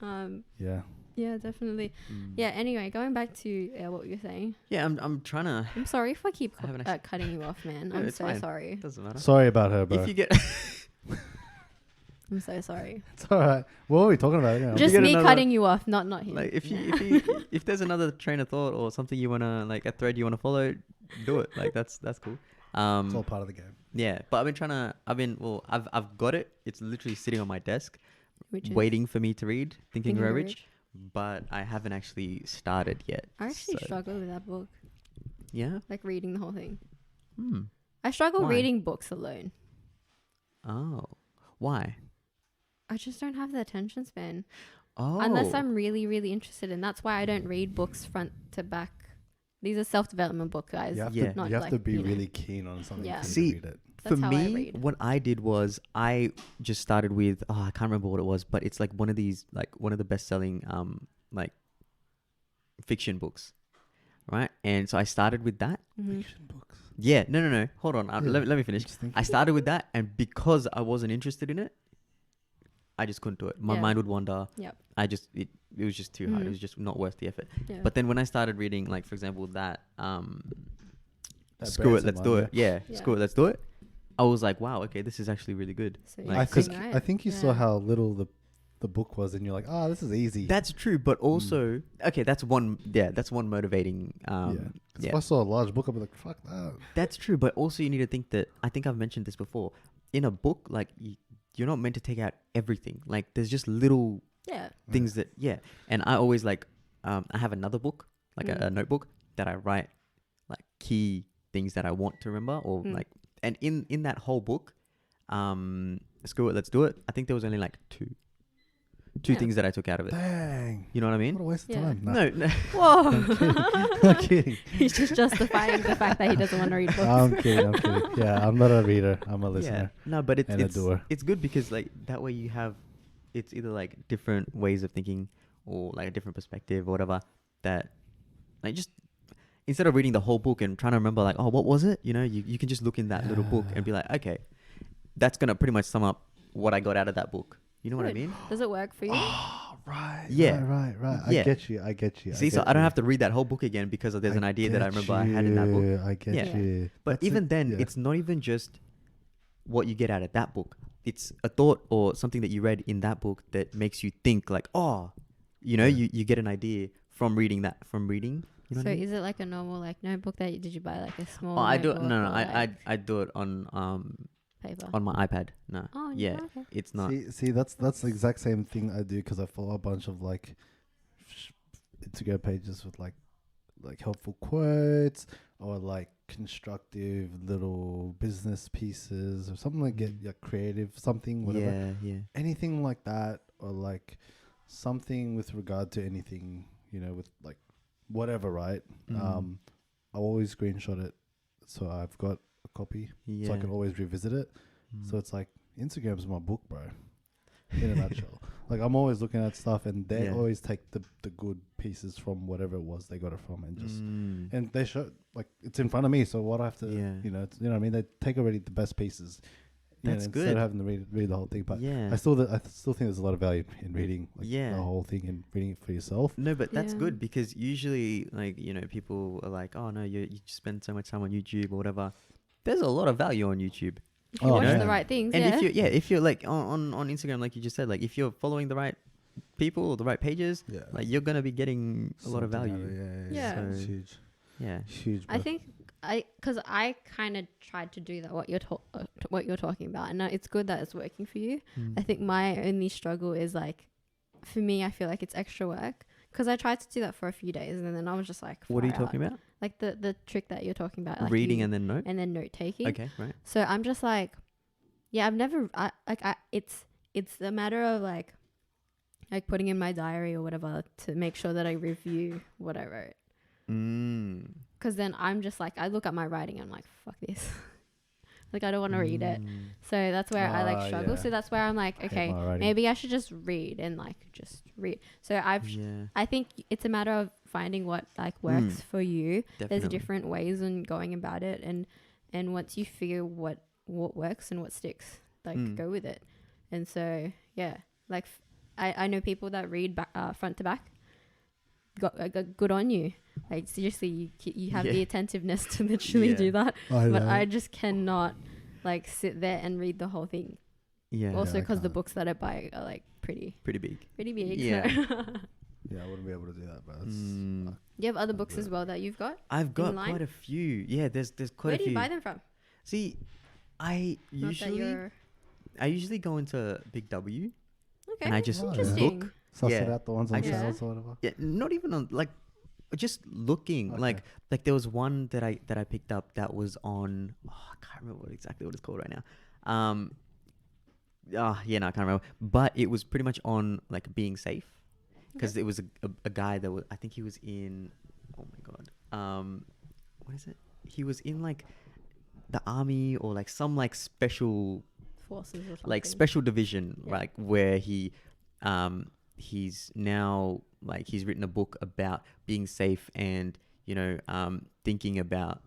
Yeah. Yeah, definitely. Yeah. Anyway, going back to what you were saying. Yeah, I'm trying to. I'm sorry if I keep I haven't actually- cutting you off, man. No, I'm it's so fine. sorry. Doesn't matter. Sorry about her, bro. If you get. I'm so sorry. It's all right. What were we talking about? You know? Just me cutting you off, not him. Like if there's another train of thought or something you wanna like a thread you wanna follow, do it. Like that's cool. It's all part of the game. Yeah, but I've got it. It's literally sitting on my desk, waiting for me to read Think and Grow Rich, but I haven't actually started yet. I actually struggle with that book. Yeah, like reading the whole thing. I struggle reading books alone. Oh, why? I just don't have the attention span. Oh, unless I'm really, really interested in. That's why I don't read books front to back. These are self-development books, guys. You have to be really keen on something to read it. For me, what I did was I just started with I can't remember what it was, but it's like one of these, like one of the best-selling like fiction books, right? And so I started with that. Fiction books. Yeah, no. Hold on, let me finish. I started with that, and because I wasn't interested in it, I just couldn't do it. My mind would wander. Yep. It was just too hard. It was just not worth the effort. Yeah. But then when I started reading, like for example, that Screw It, Let's Do It. Yeah, Screw It, Let's Do It. I was like, wow, okay, this is actually really good. So like, I think you saw how little the book was, and you're like, this is easy. That's true, but also that's one motivating. If I saw a large book, I'd be like, fuck that. That's true, but also you need to think that I think I've mentioned this before. In a book, like you're not meant to take out everything. Like there's just little things that and I always like I have another book, like a notebook that I write like key things that I want to remember or like, and in that whole book, Screw It, Let's Do It, I think there was only like two things that I took out of it. Dang. You know what I mean? What a waste of time. No. Whoa. I'm kidding. He's just justifying the fact that he doesn't want to read books. I'm kidding. Yeah, I'm not a reader. I'm a listener. Yeah. No, but it's good because like that way you have, it's either like different ways of thinking or like a different perspective or whatever that like just instead of reading the whole book and trying to remember like, what was it? You know, you can just look in that little book and be like, okay, that's going to pretty much sum up what I got out of that book. You know what I mean? Does it work for you? Oh, right. Yeah. Right. Yeah. I get you. See, so I don't have to read that whole book again because there's an idea that I remember I had in that book. I get you. But even then, it's not even just what you get out of that book. It's a thought or something that you read in that book that makes you think like, you get an idea from reading that, You know so I mean? Is it like a normal like notebook that did you buy like a small? I do. No. I do it on paper on my iPad. No. Oh yeah. Okay. It's not. See, that's the exact same thing I do because I follow a bunch of like Instagram pages with like helpful quotes or like constructive little business pieces or something like creative something whatever. Yeah. Anything like that or like something with regard to anything, with like whatever, right? I'll always screenshot it so I've got a copy so I can always revisit it. So it's like Instagram's my book, bro, in a nutshell. Like I'm always looking at stuff and they always take the good pieces from whatever it was they got it from and just and they show like it's in front of me, so what I have to you know what I mean, they take already the best pieces. That's good. Instead of having to read the whole thing, but I still think there's a lot of value in reading the whole thing and reading it for yourself. No, but that's good because usually, like people are like, "Oh no, you spend so much time on YouTube or whatever." There's a lot of value on YouTube. If you watch the right things, and if you're like on Instagram, like you just said, like if you're following the right people or the right pages, like you're gonna be getting a lot of value. Yeah. So it's huge. Yeah, huge. Bro. I think because I kind of tried to do that what you're talking about, and it's good that it's working for you. I think my only struggle is like, for me, I feel like it's extra work because I tried to do that for a few days, and then I was just like, what are you talking about? Like the trick that you're talking about, like reading and then note taking. Okay, right. So I'm just like, I've never it's a matter of like putting in my diary or whatever to make sure that I review what I wrote. Because then I'm just like, I look at my writing and I'm like, fuck this. Like I don't want to read it. So that's where I struggle. So that's where I'm like, okay, maybe I should just read and just read. So I think it's a matter of finding what works for you. Definitely. There's different ways on going about it, and once you figure what works and what sticks, go with it. And so I know people that read front to back. Got good on you. Like seriously, you have the attentiveness to literally do that. But I just cannot sit there and read the whole thing. Yeah. Also, I because the can't. books that I buy are like pretty Pretty big. big. Yeah. So. Yeah, I wouldn't be able to do that, but it's, Mm. You have other I'll books do as it. well that you've got? I've got line? quite a few. Yeah, there's quite Where a do few. you buy them from? See, I Not that you're... usually go into Big W Okay, and I just interesting. look. suss Yeah. it out, the ones on I just- sales or whatever. Yeah, not even on like just looking. Okay. Like there was one that I picked up that was on. Oh, I can't remember exactly what it's called right now. Yeah, no, I can't remember. But it was pretty much on like being safe, because it was a guy that was, I think he was in, oh my god, what is it? He was in like the army or like some like special Forces or something. like special division, Yeah. like where he's now like he's written a book about being safe and thinking about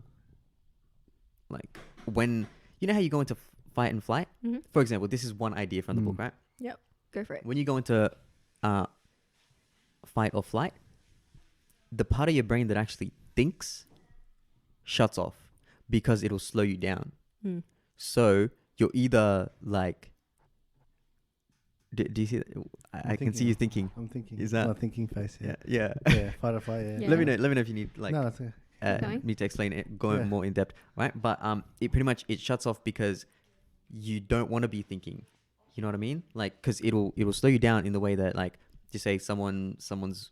like when how you go into fight and flight. Mm-hmm. For example, this is one idea from the book, right? Yep, go for it. When you go into fight or flight, the part of your brain that actually thinks shuts off because it'll slow you down. Mm. So you're either like, do you see that? I can see you thinking. I'm thinking. Is that- my thinking face? Yeah, Yeah. yeah. Yeah. Fight or flight. Yeah. Yeah. Let me know if you need like No, that's okay. going. me to explain it, going Yeah. more in depth, right? But it pretty much it shuts off because you don't want to be thinking. You know what I mean? Like, because it'll slow you down in the way that, like, just say someone's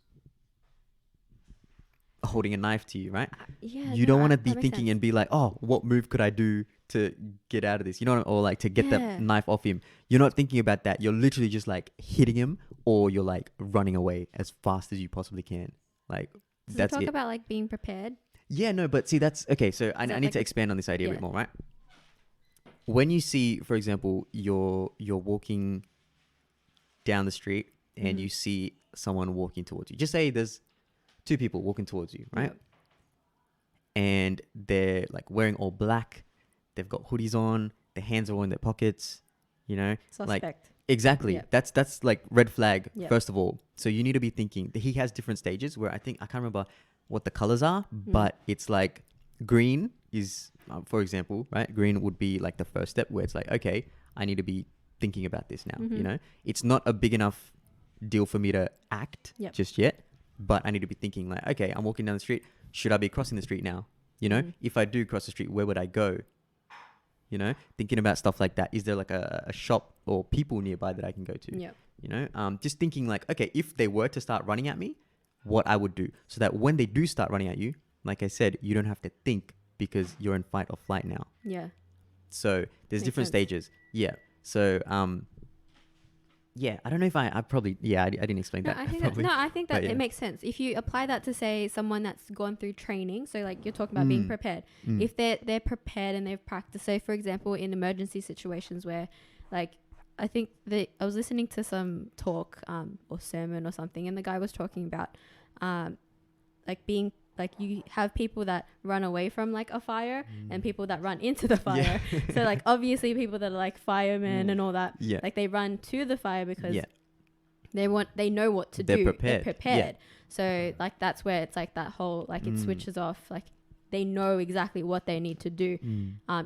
holding a knife to you, right? Yeah, You don't want to be thinking and be like, oh, what move could I do to get out of this? You know, or like to get Yeah. that knife off him. You're not thinking about that. You're literally just like hitting him, or you're like running away as fast as you possibly can. Like, Does that's it talk it. about like being prepared? Yeah, no, but see, that's okay. So I that need like to a- expand on this idea a yeah. bit more, right? When you see, for example, you're walking down the street and Mhm. you see someone walking towards you. Just say there's two people walking towards you, right? Yep. And they're like wearing all black. They've got hoodies on. Their hands are all in their pockets. You know, Suspect. exactly. Yep. That's like red flag Yep. first of all. So you need to be thinking that he has different stages where I can't remember what the colors are, but it's like green is, for example, right? Green would be like the first step where it's like, okay, I need to be thinking about this now. You Mhm. know, it's not a big enough deal for me to act Yep. just yet, but I need to be thinking like, okay, I'm walking down the street. Should I be crossing the street now? You know, Mhm. if I do cross the street, where would I go? You know, thinking about stuff like that. Is there like a shop or people nearby that I can go to? Yep. You know, just thinking like, okay, if they were to start running at me, what I would do, so that when they do start running at you, like I said, you don't have to think because you're in fight or flight now. Yeah. So there's Makes different sense. stages. Yeah. So yeah, I don't know if I probably I didn't explain No, that. I think probably. I think that But yeah. it makes sense. If you apply that to say someone that's gone through training, so like you're talking about being Mm. prepared. Mm. If they're prepared and they've practiced, so for example, in emergency situations where like I think I was listening to some talk or sermon or something, and the guy was talking about like being like you have people that run away from like a fire and people that run into the fire. So like obviously people that are like firemen and all that, Yeah. like they run to the fire because Yeah. they know what to They're do. prepared. They're prepared. So like that's where it's like that whole like it switches off. Like they know exactly what they need to do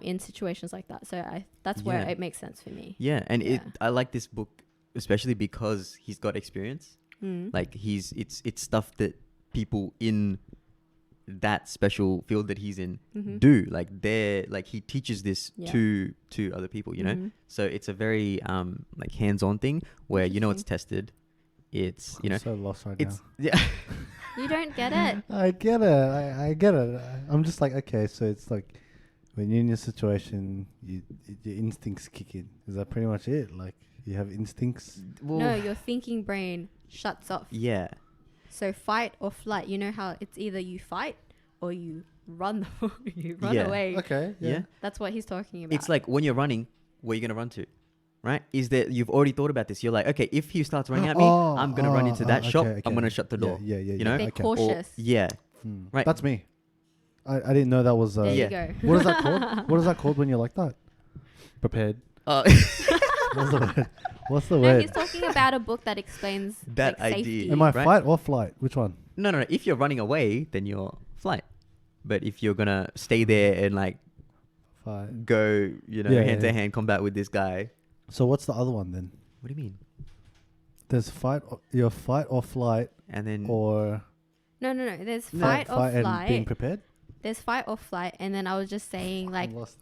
in situations like that. So that's where Yeah. it makes sense for me. Yeah, and Yeah. I like this book especially because he's got experience. Mm. Like it's stuff that people in that special field that he's in do. Like he teaches this Yeah. to other people, you know. Mhm. So it's a very like hands-on thing where you know it's tested. It's I'm so lost right now. it's yeah. You don't get it. I get it. I get it. I'm just like, okay, so it's like when you're in a situation, your instincts kick in. Is that pretty much it? Like you have instincts? No, your thinking brain shuts off. Yeah. So fight or flight. You know how it's either you fight or you run. You run Yeah. away. Okay. Yeah. That's what he's talking about. It's like when you're running, where you're gonna run to, right? Is that you've already thought about this? You're like, okay, if he starts running at me, I'm gonna run into that shop. okay, I'm gonna shut the door. Yeah. You know? they're okay. cautious. Yeah. Right. That's me. I didn't know that was. There Yeah. you go. What is that called? What is that called when you're like that? Prepared. What's the word? What's the No, word? he's talking about a book that explains That like, idea. safety. Am I right? fight or flight? Which one? No. If you're running away, then you're flight. But if you're gonna stay there and like Fight. go, you know, Yeah, hand yeah. to hand combat with this guy, So what's the other one then? What do you mean? There's your fight or flight, And then or No. There's fight or and flight. being prepared. There's fight or flight, and then I was just saying like I'm lost.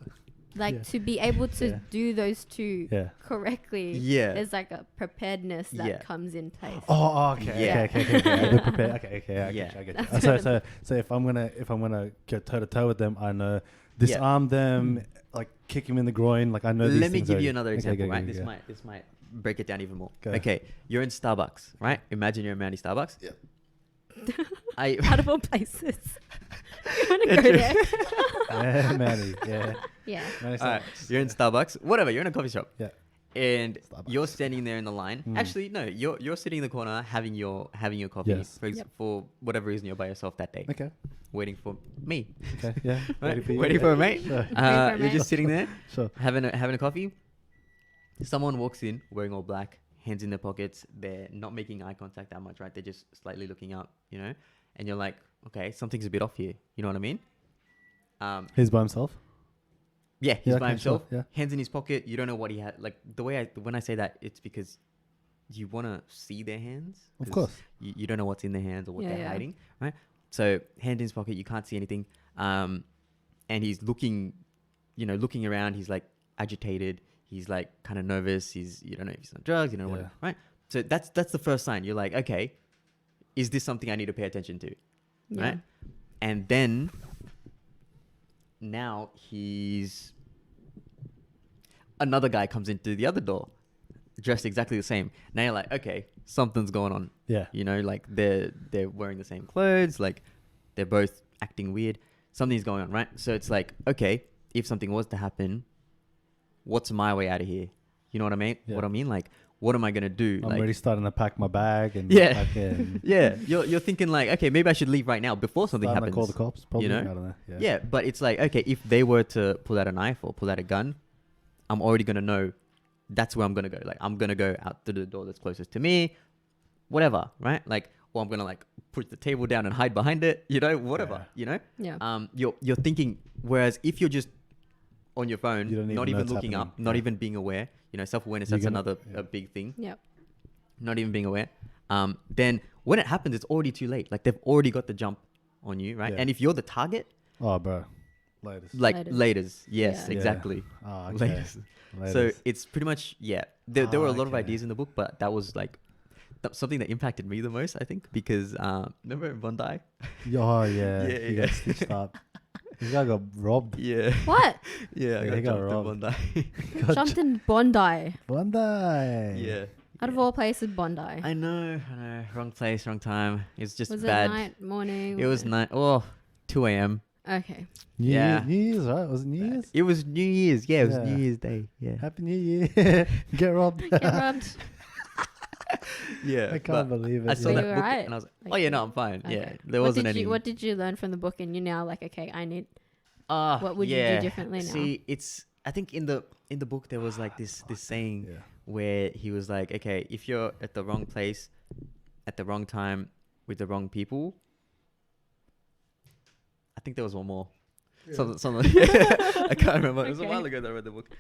Yeah. to be able to Yeah. do those two Yeah. correctly. Yeah. There's like a preparedness that Yeah. comes in place. Oh, okay. Yeah. Okay. They're prepared. Okay. I Yeah. get you. So if I'm gonna go toe to toe with them, I know disarm them, like kick him in the groin. Like I know. Let me things give already. you another example, go, right? go, This go. might break it down even more. Go. Okay, you're in Starbucks, right? Imagine you're in Mandy Starbucks. Yep. Out of all places. You want to go there? Yeah, Manny. Yeah. Yeah. Manny All right, Starbucks. you're in Starbucks, whatever. You're in a coffee shop. Yeah. And Starbucks. you're standing there in the line. Actually, no, you're sitting in the corner having your coffee. Yes. For whatever reason, you're by yourself that day, Okay. waiting for me. Okay. Yeah. Right? you. Waiting for a mate. Sure. for a You're mate. just sitting there Sure. having a coffee. Someone walks in wearing all black, hands in their pockets. They're not making eye contact that much, right? They're just slightly looking up, And you're like, okay, something's a bit off here. You know what I mean? He's by himself. Yeah, he's Yeah, by okay, himself. sure, yeah. Hands in his pocket. You don't know what he had. Like when I say that, it's because you want to see their hands. Of 'cause course. You don't know what's in their hands or what Yeah, they're yeah. hiding, right? So hand in his pocket, you can't see anything. And he's looking around. He's like agitated. He's like kind of nervous. You don't know if he's on drugs. You don't know Yeah. what, right? So that's the first sign. You're like, okay, is this something I need to pay attention to? Yeah. Right? And then now another guy comes into the other door dressed exactly the same. Now you're like, okay, something's going on. Yeah. Like they're wearing the same clothes, like they're both acting weird. Something's going on, right? So it's like, okay, if something was to happen, what's my way out of here? You know what I mean? Yeah. What I mean? Like, what am I gonna do? I'm like, already starting to pack my bag and Yeah. fucking yeah, you're thinking like, okay, maybe I should leave right now before something starting to happens. call the cops. Probably. know? I don't know. Yeah. Yeah, but it's like, okay, if they were to pull out a knife or pull out a gun, I'm already going to know that's where I'm going to go. Like, I'm going to go out to the door that's closest to me, whatever, right? Like, or I'm going to like put the table down and hide behind it, whatever, Yeah. Yeah. You're thinking, whereas if you're just on your phone, You don't even not know even it's looking happening. up, not Yeah. even being aware, self-awareness, You're that's gonna- another yeah. a big thing. Yep. Not even being aware. Then when it happens, it's already too late. Like, they've already got the jump on you, right? Yeah. And if you're the target, Oh, bro. Latest. like Laters. laters, yes, Yeah. exactly. Oh, okay. Laters. So Latest. it's pretty much, yeah. There were a lot of okay. ideas in the book, but that was like something that impacted me the most, I think, because remember in Bondi? Oh, yeah. Yeah, He yeah. got stitched up. This guy got robbed. Yeah. What? Yeah, Yeah, I he got got jumped in Bondi. Jumped in Bondi. Bondi. Yeah. Out of all places, Bondi. I know. Wrong place, wrong time. It's just Was bad. it night, morning? It was night. Oh, 2 a.m. Okay. New Yeah. New Year's, right? Was it New Year's? It was New Year's. Yeah, it was Yeah. New Year's Day. Yeah. Happy New Year. Get robbed. Get robbed. Yeah. I can't believe it. I saw Were that you book alright? and I was like, Like, oh yeah, no, I'm fine. Okay. Yeah. There wasn't any. What did you learn from the book? And you're now like, okay, I need. What What would you do differently now? See, I think in the book there was like this saying Yeah. where he was like, okay, if you're at the wrong place at the wrong time with the wrong people, I think there was one more. Something I can't remember. It was a Okay. while ago that I read the book.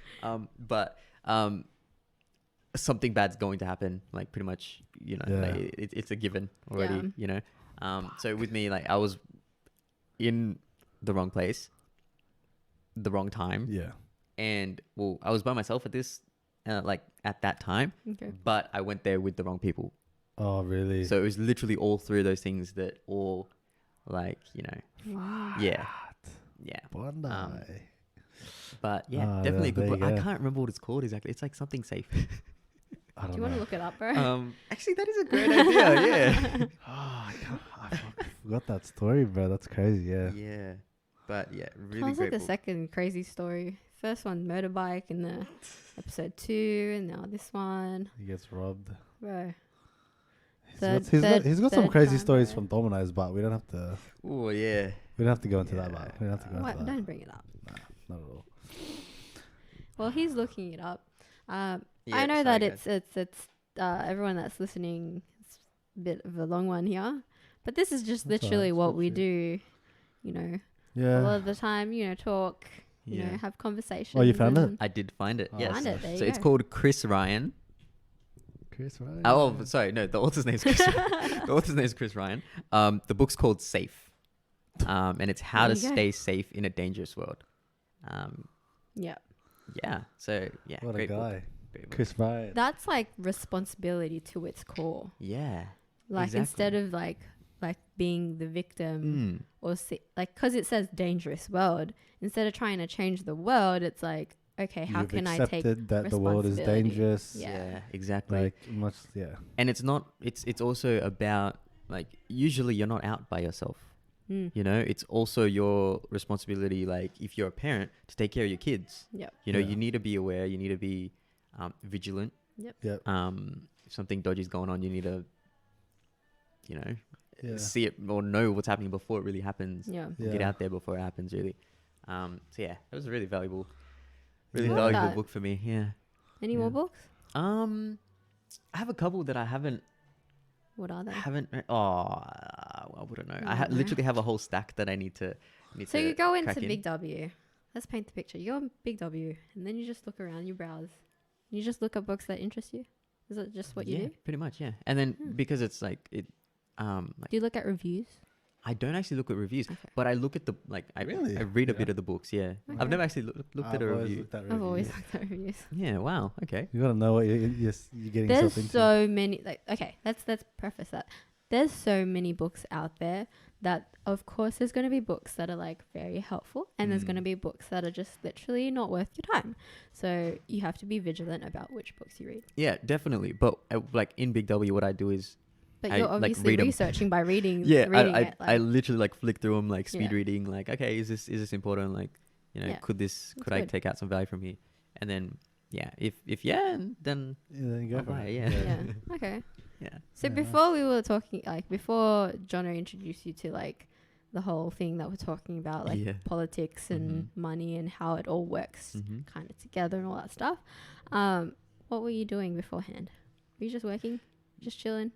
But something bad's going to happen. Like pretty much, Yeah. like it's a given already. So with me, like I was in the wrong place, the wrong time, Yeah. and well, I was by myself at this, like at that time, Okay. but I went there with the wrong people. Oh, really? So it was literally all three of those things that all, like Wow. yeah. Bondi. But yeah, Ah, definitely a there good you book. I go. can't remember what it's called exactly. It's like something safe. I don't Do you know. want to look it up, bro? Actually, that is a great idea. Yeah. I forgot that story, bro. That's crazy. Yeah. Yeah. But yeah, really Sounds great like the book. second crazy story. First one, motorbike, in the episode 2, and now this one, He gets robbed. bro. He's got some third crazy time, stories bro. from Domino's, but we don't have to. Oh yeah. We don't have to go into that. Yeah. But we don't have to go What? into that. Don't bring it up. Not at all. Well, he's looking it up. I Yeah, know sorry, that it's everyone that's listening. It's a bit of a long one here, but this is just That's literally alright, what it's we good do. A lot Yeah. of the time, talk, you know, have conversations. Oh, you found it? I did find it. Oh, Yes. Find it. There you So go. it's called Chris Ryan. Chris Ryan. Oh, sorry. No, the author's name is Chris. The author's name is Chris Ryan. The book's called Safe, and it's how There to you go. stay safe in a dangerous world. Yeah. Yeah. So yeah, What a great book. guy. Great book. Chris Ryan. That's like responsibility to its core. Yeah. Like Exactly. instead of like being the victim or like, because it says dangerous world, instead of trying to change the world, it's like, okay, how You've can I take accepted that the world is responsibility? dangerous. Yeah. Exactly. Like much. Yeah. And it's not. It's also about like usually you're not out by yourself. You know, it's also your responsibility. Like if you're a parent, to take care of your kids. Yep. You know, Yeah. you need to be aware. You need to be vigilant. Yep. Yep. If something dodgy is going on, you need to, you know, Yeah. see it or know what's happening before it really happens. Yeah. Get Yeah. out there before it happens, really. So yeah, it was a really valuable, I like valuable that. book for me. Yeah. Any Yeah. more books? I have a couple that I haven't What are they? read. I wouldn't know. You I don't know? literally have a whole stack that I need to. So you go into crack in. Big W. Let's paint the picture. You go on Big W, and then you just look around, you browse. You just look at books that interest you. Is it just what you Yeah, do? pretty much. Yeah, and then Hmm. because it's like it, like Do you look at reviews? I don't actually look at reviews, Okay. but I look at the I Really? I read a Yeah. bit of the books. Yeah, Okay. I've never actually looked at a review. I've always looked at reviews. Yeah. Wow. Okay. You gotta know what you're getting There's yourself into. so many. Like, okay, let's preface that. There's so many books out there that, of course, there's going to be books that are like very helpful, and there's going to be books that are just literally not worth your time. So you have to be vigilant about which books you read. Yeah, definitely. But like in Big W, what I do is But I, you're like, obviously read 'em. researching by reading. yeah, reading I it. Like, I literally like flick through them, like speed Yeah. reading. Like, okay, is this important? Like, you know, Yeah. could That's I good. take out some value from here? And then yeah, if yeah, then Yeah, then you go I'll for buy it. it, yeah. yeah. Okay. yeah. So Yeah. before we were talking, like before Jono introduced you to like the whole thing that we're talking about, like Yeah. politics and money and how it all works Mhm. kind of together and all that stuff. What were you doing beforehand? Were you just working, just chilling?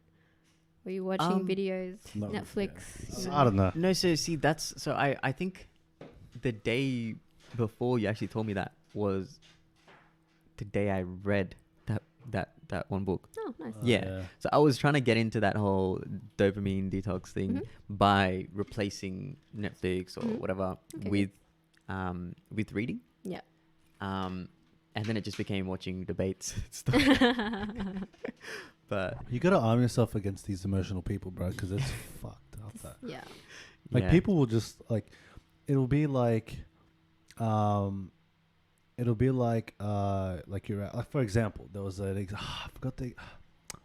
Were you watching videos, No, Netflix? yeah. you know? I don't know. No, so see, I think the day before you actually told me that was the day I read that one book. Oh, nice. Yeah. So I was trying to get into that whole dopamine detox thing Mhm. by replacing Netflix or Mhm. whatever Okay, with reading. Yeah. And then it just became watching debates and stuff. But You gotta arm yourself against these emotional people, bro, because it's fucked up. That. Yeah. Like yeah. people will just like, it'll be like you're at, like for example, there was I forgot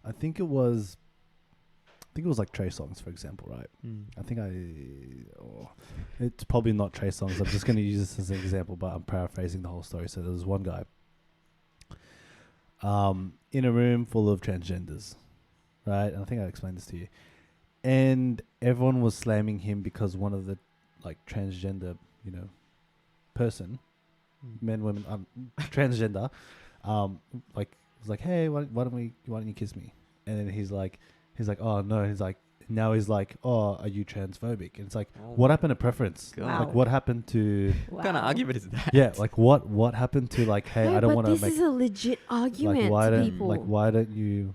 I think it was like Trey Songz, for example, right? I think it's probably not Trey Songz. I'm just going to use this as an example, but I'm paraphrasing the whole story. So there was one guy in a room full of transgenders, right? And I think I explained this to you. And everyone was slamming him because one of the like transgender, person, men, women, transgender, like was like, hey, why don't you kiss me? And then he's like, oh no, now he's like, oh, are you transphobic? And it's like, what happened to preference? God. Like, what happened to? What kind of argument is that? Yeah, like what happened to like, hey, No, I don't but want to this make is a legit argument why to don't people. why don't you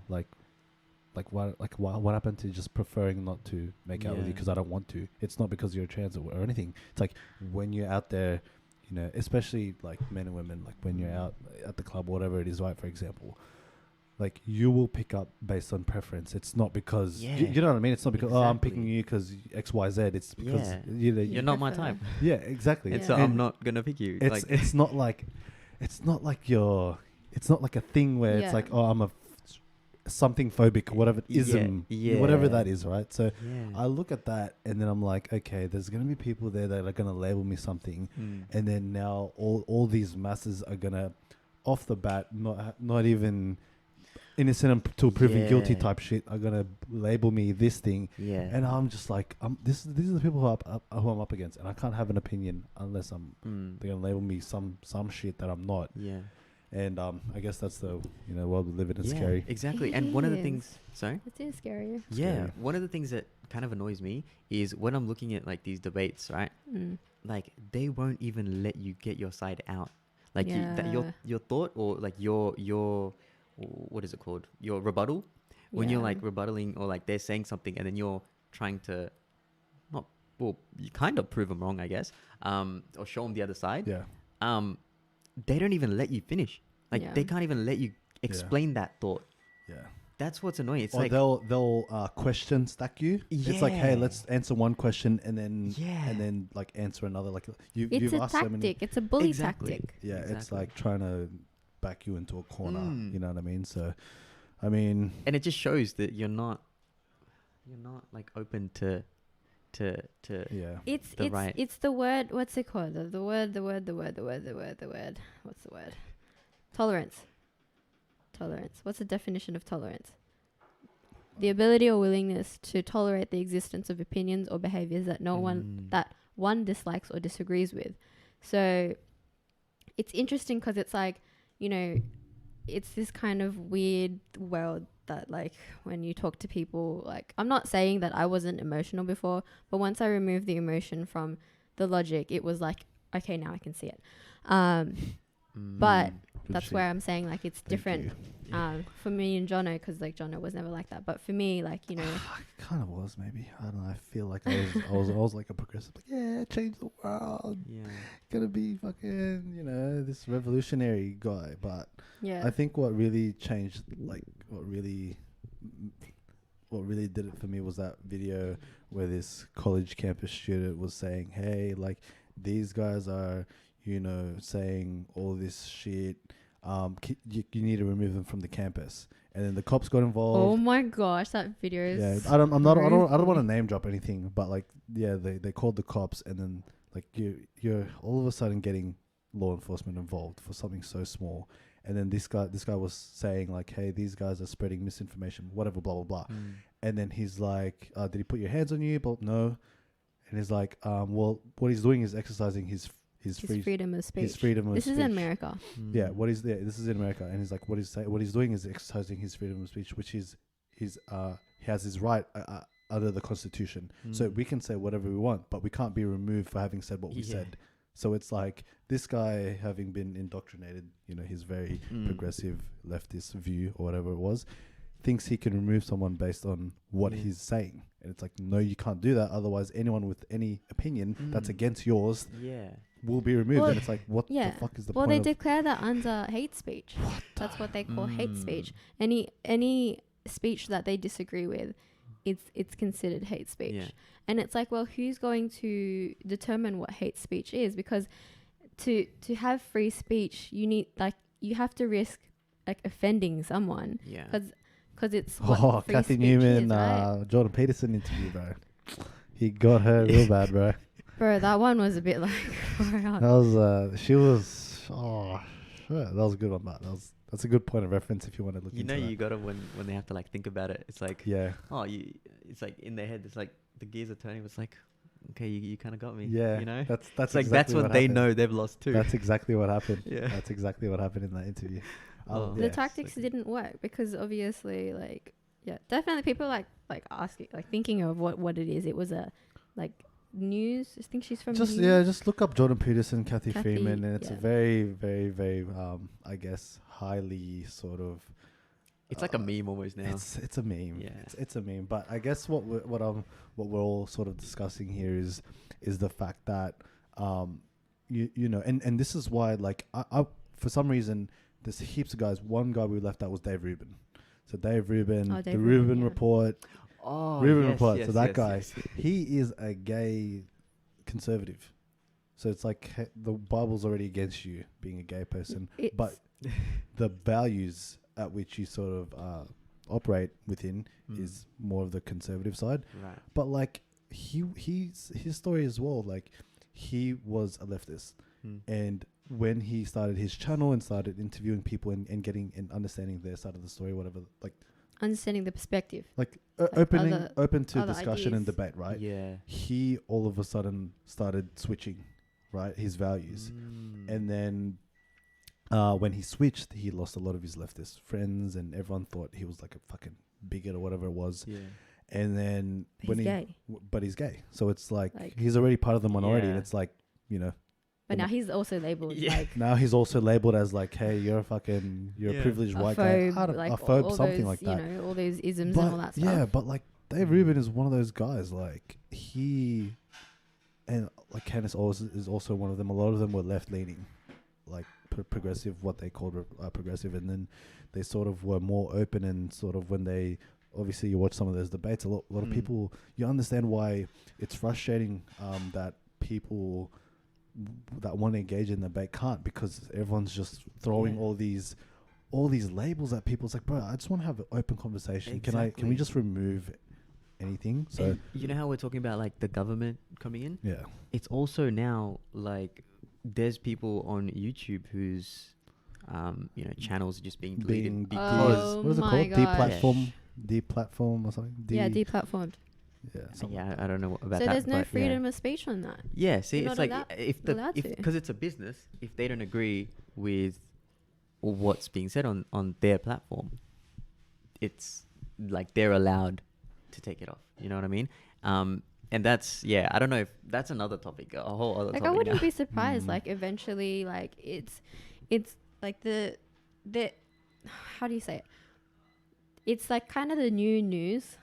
what happened to just preferring not to make out with you Yeah. because I don't want to? It's not because you're trans or anything. It's like when you're out there, especially like men and women, like when you're out at the club, whatever it is, right? For example, like you will pick up based on preference. It's not because you know what I mean. It's not because I'm picking Exactly. you because X, Y, Z. It's because Yeah. you're You're not my prefer. type. yeah, exactly. And Yeah. so And I'm not gonna pick you. it's not like it's not like a thing where Yeah. it's like, oh, I'm a something phobic or whatever ism, Yeah. whatever that is, right? So yeah. I look at that and then I'm like, okay, there's gonna be people there that are gonna label me something, and then now all these masses are gonna, off the bat, not even innocent until proven guilty Yeah. type shit, are gonna label me this thing, Yeah. and I'm just like, these are the people who I'm up against, and I can't have an opinion unless they're gonna label me some shit that I'm not. Yeah. And I guess that's the world we live in. It's scary. Exactly. It And one of the is. things, sorry? It is scary. Yeah. One of the things that kind of annoys me is when I'm looking at like these debates, right? Like they won't even let you get your side out. Like your thought or like your what is it called? Your rebuttal. When you're like rebuttaling or like they're saying something and then you're trying to you kind of prove them wrong, I guess, or show them the other side. Yeah. They don't even let you finish. Like they can't even let you explain that thought. Yeah. That's what's annoying. It's or like they'll question stack you. It's like, hey, let's answer one question and then like answer another. Like it's a tactic. So many, it's a bully tactic. Yeah, it's like trying to back you into a corner. You know what I mean? So, I mean, and it just shows that you're not like open to it's the word. What's it called? The word. What's the word? Tolerance. What's the definition of tolerance? The ability or willingness to tolerate the existence of opinions or behaviors that one dislikes or disagrees with. So it's interesting because it's like, it's this kind of weird world that like when you talk to people, like I'm not saying that I wasn't emotional before, but once I removed the emotion from the logic, it was like, okay, now I can see it. But that's where I'm saying like it's different for me and Jono, because like Jono was never like that. But for me, like I kind of was, maybe. I don't know. I feel like I was like a progressive, like change the world. Yeah, gonna be fucking this revolutionary guy. But I think what really changed, like what really did it for me was that video where this college campus student was saying, hey, like these guys are saying all this shit. You need to remove them from the campus, and then the cops got involved. Oh my gosh, that video is. I don't want to name drop anything, but like they called the cops, and then like you're all of a sudden getting law enforcement involved for something so small, and then this guy was saying like, hey, these guys are spreading misinformation, whatever, blah blah blah, and then he's like, did he put your hands on you? But no, and he's like, well, what he's doing is exercising his freedom of speech. This is in America. Yeah, this is in America, and he's like, what he's doing is exercising his freedom of speech, which is he has his right under the Constitution. So we can say whatever we want, but we can't be removed for having said what we said. So it's like this guy, having been indoctrinated, his very progressive leftist view or whatever it was, thinks he can remove someone based on what he's saying. And it's like, no, you can't do that. Otherwise, anyone with any opinion that's against yours will be removed. And it's like, what the fuck is the point? Well, they declare that under hate speech. That's what they call hate speech. Any speech that they disagree with, it's considered hate speech. Yeah. And it's like, well, who's going to determine what hate speech is? Because to have free speech, you have to risk like offending someone. Yeah. Because it's what free Kathy speech Newman, is, right? Jordan Peterson interview, bro. He got her real bad, bro. Bro, that one was a bit like. That was she was. Oh, shit, that was a good one, but that's a good point of reference if you want to look. Into you got it when they have to like think about it. It's like it's like in their head. It's like the gears are turning. It's like, okay, you kind of got me. Yeah, that's it's like that's when they know they've lost too. That's exactly what happened. That's exactly what happened in that interview. The tactics didn't work because obviously, like, definitely people like asking, like thinking of what it is. It was a like news. I think she's from. Just look up Jordan Peterson, Kathy Freeman, and it's a very, very, very, I guess, highly sort of. It's like a meme almost now. It's a meme. Yeah, it's a meme. But I guess what we're all sort of discussing here is the fact that and this is why like I for some reason. There's heaps of guys. One guy we left out was Dave Rubin. So Dave Rubin, the Rubin Report. Oh, Rubin Report. Yes, so that guy, he is a gay conservative. So it's like the Bible's already against you being a gay person. But the values at which you sort of operate within is more of the conservative side. Right. But like his story as well, like he was a leftist. And when he started his channel and started interviewing people and getting and understanding their side of the story, whatever, like understanding the perspective, like open to discussion and debate, right? Yeah. He all of a sudden started switching, right, his values, and then when he switched, he lost a lot of his leftist friends, and everyone thought he was like a fucking bigot or whatever it was. Yeah. And then He's gay. But he's gay, so it's like Like- he's already part of the minority, and Yeah. it's like, you know. But now he's also labeled Yeah. like Now he's also labeled as like, hey, you're a Yeah. privileged a white phobe, guy. I don't- like a phobe, all something those, like that. You know, all those isms But, and all that stuff. yeah, but like Dave Rubin is one of those guys. Like he, and like Candace is also one of them. A lot of them were left leaning, like progressive, what they called progressive, and then they sort of were more open, and sort of when they obviously you watch some of those debates, a lot of people, you understand why it's frustrating that people that want to engage in the debate can't, because everyone's just throwing all these labels at people. It's like, bro, I just want to have an open conversation. Can we just remove anything? So And you know how we're talking about like the government coming in? yeah, It's also now like there's people on YouTube whose channels are just being deleted because what is it my called? gosh. Deplatform or something? Deplatformed. Yeah, I don't know about So that. there's no but freedom of speech on that. Yeah, see, You're it's not like allowed to. because it's a business, if they don't agree with what's being said on their platform, it's like they're allowed to take it off. You know what I mean? And that's I don't know if that's another topic, a whole other Like topic. I wouldn't now. be surprised. Like eventually, like it's like the how do you say it? It's like kind of the new news.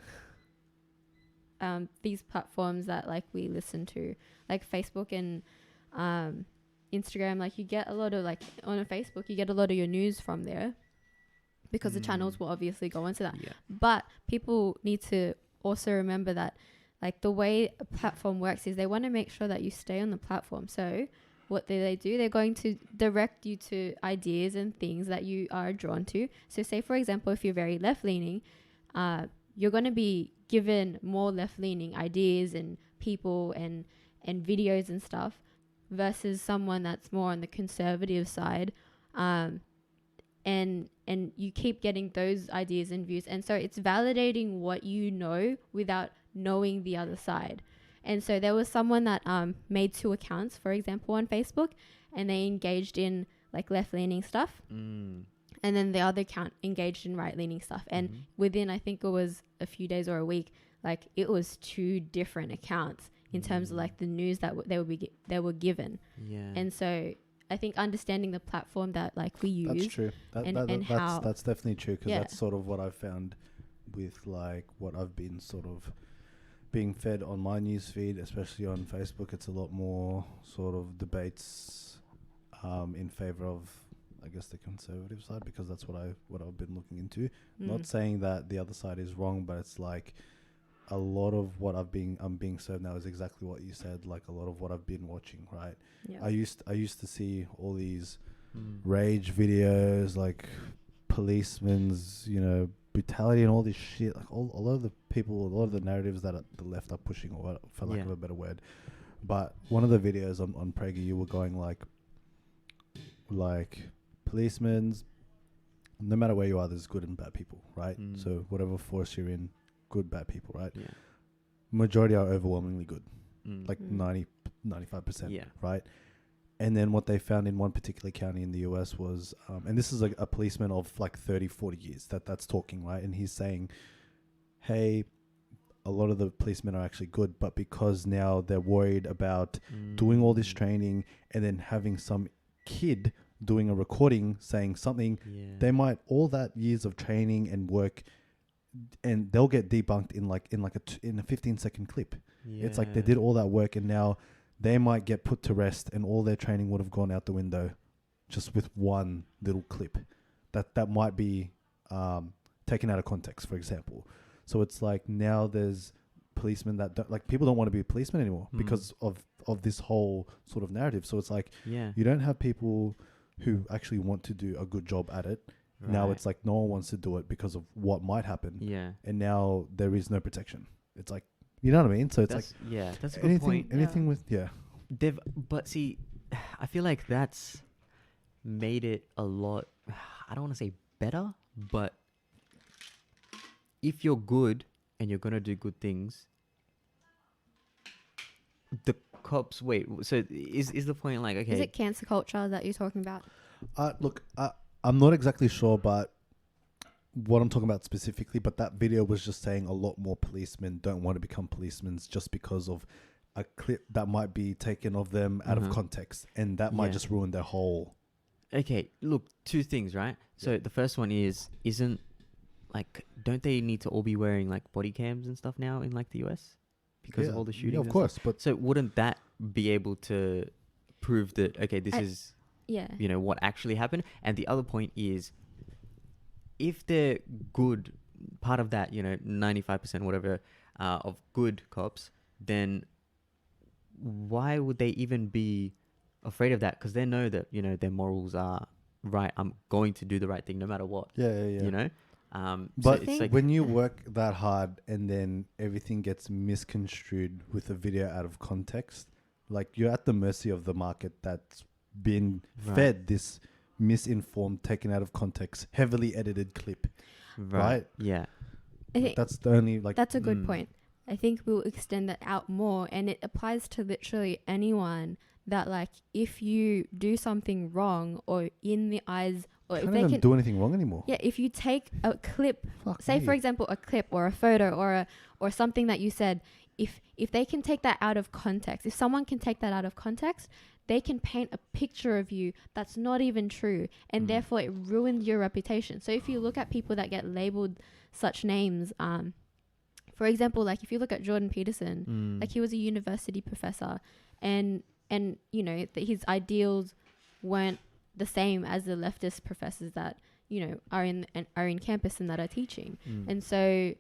These platforms that like we listen to, like Facebook and Instagram, like you get a lot of like on Facebook, you get a lot of your news from there because the channels will obviously go into that. Yeah. But people need to also remember that like the way a platform works is they want to make sure that you stay on the platform. So what do? They're going to direct you to ideas and things that you are drawn to. So say, for example, if you're very left-leaning, you're going to be given more left-leaning ideas and people and videos and stuff versus someone that's more on the conservative side. And you keep getting those ideas and views. And so it's validating what you know without knowing the other side. And so there was someone that made 2 accounts, for example, on Facebook, and they engaged in like left-leaning stuff. And then the other account engaged in right-leaning stuff. And within, I think it was a few days or a week, like it was 2 different accounts in terms of like the news that they were given. Yeah. And so I think understanding the platform that like we use. That's true. That's definitely true, because that's sort of what I've found with like what I've been sort of being fed on my news feed, especially on Facebook. It's a lot more sort of debates in favor of, I guess, the conservative side, because that's what I've been looking into. Not saying that the other side is wrong, but it's like a lot of what I'm being served now is exactly what you said. Like a lot of what I've been watching, right? Yeah. I used to see all these rage videos, like policemen's, brutality and all this shit. Like a lot of the people, a lot of the narratives that the left are pushing, or for lack of a better word. But one of the videos on PragerU were going like policemen's, no matter where you are, there's good and bad people, right? So whatever force you're in, good, bad people, right? Yeah. Majority are overwhelmingly good, like 90-95%, right? And then what they found in one particular county in the US was, and this is a policeman of like 30, 40 years that's talking, right? And he's saying, hey, a lot of the policemen are actually good, but because now they're worried about doing all this training and then having some kid doing a recording saying something, they might, all that years of training and work, and they'll get debunked in a 15-second clip. It's like they did all that work, and now they might get put to rest, and all their training would have gone out the window just with one little clip that might be taken out of context, for example. So it's like now there's policemen that people don't want to be a policeman anymore because of this whole sort of narrative. So it's like you don't have people who actually want to do a good job at it. Right. Now it's like no one wants to do it because of what might happen. Yeah. And now there is no protection. It's like, you know what I mean? So it's that's a good point. Anything with but see, I feel like that's made it a lot, I don't want to say better, but if you're good and you're going to do good things, the cops, so is the point like, okay. Is it cancer culture that you're talking about? Look, I'm not exactly sure, but what I'm talking about specifically, but that video was just saying a lot more policemen don't want to become policemen just because of a clip that might be taken of them out of context, and that might just ruin their whole. Okay, look, two things, right? So the first one isn't like, don't they need to all be wearing like body cams and stuff now in like the US because of all the shootings? Yeah, of course. Stuff? But so wouldn't that be able to prove that, okay, this is, you know, what actually happened? And the other point is, if they're good, part of that, you know, 95% whatever of good cops, then why would they even be afraid of that? Because they know that, you know, their morals are right. I'm going to do the right thing no matter what. Yeah. You know? But so it's like, when you work that hard and then everything gets misconstrued with a video out of context, like you're at the mercy of the market that's been fed this misinformed, taken out of context, heavily edited clip. Right? Yeah. I think that's the only like. That's a good point. I think we'll extend that out more, and it applies to literally anyone that, like, if you do something wrong or in the eyes, or if they can do anything wrong anymore. Yeah, if you take a clip, say for example, a clip or a photo or something that you said, if they can take that out of context, if someone can take that out of context, they can paint a picture of you that's not even true, and therefore it ruins your reputation. So if you look at people that get labeled such names, for example, like if you look at Jordan Peterson, like he was a university professor, and you know his ideals weren't the same as the leftist professors that, you know, are in campus and that are teaching. And so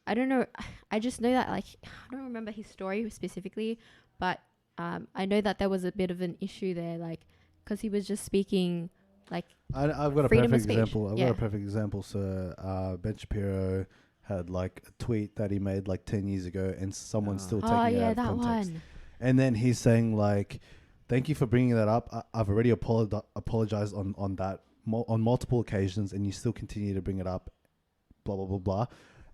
I don't know, I just know that, like, I don't remember his story specifically, but I know that there was a bit of an issue there, like, because he was just speaking, like, I've got a perfect example. Got a perfect example. So Ben Shapiro had like a tweet that he made like 10 years ago, and someone's still taking it out of context. One. And then he's saying like, "Thank you for bringing that up. I've already apologized on that on multiple occasions, and you still continue to bring it up." Blah blah blah blah.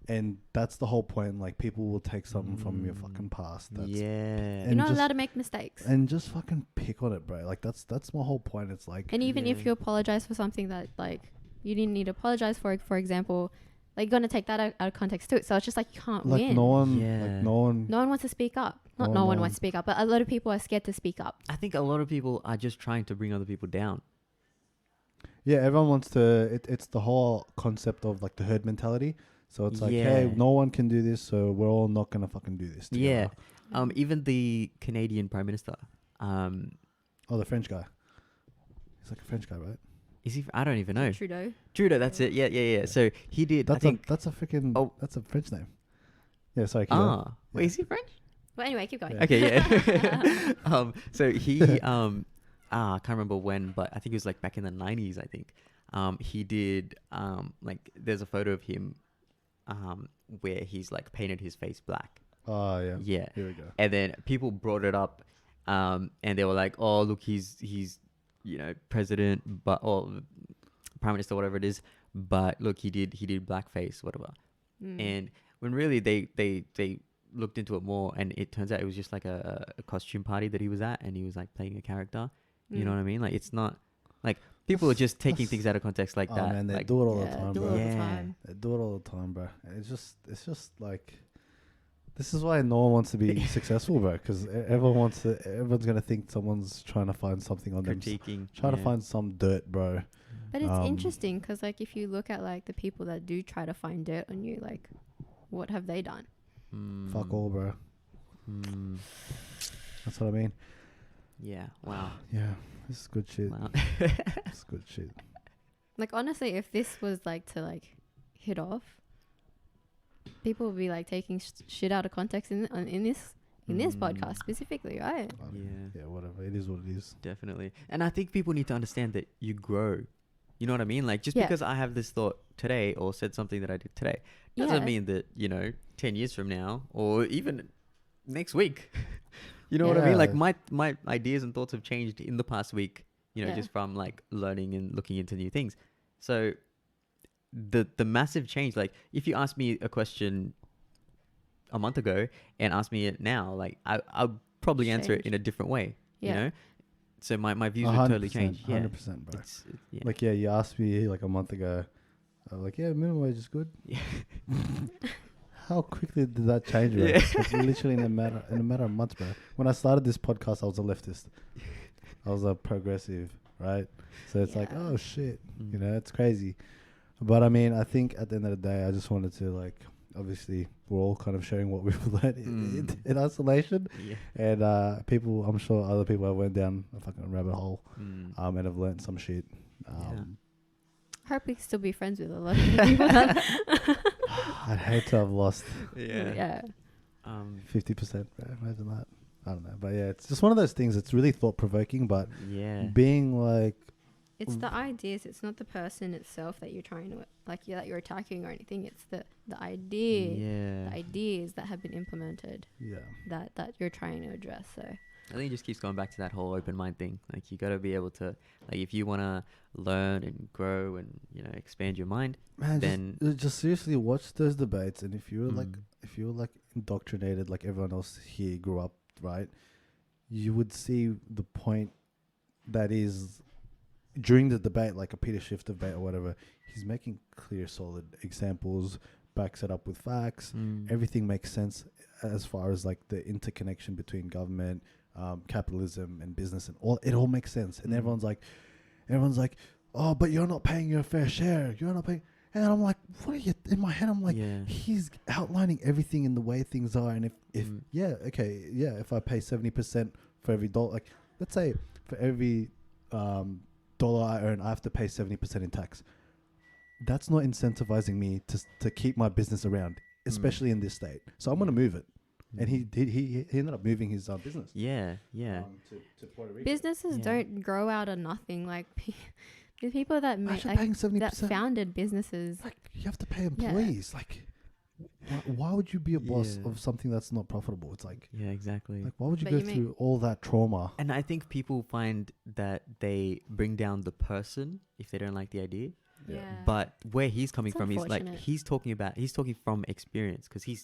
And that's the whole point. Like, people will take something from your fucking past. You're not allowed to make mistakes. And just fucking pick on it, bro. Like, that's my whole point. It's like... And even if you apologize for something that, like, you didn't need to apologize for example, like, you're going to take that out of context too. So it's just like, you can't win. No one wants to speak up. No one wants to speak up, but a lot of people are scared to speak up. I think a lot of people are just trying to bring other people down. Yeah, everyone wants to... It's the whole concept of, like, the herd mentality. So it's like, hey, no one can do this, so we're all not going to fucking do this together. Yeah. Even the Canadian Prime Minister. The French guy. He's like a French guy, right? Is he? I don't even know. Trudeau, that's it. Yeah. So he did, that's a freaking... that's a French name. Yeah, sorry. Wait, is he French? Well, anyway, keep going. Okay, yeah. So he... I can't remember when, but I think it was like back in the 90s, I think. He did... like, there's a photo of him... where he's like painted his face black. Oh yeah. Yeah. Here we go. And then people brought it up, and they were like, "Oh, look, he's you know, president, or prime minister, whatever it is. But look, he did blackface, whatever." And when really they looked into it more, and it turns out it was just like a costume party that he was at, and he was like playing a character. You know what I mean? Like, it's not like. People are just taking things out of context like that. Man, they like, do it all the time, bro. They do it all the time, bro. It's just like, this is why no one wants to be successful, bro. Because everyone's gonna think someone's trying to find something on critiquing, trying to find some dirt, bro. But it's interesting because, like, if you look at like the people that do try to find dirt on you, like, what have they done? Fuck all, bro. That's what I mean. Yeah. Wow. Yeah. This is good shit. Wow. This is good shit. Like, honestly, if this was like to like hit off, people would be like taking shit out of context in this podcast specifically, right? Yeah. Yeah, whatever. It is what it is. Definitely. And I think people need to understand that you grow. You know what I mean? Like, just because I have this thought today or said something that I did today doesn't mean that, you know, 10 years from now or even next week... You know what I mean? Like, my ideas and thoughts have changed in the past week, you know, just from like learning and looking into new things. So the massive change, like, if you ask me a question a month ago and ask me it now, like, I'll probably answer it in a different way, you know? So my views would totally change. Yeah, 100%, bro. Yeah. Like, yeah, you asked me like a month ago. I was like, yeah, minimum wage is good. Yeah. How quickly did that change, bro? Yeah. Like, literally in a matter of months, bro. When I started this podcast, I was a leftist. I was a progressive, right? So it's like, oh shit, you know, it's crazy. But I mean, I think at the end of the day, I just wanted to like, obviously, we're all kind of sharing what we've learned in isolation, and people, I'm sure other people have went down a fucking rabbit hole, and have learned some shit. I hope we can still be friends with a lot of people. I'd hate to have lost 50%. Imagine that. I don't know, but yeah, it's just one of those things. It's really thought provoking, but being like, it's the ideas. It's not the person itself that you're trying to that you're attacking or anything. It's the idea, the ideas that have been implemented. That you're trying to address. So I think it just keeps going back to that whole open mind thing. Like, you got to be able to, like, if you want to learn and grow and, you know, expand your mind, man, then just seriously watch those debates. And if you were like indoctrinated like everyone else here grew up, right, you would see the point that is during the debate, like a Peter Schiff debate or whatever. He's making clear, solid examples, backs it up with facts. Everything makes sense as far as like the interconnection between government, capitalism and business, and all. It all makes sense. And everyone's like, oh, but you're not paying your fair share. You're not paying. And I'm like, what are you? In my head, I'm like, he's outlining everything in the way things are. And if I pay 70% for every dollar, like let's say for every dollar I earn, I have to pay 70% in tax. That's not incentivizing me to keep my business around, especially in this state. So I'm going to move it. And he ended up moving his business. To Puerto Rico. Businesses don't grow out of nothing. Like the people that that founded businesses, like you have to pay employees. Like, why would you be a boss of something that's not profitable? It's like exactly. Like, why would you go through all that trauma? And I think people find that they bring down the person if they don't like the idea. But where he's coming from is like he's talking from experience, because he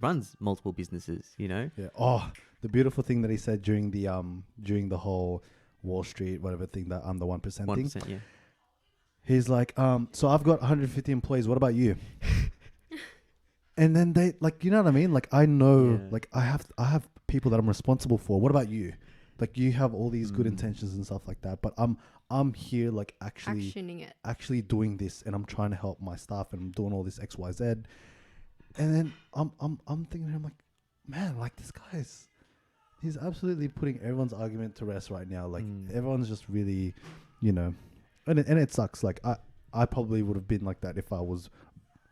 runs multiple businesses, you know. Oh, the beautiful thing that he said during the whole Wall Street whatever thing, that the 1% thing. He's like, so I've got 150 employees. What about you? And then they, like, you know what I mean? Like, I know, like I have people that I'm responsible for. What about you? Like, you have all these good intentions and stuff like that, but I'm here like actually doing this, and I'm trying to help my staff, and I'm doing all this X, Y, Z. And then I'm thinking, I'm like, man, like this guy's, he's absolutely putting everyone's argument to rest right now. Like everyone's just really, you know, and it sucks. Like I probably would have been like that if I was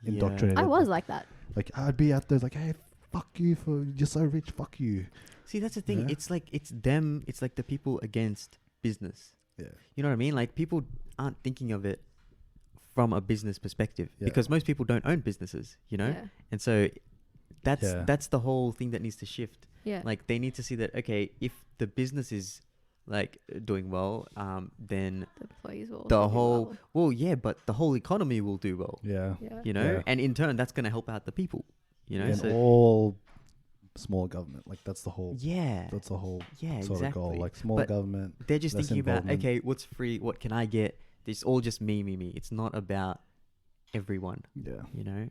indoctrinated. I was like that. Like I'd be out there like, hey, fuck you for you're so rich, fuck you. See, that's the thing. It's like it's them. It's like the people against business. You know what I mean? Like, people aren't thinking of it from a business perspective because most people don't own businesses, you know? And so that's the whole thing that needs to shift. Like, they need to see that, okay, if the business is like doing well, then the employees will but the whole economy will do well. You know? And in turn, that's going to help out the people, you know? And all small government, like that's the whole sort of goal, like small government. They're just thinking about, okay, what's free, what can I get? It's all just me. It's not about everyone. You know.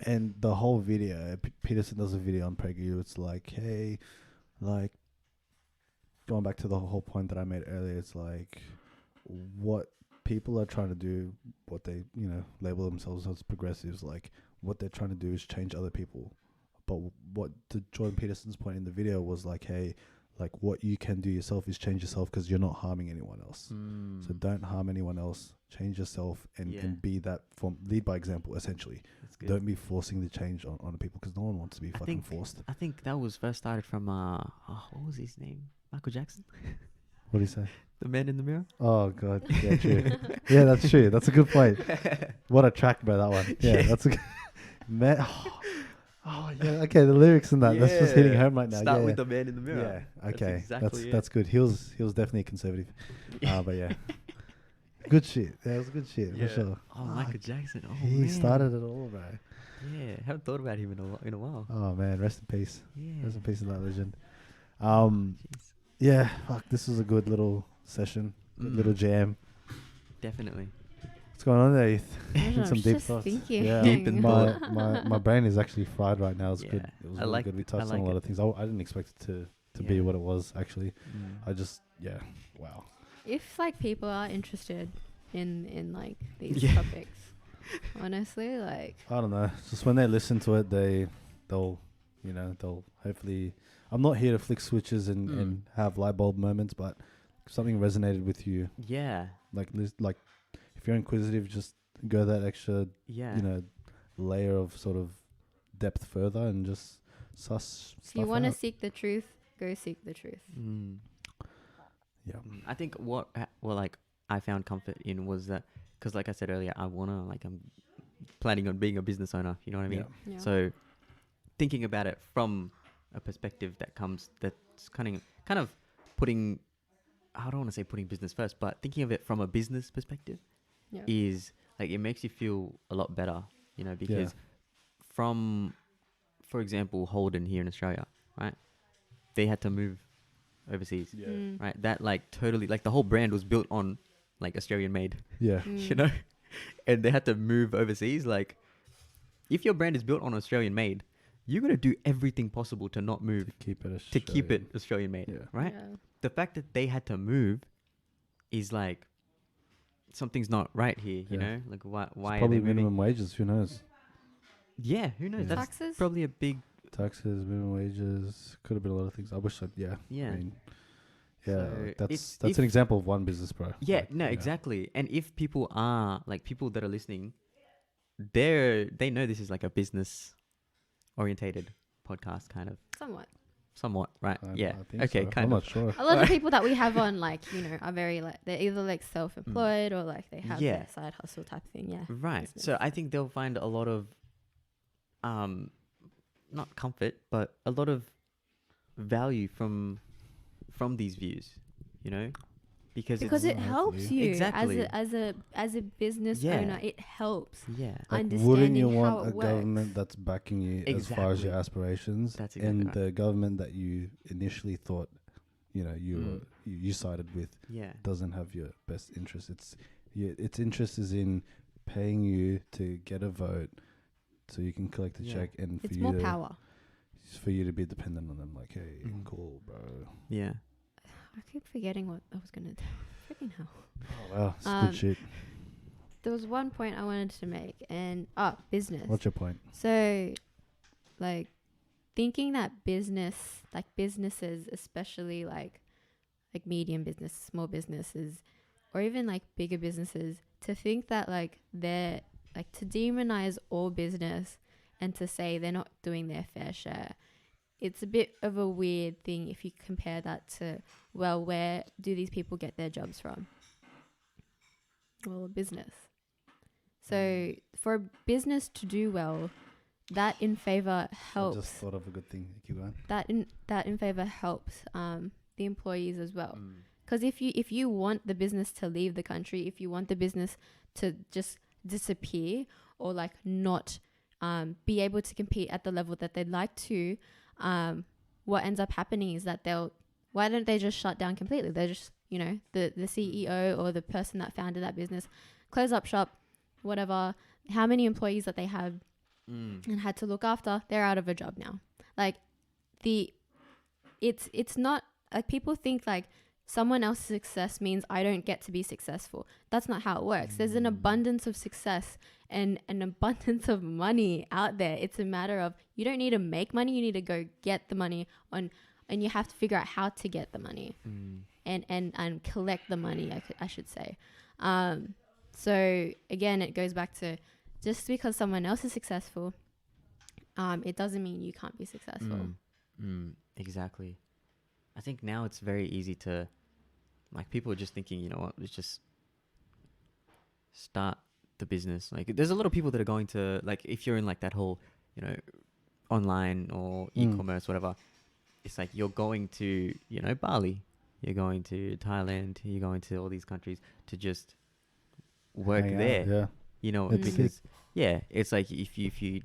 And the whole video, Peterson does a video on PragerU. It's like, hey, like going back to the whole point that I made earlier. It's like what people are trying to do, what they label themselves as progressives. Like what they're trying to do is change other people. But what to Jordan Peterson's point in the video was like, hey, like what you can do yourself is change yourself, because you're not harming anyone else. So don't harm anyone else. Change yourself and be that lead by example. Essentially, don't be forcing the change on people, because no one wants to be forced. I think that was first started from what was his name? Michael Jackson. What do you say? The Man in the Mirror. Oh God, yeah, true. Yeah, that's true. That's a good point. What a track by that one. Yeah, that's a good man. Oh yeah, okay. The lyrics in that, that's just hitting home right now. Start with The Man in the Mirror. Yeah, okay. That's good. He was definitely a conservative. But yeah, good shit. That was good shit for sure. Oh, Michael Jackson. Oh, he started it all, bro. Yeah, haven't thought about him in a while. Oh man, rest in peace. Yeah, rest in peace to that legend. Yeah, fuck, this is a good little session, good little jam. Definitely. What's going on there, Heath? I'm Some deep just thoughts. thinking. Yeah, Deep in thought. my brain is actually fried right now. It's Yeah. good. It was I really like good. We it. I touched on like a lot it. of things. I didn't expect it to be Yeah. what it was actually. Mm. I just wow. If like people are interested in like these Yeah. topics, honestly, like I don't know. Just when they listen to it, they'll hopefully. I'm not here to flick switches and have light bulb moments, but if something resonated with you. Yeah. Like if you're inquisitive, just go that extra Yeah. layer of sort of depth further and just suss if you stuff want to out. seek the truth, go seek the truth. Mm. Yeah. I think like I found comfort in was that, because like I said earlier, I'm planning on being a business owner. You know what I mean? Yeah. So thinking about it from a perspective that's kind of putting, I don't want to say putting business first, but thinking of it from a business perspective Yeah. is like, it makes you feel a lot better, because for example, Holden here in Australia, right? They had to move overseas, Yeah. right? That like totally, like the whole brand was built on like Australian made, Yeah. and they had to move overseas. Like, if your brand is built on Australian made, you're going to do everything possible to not move, To keep it Australian made, Yeah. right? Yeah. The fact that they had to move is like, something's not right here, you know? Like, why It's are probably they moving? minimum wages. Who knows? Yeah, who knows? Yeah. That's Taxes. probably a big, Taxes, minimum wages. Could have been a lot of things. I wish I. Yeah. yeah. I mean, yeah. So that's if- an example of one business, bro. Yeah, Like, no, exactly. And if people are, like, people that are listening, they know this is like a business orientated podcast, kind of, somewhat, right? I think Okay, so. kind I'm of. not sure. A lot of people that we have on, like, are very like, they're either like self-employed or like they have Yeah. their side hustle type thing. Yeah. Right. Business. So I think they'll find a lot of, not comfort, but a lot of value from these views, because it helps Hopefully. you Exactly. as a business Yeah. owner. It helps. yeah, Like, Understanding wouldn't you how want it a works. government that's backing you as far as your Exactly. aspirations, That's exactly and right. the government that you initially thought, you sided with, yeah, doesn't have your best interest. Its interest is in paying you to get a vote, so you can collect a Yeah. check, and It's more power. for you to be dependent on them. Like, hey, Mhm. cool, bro. yeah. I keep forgetting what I was gonna do. Freaking hell. Oh wow, it's Um, good shit. There was one point I wanted to make, and business. What's your point? So, like, thinking that businesses, especially like medium business, small businesses, or even like bigger businesses, to think that like they're like, to demonize all business and to say they're not doing their fair share. It's a bit of a weird thing if you compare that to, well, where do these people get their jobs from? Well, a business. So for a business to do well, that in favor I helps. just thought of a good thing. Keep going. That in favor helps the employees as well. Mm. Because if you want the business to leave the country, if you want the business to just disappear or like not be able to compete at the level that they'd like to, what ends up happening is that why don't they just shut down completely? They're just, the CEO or the person that founded that business, close up shop, whatever. How many employees that they have and had to look after, they're out of a job now. Like, it's not like, people think like someone else's success means I don't get to be successful. That's not how it works. There's an abundance of success and an abundance of money out there. It's a matter of, you don't need to make money, you need to go get the money and you have to figure out how to get the money and collect the money, I should say. So again, it goes back to, just because someone else is successful, it doesn't mean you can't be successful. Exactly. I think now it's very easy to, like, people are just thinking, you know what, let's just start the business. Like, there's a lot of people that are going to, like, if you're in like that whole, online or e-commerce, whatever, it's like you're going to, Bali, you're going to Thailand, you're going to all these countries to just work Hang out, there. yeah. Because it's like if you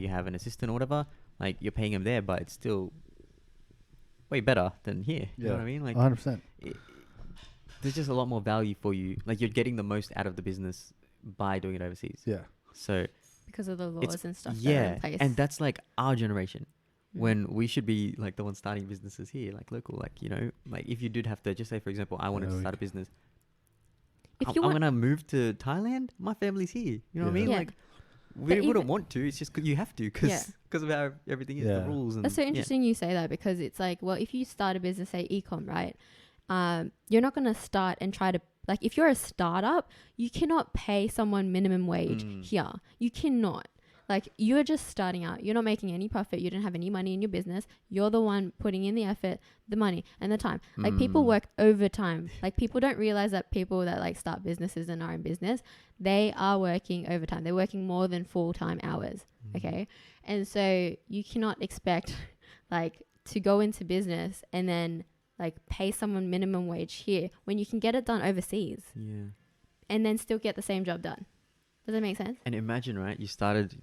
have an assistant or whatever, like, you're paying them there, but it's still way better than here. You know what I mean? Like 100%. There's just a lot more value for you. Like you're getting the most out of the business by doing it overseas. Yeah. So because of the laws and stuff that are yeah, in place. and that's like our generation. When we should be like the ones starting businesses here, like local, like, you know, like if you did have to, just say for example, I wanted to start a business. I'm gonna move to Thailand. My family's here. You know what I mean? Yeah. Like we wouldn't want to. It's just you have to because of how everything is, the rules. And that's so interesting you say that, because it's like, well, if you start a business, say e-com, right? You're not gonna start and try to, like, if you're a startup, you cannot pay someone minimum wage here. You cannot. Like, you're just starting out. You're not making any profit. You don't have any money in your business. You're the one putting in the effort, the money, and the time. Like, people work overtime. Like, people don't realize that people that, like, start businesses and are in business, they are working overtime. They're working more than full-time hours, okay? And so you cannot expect, like, to go into business and then, like, pay someone minimum wage here when you can get it done overseas. Yeah. And then still get the same job done. Does that make sense? And imagine, right? You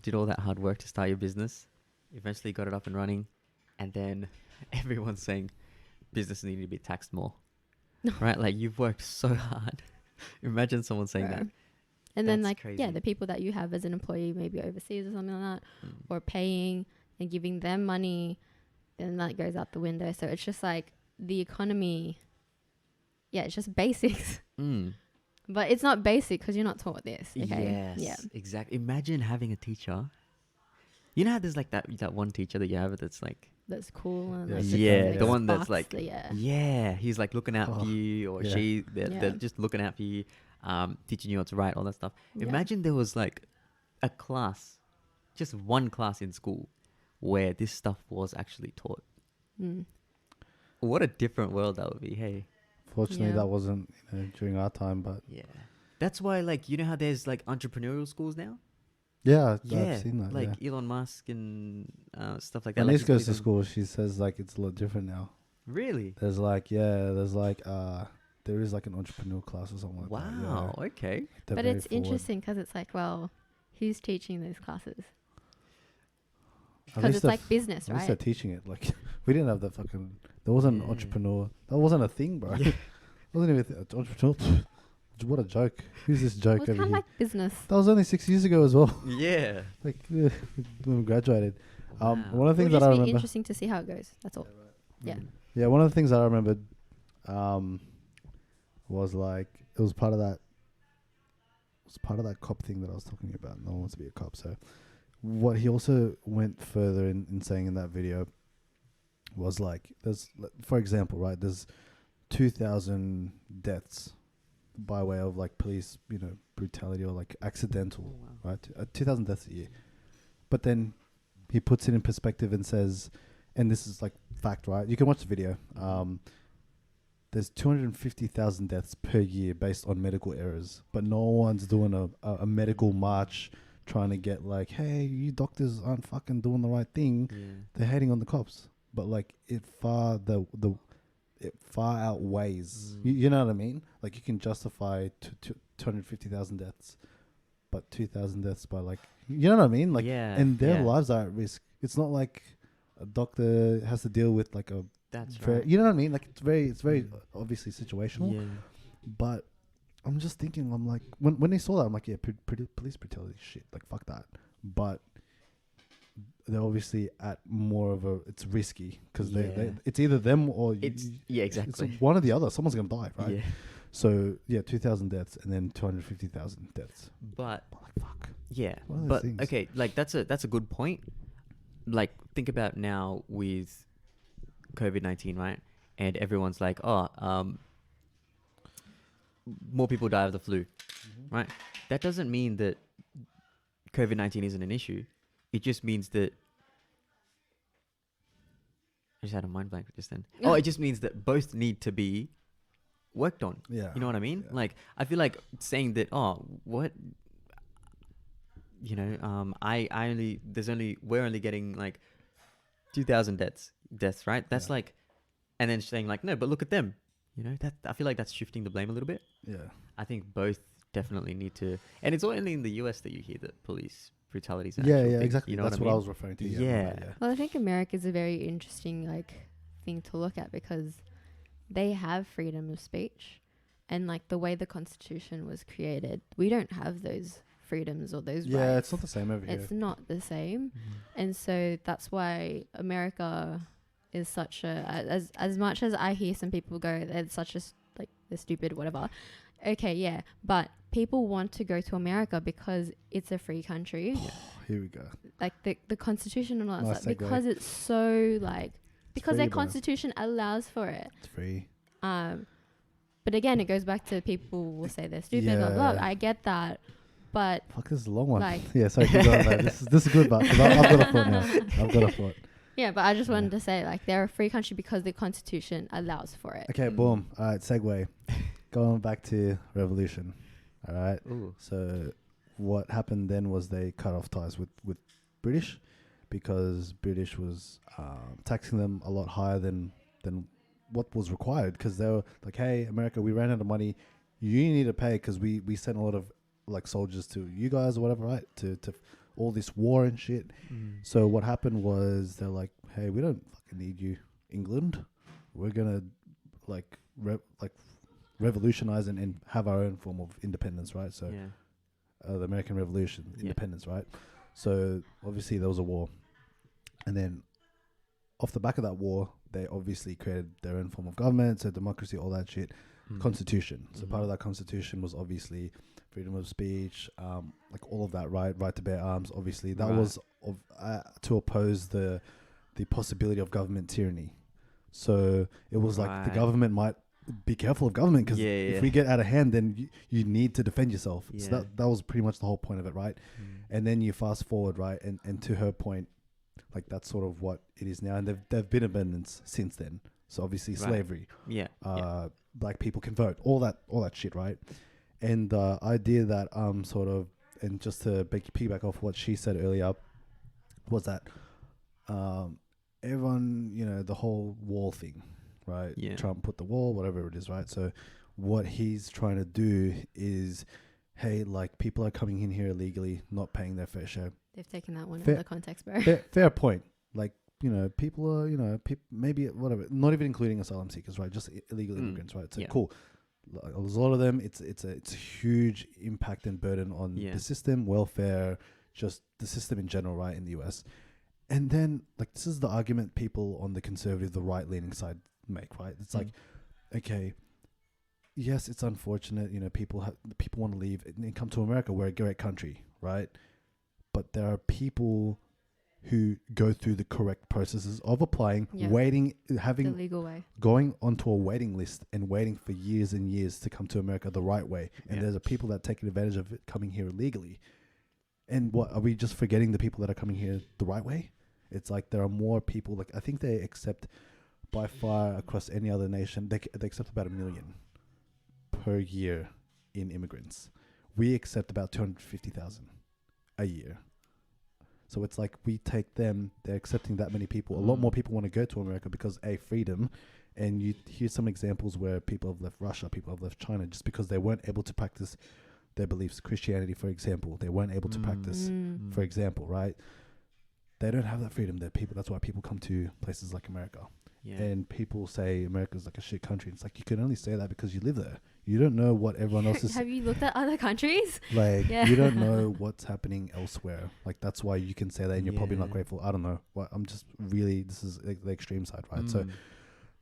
did all that hard work to start your business, eventually got it up and running, and then everyone's saying businesses need to be taxed more, right? Like, you've worked so hard. Imagine someone saying that. And then, like, crazy. the people that you have as an employee, maybe overseas or something like that, or paying and giving them money, then that goes out the window. So it's just like the economy. Yeah, it's just basics. But it's not basic because you're not taught this. Okay. Yes, yeah, exactly. Imagine having a teacher. You know how there's like that one teacher that you have that's like, that's cool. And the one that's like, yeah, he's like looking out for you, or they're just looking out for you, teaching you what to write, all that stuff. Imagine there was like a class, just one class in school where this stuff was actually taught. What a different world that would be. Hey. Fortunately, that wasn't during our time, but that's why, like, you know how there's like entrepreneurial schools now. I've seen that. Like Elon Musk and stuff like that. When like Nice goes to school, she says like it's a lot different now. Really? There's like there is like an entrepreneurial class or something like that. Wow. Okay. But it's interesting because it's like, well, who's teaching those classes? Because it's like business, right? At least they're teaching it. Like, we didn't have that fucking. There wasn't an entrepreneur. That wasn't a thing, bro. Wasn't even entrepreneur. What a joke. Who's this joke over here? Kind of like business. That was only 6 years ago as well. Yeah. Like, when we graduated. One of the things that I remember. Interesting to see how it goes. That's all. Yeah. Yeah, one of the things that I remembered was like, it was part of that cop thing that I was talking about. No one wants to be a cop. So what he also went further in saying in that video was like, there's, for example, right, there's 2,000 deaths by way of like police, brutality or like accidental, right? 2,000 deaths a year. But then he puts it in perspective and says, and this is like fact, right? You can watch the video. There's 250,000 deaths per year based on medical errors, but no one's doing a medical march trying to get like, hey, you doctors aren't fucking doing the right thing. Yeah. They're hating on the cops, but like it far outweighs. You know what I mean? Like you can justify 250,000 deaths, but 2,000 deaths by like, you know what I mean? Like, and their lives are at risk. It's not like a doctor has to deal with like a. That's right. You know what I mean? Like it's very obviously situational. Yeah. But I'm just thinking, I'm like, when they saw that, I'm like, yeah, police brutality shit. Like fuck that. But they're obviously at more of a. It's risky because it's either them or exactly. It's one or the other. Someone's gonna die, right? Yeah. So 2,000 deaths and then 250,000 deaths. But like fuck. Yeah. But okay, like that's a good point. Like think about now with COVID-19, right? And everyone's like, more people die of the flu, right? That doesn't mean that COVID-19 isn't an issue. It just means that I just had a mind blank just then. It just means that both need to be worked on. Yeah. You know what I mean? Yeah. Like, I feel like saying that, we're only getting like 2,000 deaths, right? That's like, and then saying like, no, but look at them. That I feel like that's shifting the blame a little bit. Yeah. I think both definitely need to, and it's only in the US that you hear that police brutality is exactly. You know that's what I was referring to. Yeah. Well, I think America is a very interesting like thing to look at, because they have freedom of speech, and like the way the Constitution was created, we don't have those freedoms or those rights. Yeah, it's not the same over here. It's not the same. And so that's why America is such a, as much as I hear some people go, they're such a, like, they're stupid, whatever. Okay, yeah, but people want to go to America because it's a free country. Here we go. Like the Constitution and all that Nice stuff, segue. because it's so like, because free, their bro. Constitution allows for it. It's free. But again, it goes back to people will say they're stupid, blah, blah. I get that. But Fuck, this is a long one. like, Yeah, sorry, keep going, man. This is good, but I've got a thought now. I've got a thought. yeah, but I just wanted to say, like, they're a free country because the Constitution allows for it. Okay, boom. All right, segue. Going back to revolution. All right. Ooh. So what happened then was they cut off ties with British, because British was taxing them a lot higher than what was required, because they were like, hey, America, we ran out of money. You need to pay, because we sent a lot of like soldiers to you guys or whatever, right? To all this war and shit. So what happened was they're like, hey, we don't fucking need you, England. We're gonna like revolutionize and have our own form of independence, right? So the American Revolution, independence, right? So obviously there was a war, and then off the back of that war, they obviously created their own form of government, so democracy, all that shit. Constitution. So part of that constitution was obviously freedom of speech, like all of that, right to bear arms. Obviously, that was to oppose the possibility of government tyranny. So it was like the government might be careful of government, because if we get out of hand, then you need to defend yourself. So that was pretty much the whole point of it, right? And then you fast forward, right, and to her point, like that's sort of what it is now, and they've been amendments since then. So obviously slavery, black people can vote, all that shit, right? And the idea that sort of, and just to piggyback off what she said earlier, was that everyone, the whole wall thing, right? Trump put the wall, whatever it is, right? So what he's trying to do is, hey, like, people are coming in here illegally, not paying their fair share. They've taken that one out of the context, bro. Fair point. Like, people are, maybe whatever, not even including asylum seekers, right? Just illegal immigrants, right? So cool. Like, a lot of them, it's a huge impact and burden on the system, welfare, just the system in general, right, in the US. And then, like, this is the argument people on the conservative, the right-leaning side make, right? It's like, okay, yes, it's unfortunate, people want to leave and come to America. We're a great country, right? But there are people who go through the correct processes of applying, waiting, having the legal way, going onto a waiting list and waiting for years and years to come to America the right way. And there's people that take advantage of it coming here illegally. And what are we just forgetting the people that are coming here the right way? It's like there are more people. Like, I think they accept by far across any other nation, they accept about 1 million per year in immigrants. We accept about 250,000 a year. So it's like we take them, they're accepting that many people. A lot more people want to go to America because freedom. And you hear some examples where people have left Russia, people have left China, just because they weren't able to practice their beliefs. Christianity, for example, they weren't able to practice, for example, right? They don't have that freedom. That's why people come to places like America. And people say America's like a shit country. It's like, you can only say that because you live there. You don't know what everyone else is. Have you looked at other countries? Like, you don't know what's happening elsewhere. Like, that's why you can say that, and you're probably not grateful. I don't know. Well, I'm just really, this is like the extreme side, right? So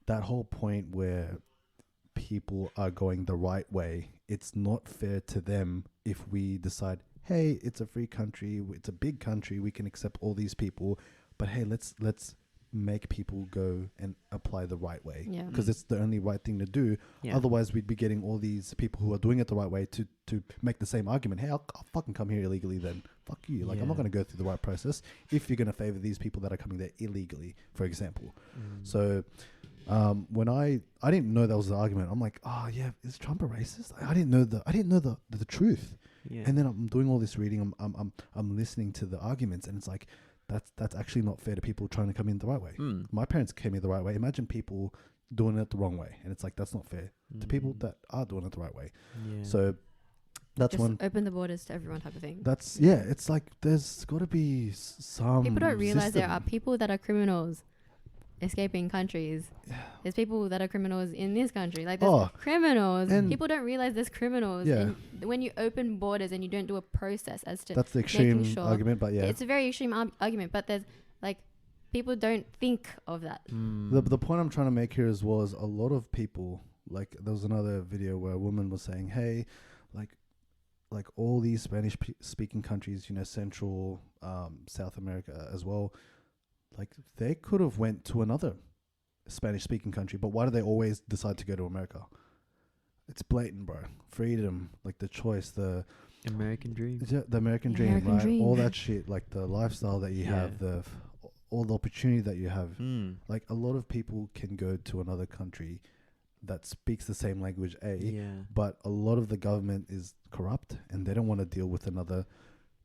that whole point where people are going the right way, it's not fair to them if we decide, hey, it's a free country, it's a big country, we can accept all these people, but hey, let's make people go and apply the right way, because it's the only right thing to do. Otherwise we'd be getting all these people who are doing it the right way to make the same argument. Hey, I'll fucking come here illegally then. Fuck you. Like, I'm not going to go through the right process if you're going to favor these people that are coming there illegally, for example. So when I didn't know that was the argument. I'm like, oh yeah, is Trump a racist? I didn't know the truth. And then I'm doing all this reading, I'm listening to the arguments, and it's like, that's actually not fair to people trying to come in the right way. My parents came in the right way. Imagine people doing it the wrong way, and it's like, that's not fair to people that are doing it the right way. So that's just one. Open the borders to everyone type of thing. That's it's like there's got to be some. People don't realize there are people that are criminals escaping countries. There's people that are criminals in this country. Like there's criminals. People don't realize there's criminals. Yeah. And when you open borders and you don't do a process as to that's the extreme argument, but it's a very extreme argument. But there's like people don't think of that. The point I'm trying to make here is was a lot of people, like there was another video where a woman was saying, hey, like all these Spanish speaking countries, you know, Central, South America as well, like they could have went to another Spanish speaking country, but why do they always decide to go to America? It's blatant, bro. Freedom, like the choice, the American dream. The American dream, right? All that shit, like the lifestyle that you have, all the opportunity that you have. Like a lot of people can go to another country that speaks the same language, but a lot of the government is corrupt and they don't want to deal with another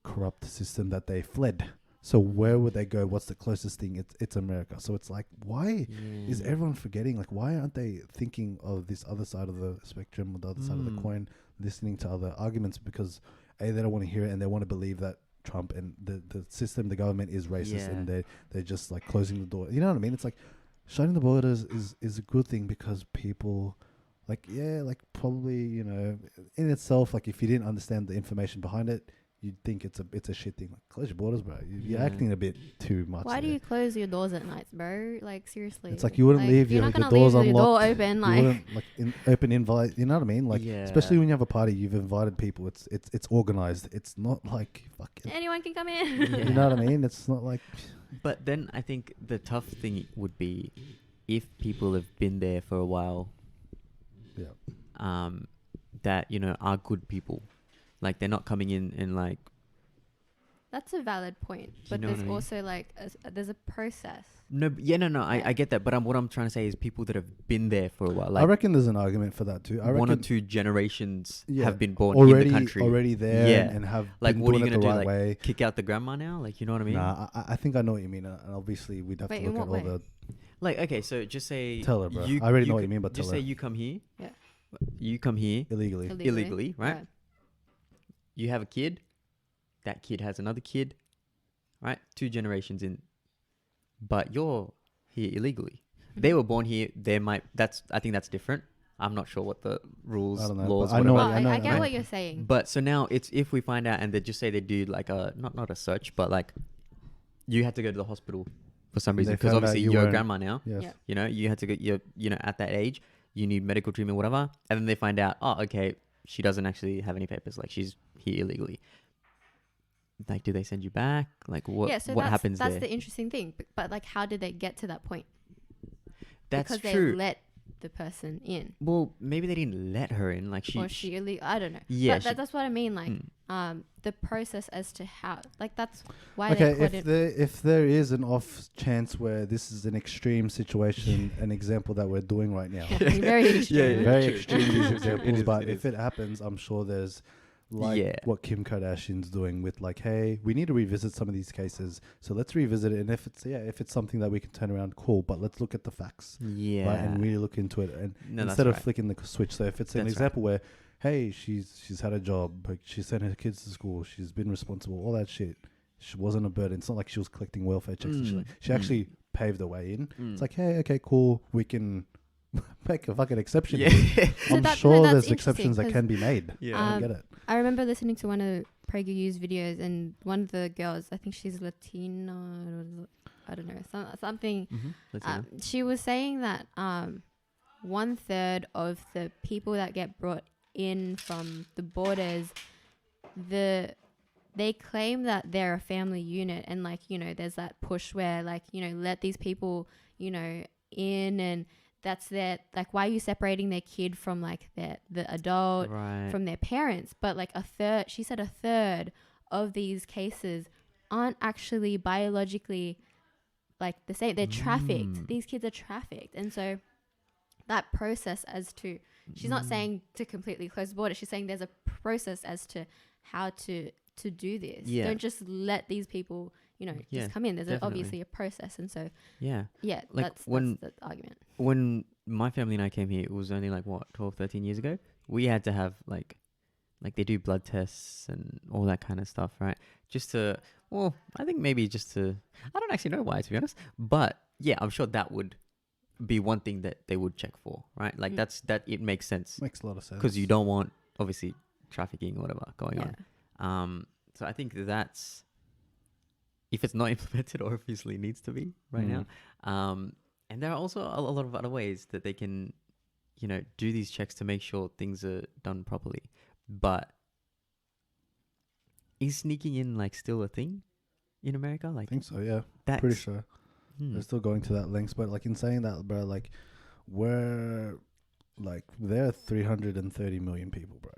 corrupt system that they fled. So where would they go? What's the closest thing? It's America. So it's like, why is everyone forgetting? Like, why aren't they thinking of this other side of the spectrum, or the other side of the coin, listening to other arguments? Because they don't want to hear it and they want to believe that Trump and the system, the government is racist, and they're just like closing the door. You know what I mean? It's like shutting the borders is a good thing because people, like probably, you know, in itself, like if you didn't understand the information behind it, you'd think it's a shit thing. Like, close your borders, bro. You're acting a bit too much. Why do you close your doors at night, bro? Like, seriously. It's like you wouldn't leave your doors unlocked. Your door open, like. You wouldn't open invite. You know what I mean? Like, especially when you have a party, you've invited people. It's organized. It's not like fucking anyone can come in. You know what I mean? It's not like. But then I think the tough thing would be if people have been there for a while. Yeah. That, you know, are good people. Like, they're not coming in and, like... That's a valid point. But there's also, like, there's a process. No, I get that. But what I'm trying to say is people that have been there for a while. Like, I reckon there's an argument for that, too. I reckon 1 or 2 generations have been born in the country. Already there and have like, been what are doing you going to do? right way. Kick out the grandma now? Like, you know what I mean? Nah, I think I know what you mean. And obviously, we'd have to look at all the... Like, okay, so just say... Tell her, bro. I already know what you mean, but tell her. Just say you come here. Yeah. You come here. Illegally, right? You have a kid. That kid has another kid. Right? 2 generations in. But you're here illegally. They were born here. I think that's different. I'm not sure what the rules, laws, I get what you're saying. But so now it's if we find out and they just say they do like a, not a search, but like you had to go to the hospital for some reason. Because obviously you're a grandma now. Yes. Yeah. You know, you had to go, you know, at that age, you need medical treatment, whatever. And then they find out, oh, okay, she doesn't actually have any papers. Like she's here illegally. Like, do they send you back? Like, what happens there? That's the interesting thing. But like, how did they get to that point? That's because true. They let the person in. Well, maybe they didn't let her in. Like she illegal. I don't know. Yeah, but that's what I mean. Like, the process as to how. Like, that's why. Okay, if there is an off chance where this is an extreme situation, an example that we're doing right now. Very extreme. Very extreme these examples. But if it happens, I'm sure there's. What Kim Kardashian's doing with like, hey, we need to revisit some of these cases, so let's revisit it, and if it's something that we can turn around, cool, but let's look at the facts, right, and really look into it, and instead of flicking the switch. So if it's an example where, hey, she's had a job, like she sent her kids to school, she's been responsible, all that shit, she wasn't a burden. It's not like she was collecting welfare checks and shit. She actually paved the way in. It's like, hey, okay, cool, we can make a fucking exception. I'm sure there's exceptions that can be made. I get it. I remember listening to one of PragerU's videos, and one of the girls, I think she's Latino, I don't know, something. She was saying that 1/3 of the people that get brought in from the borders, they claim that they're a family unit, and like, you know, there's that push where like, you know, let these people, you know, in, and that's their, like, why are you separating their kid from like the adult from their parents? But like she said a third of these cases aren't actually biologically like the same. They're trafficked. These kids are trafficked. And so that process as to, she's not saying to completely close the border. She's saying there's a process as to how to do this. Don't just let these people, you know, just come in. There's obviously a process. And so, like that's the argument. When my family and I came here, it was only like, 12, 13 years ago. We had to have like they do blood tests and all that kind of stuff, right? Just to, Well, I think maybe just to, I don't actually know why, to be honest. But yeah, I'm sure that would be one thing that they would check for, right? Like it makes sense. Makes a lot of sense. Because you don't want, obviously, trafficking or whatever going on. So I think that's, if it's not implemented, obviously needs to be right now. And there are also a lot of other ways that they can, do these checks to make sure things are done properly. But is sneaking in like still a thing in America? Like, I think so, yeah. That's pretty sure. They're still going to that lengths, but like in saying that, bro, like there are 330 million people, bro.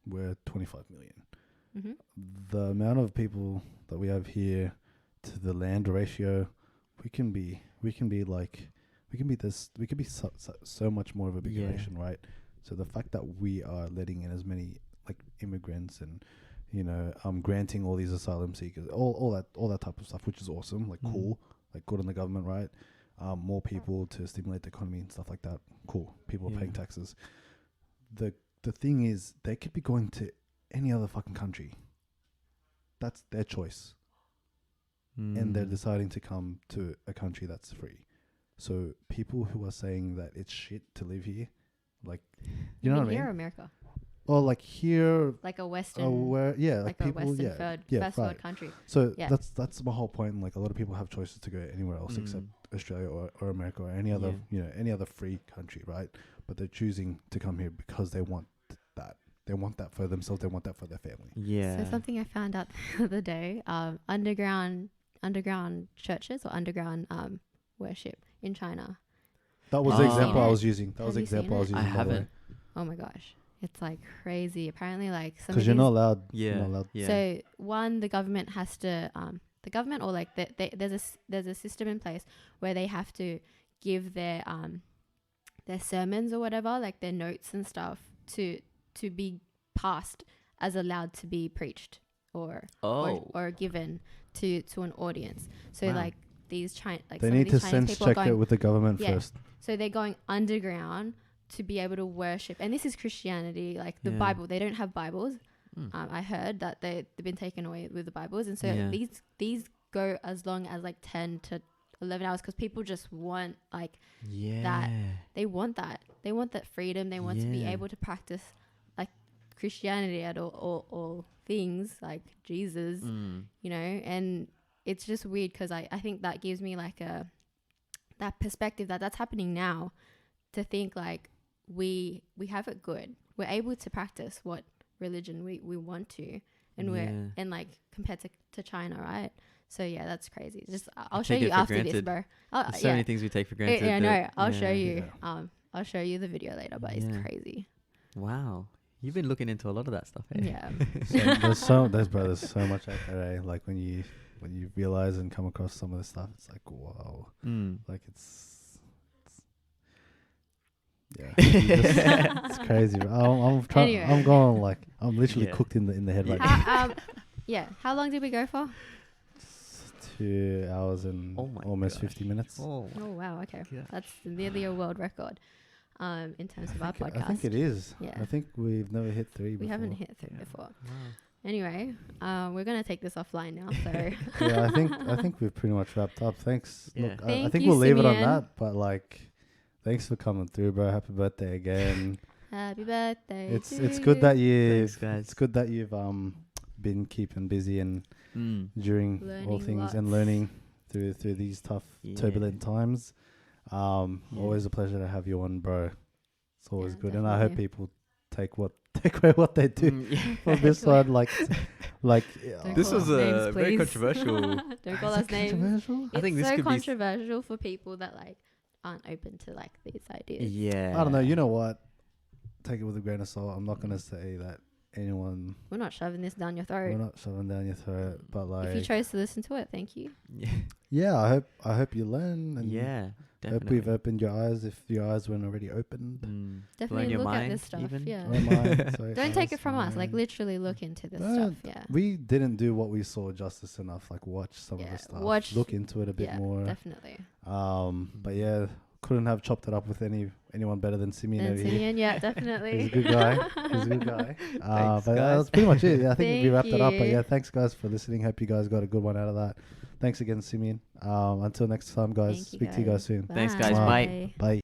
We're 25 million. Mm-hmm. The amount of people that we have here to the land ratio, we can be so much more of a bigger nation, right? So the fact that we are letting in as many like immigrants and granting all these asylum seekers, all that type of stuff, which is awesome, like cool, like good on the government, right? More people to stimulate the economy and stuff like that. Cool. People are paying taxes. The thing is, they could be going to any other fucking country. That's their choice. And they're deciding to come to a country that's free. So people who are saying that it's shit to live here, like, you know what I mean? Here or America? Or like here, like a Western, like a people, Western first world country. So that's my whole point. Like a lot of people have choices to go anywhere else except Australia or America or any other, any other free country, right? But they're choosing to come here because they want that. They want that for themselves. They want that for their family. Yeah. So something I found out the other day: underground churches or underground worship in China. That was the example I was using. That was the example I was using. I haven't. Oh my gosh. It's like crazy. Apparently, like because you're not allowed. Yeah. Not allowed. Yeah. So one, the government has to, the government or like there's a system in place where they have to give their sermons or whatever, like their notes and stuff, to be passed as allowed to be preached or given to an audience. So like these they need to sense check it with the government first. So they're going underground to be able to worship, and this is Christianity, like the Bible. They don't have Bibles. I heard that they've been taken away with the Bibles, and so these go as long as like 10 to 11 hours because people just want like that. They want that freedom. They want to be able to practice like Christianity at all things like Jesus, and it's just weird because I think that gives me like that perspective that's happening now, to think like we have it good. We're able to practice what religion we want to, and and like compared to China, right? So yeah, that's crazy. Just I'll show you after this, bro. There's so many things we take for granted. Yeah, no, I'll show you. I'll show you the video later, but it's crazy. Wow, you've been looking into a lot of that stuff. Yeah. There's so much out there. Like when you realize and come across some of the stuff, it's like wow. Like it's it's crazy. I'm trying. Anyway. I'm going like I'm literally cooked in the head right now. How long did we go for? 2 hours and almost 50 minutes. Oh wow. Okay, that's nearly a world record. In terms of our podcast, I think it is. Yeah. I think we've never hit 3 before. We haven't hit 3 before. Wow. Anyway, we're gonna take this offline now. So I think we've pretty much wrapped up. Thanks. Yeah. Look, I think we'll leave it on that. But like, thanks for coming through, bro. Happy birthday again. Happy birthday. It's good that Thanks, guys. It's good that you've been keeping busy and during learning all things lots. and learning through these tough, turbulent times. Always a pleasure to have you on, bro. It's always good, and I hope people take away what they do from this one. Like this was a very controversial. Don't call us names. I think this so could controversial for people that like aren't open to like these ideas. Yeah, I don't know. You know what? Take it with a grain of salt. I'm not gonna say that anyone. We're not shoving this down your throat. We're not shoving down your throat, but like, if you chose to listen to it, thank you. Yeah, I hope you learn. And definitely. Hope we've opened your eyes if your eyes weren't already opened. Definitely look at this stuff. Even? Yeah. Sorry, don't take it from us. Like literally look into this stuff. Yeah. We didn't do what we saw justice enough. Like watch some of the stuff. Look into it a bit more. Definitely. But yeah, couldn't have chopped it up with anyone better than Simeon over here. Simeon, yeah, definitely. He's a good guy. He's a good guy. Thanks, But guys. that's pretty much it. Yeah, I think we wrapped it up. But you. yeah, thanks guys for listening. Hope you guys got a good one out of that. Thanks again, Simeon. Until next time, guys. Thank you, Speak to you guys soon. Thanks, guys. Bye. Bye. Bye.